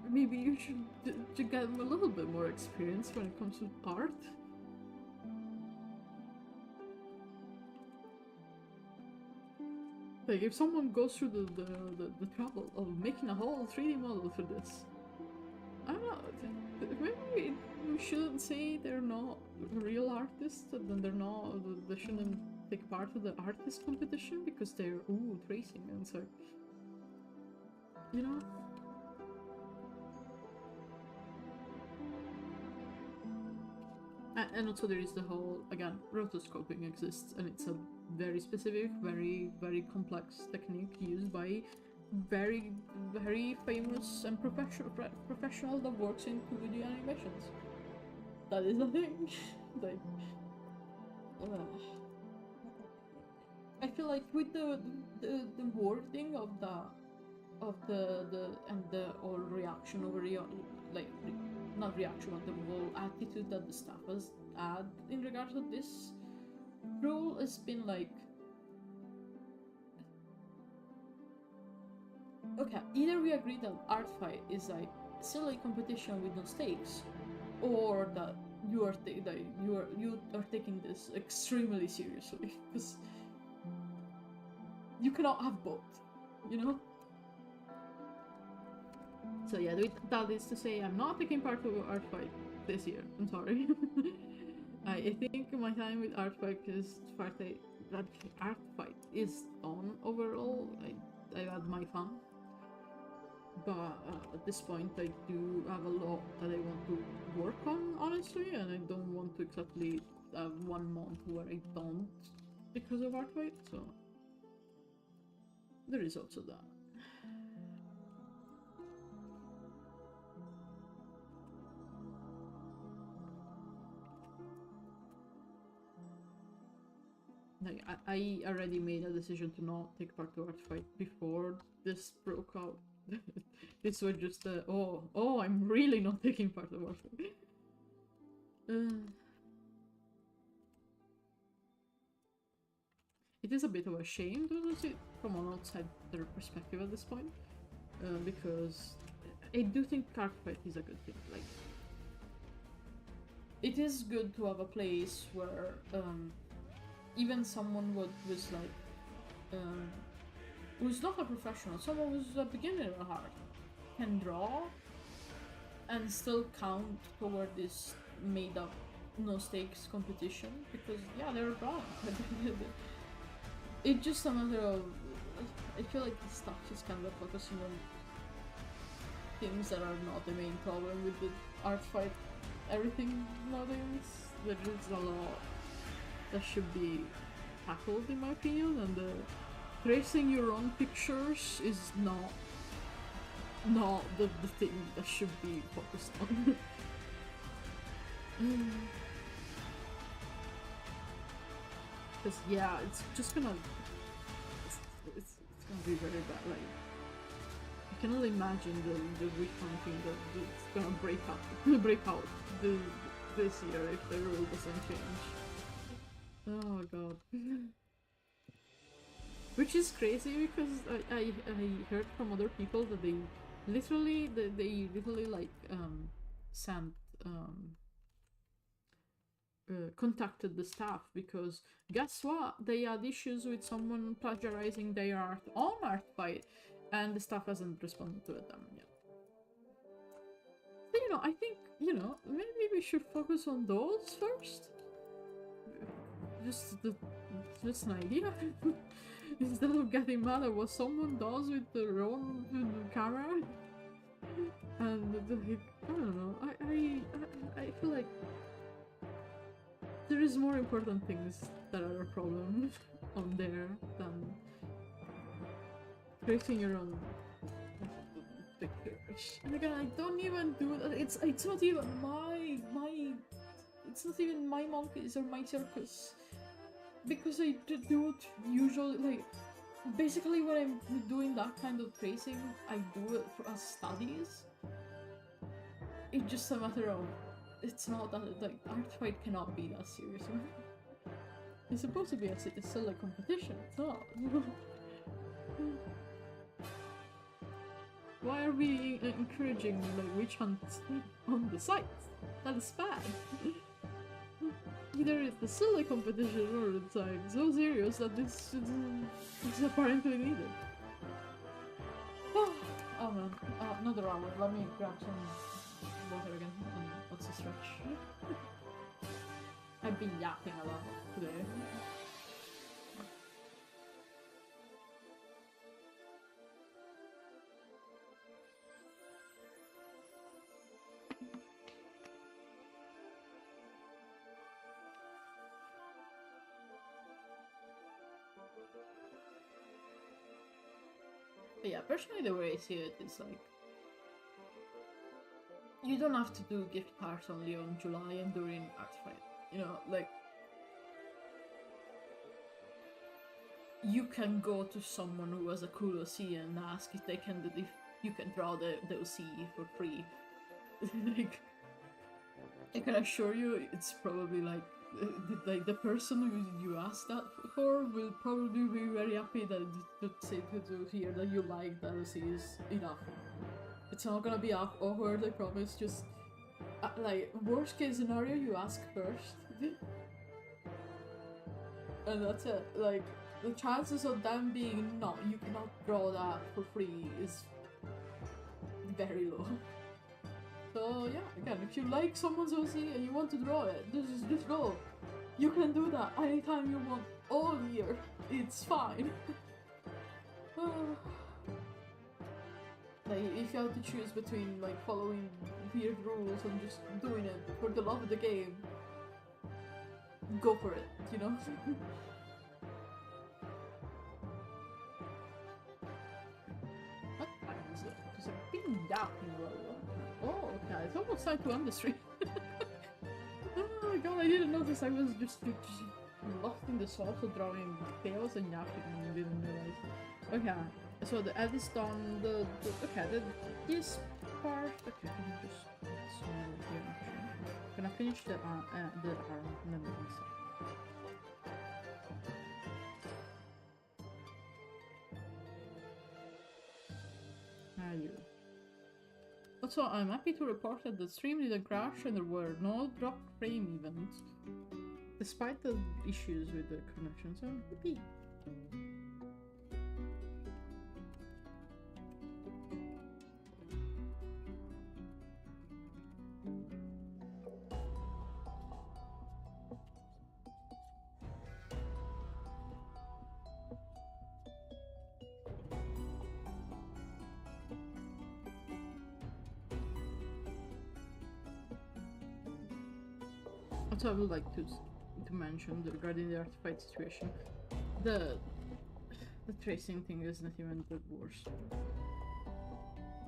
maybe you should get a little bit more experience when it comes to art. Like, if someone goes through the trouble of making a whole 3D model for this, I don't know, maybe we shouldn't say they're not real artists, and then they shouldn't take part of the artist competition because they're, tracing, and so, you know? And also there is the whole, again, rotoscoping exists, and it's a very specific, very, very complex technique used by very, very famous and professional that works in 2D animations. That is a thing. Like, I feel like with the wording of the and the whole reaction over like not reaction but the whole attitude that the staff has had in regards to this rule has been like, okay, either we agree that art fight is like silly competition with no stakes, or that you are taking this extremely seriously, because you cannot have both, you know. So yeah, that is to say, I'm not taking part of art fight this year. I'm sorry. I think my time with art fight is art fight is done overall. I had my fun, but at this point I do have a lot that I want to work on, honestly, and I don't want to exactly have 1 month where I don't because of art fight. So there is also that. Like, I already made a decision to not take part to art fight before this broke out. This was just oh, I'm really not taking part of art fight. It is a bit of a shame to see it from an outsider perspective at this point, because I do think art fight is a good thing. Like, it is good to have a place where even someone was like, who's not a professional, someone who's a beginner at heart, can draw and still count toward this made up no stakes competition, because yeah, they're drawing. It's just a matter of, I feel like the stuff is kind of focusing on things that are not the main problem with the art fight everything nowadays. There is a lot that should be tackled, in my opinion, and tracing your own pictures is not the thing that should be focused on. Because yeah, it's just gonna it's gonna be very bad. Like, I can only imagine the recounting that's gonna break out this year if the rule doesn't change. Oh god. Which is crazy, because I heard from other people that they literally like sent contacted the staff, because guess what? They had issues with someone plagiarizing their art on Artfight, and the staff hasn't responded to them yet. So, I think, maybe we should focus on those first. Just an idea. Instead of getting mad at what someone does with their own camera. And I don't know. I feel like there is more important things that are a problem on there than creating your own pictures. And again, I don't even do that. It's not even it's not even my monkeys or my circus, because I do it usually, like, basically when I'm doing that kind of tracing, I do it as studies. It's just a matter of, it's not that, like, art fight cannot be that serious. It's supposed to be a silly competition, it's not. Why are we encouraging, like, witch hunts on the site? That is bad. Either it's the silly competition or it's like so serious that this is apparently needed. Oh man, another hour. Let me grab some water again and let's stretch. I've been yapping a lot today. But yeah, personally the way I see it is like, you don't have to do gift cards only on July and during Art Fight. Like, you can go to someone who has a cool OC and ask if they can, if you can draw the OC for free. Like, I can assure you, it's probably like the person who you asked that for will probably be very happy that to hear that you like the OC is enough. It's not gonna be awkward, I promise. Just like worst case scenario, you ask first, and that's it. Like the chances of them being no, you cannot draw that for free is very low. So yeah, again, if you like someone's OC and you want to draw it, just go. You can do that anytime you want, all year. It's fine. Like, if you have to choose between like following weird rules and just doing it for the love of the game, go for it, you know? What time is it? It's like been dark in a while. Oh, okay, it's almost time to end the stream. Oh my god, I didn't notice I was just lost in the sauce of drawing tails and yapping and didn't realize. Okay. So the edit is done, this part, okay, can I just smell it here actually. Gonna finish the arm and then the inside. Are you? Also, I'm happy to report that the stream didn't crash and there were no drop frame events, despite the issues with the connection, so yippee. Also, I would like to mention regarding the artifact situation, the tracing thing is not even the worst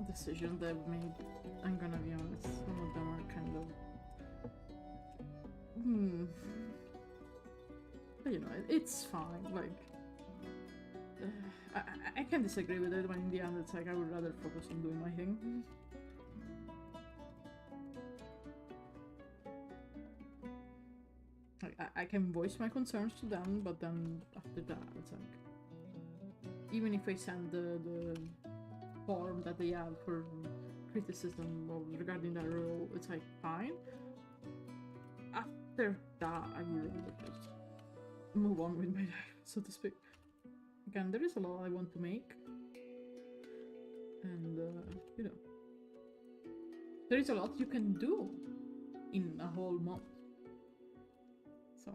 decision that I've made. I'm gonna be honest, some of them are kind of but you know, it's fine. Like I can disagree with it, but in the end it's like I would rather focus on doing my thing. I can voice my concerns to them, but then after that, it's like, even if I send the form that they have for criticism or regarding that role, it's like, fine. After that, I would rather just move on with my life, so to speak. Again, there is a lot I want to make, and you know, there is a lot you can do in a whole month. So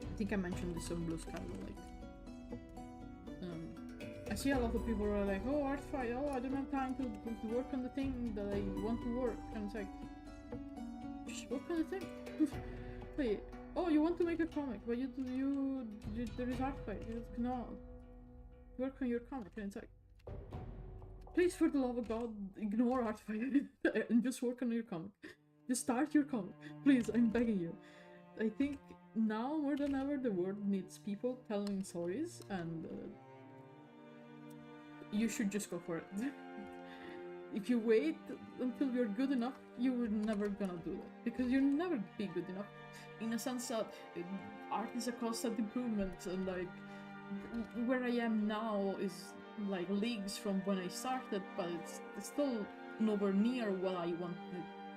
I think I mentioned this on Blue Sky, like I see a lot of people are like, oh, Artfire, oh, I don't have time to work on the thing that I want to work, and it's like, just work on the thing. Wait, oh, you want to make a comic, but there is Artfire, you cannot work on your comic, and it's like, please, for the love of God, ignore Artfire and just work on your comic. Just start your comic. Please, I'm begging you. I think now more than ever the world needs people telling stories, and you should just go for it. If you wait until you're good enough, you're never gonna do that. Because you'll never be good enough. In a sense that art is a constant improvement, and like where I am now is like leagues from when I started, but it's still nowhere near what I want to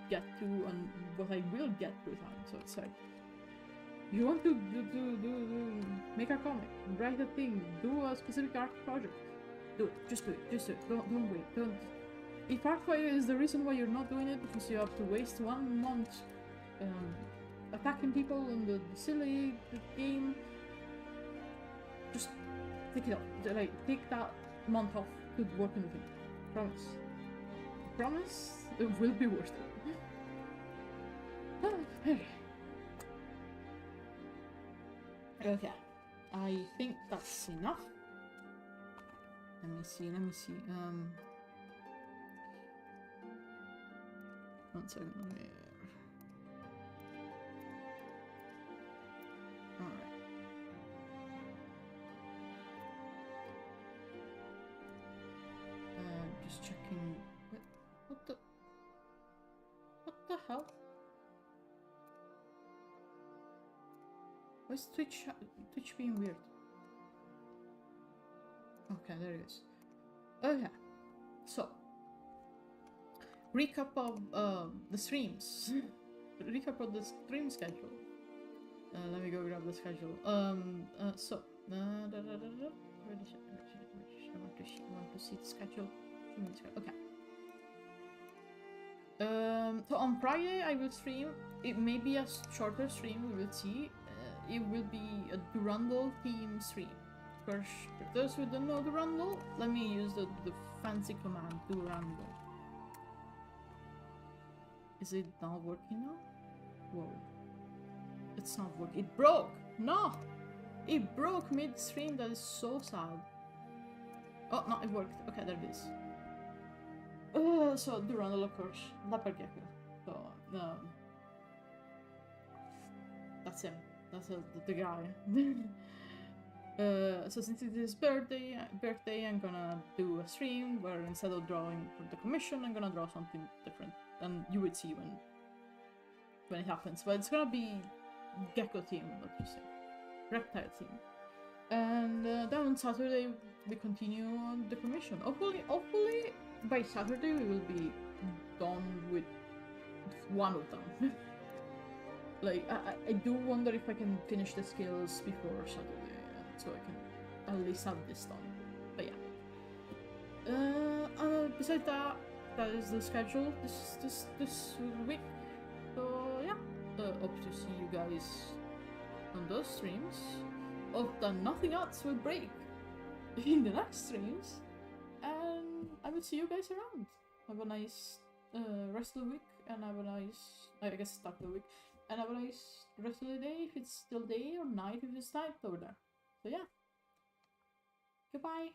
get to and what I will get through time. So it's like, if you want to make a comic, write a thing, do a specific art project, do it. Just do it. Just do it. Don't wait. Don't. If Artfire is the reason why you're not doing it because you have to waste 1 month attacking people in the silly game, just take it off. Like, take that month off to work on the thing. Promise. Promise it will be worth it. Okay. I think that's enough. Let me see. 1 second. hell? Why is Twitch being weird? Okay, there it is. Okay, so recap of the streams. Recap of the stream schedule. Let me go grab the schedule. So I want to see the schedule. Okay. So on Friday I will stream. It may be a shorter stream. We will see. It will be a Durandal theme stream. For those who don't know Durandal, let me use the fancy command Durandal. Is it not working now? Whoa. It's not working. It broke! No! It broke mid-stream. That is so sad. Oh, no, it worked. Okay, there it is. So, Durandal, of course. Lappergecko. So, that's him. That's the guy. So since it's his birthday, I'm gonna do a stream where instead of drawing for the commission, I'm gonna draw something different. And you would see when it happens. But it's gonna be gecko theme, what you say, reptile theme. And then on Saturday we continue on the commission. Hopefully by Saturday we will be done with one of them. Like I do wonder if I can finish the skills before Saturday, so I can at least have this done. But yeah. Besides that, that is the schedule this week. So yeah, hope to see you guys on those streams. Hope that nothing else will break in the next streams, and I will see you guys around. Have a nice rest of the week, and have a nice, I guess, start of the week, and have a nice rest of the day if it's still day, or night if it's night over there. So yeah, goodbye.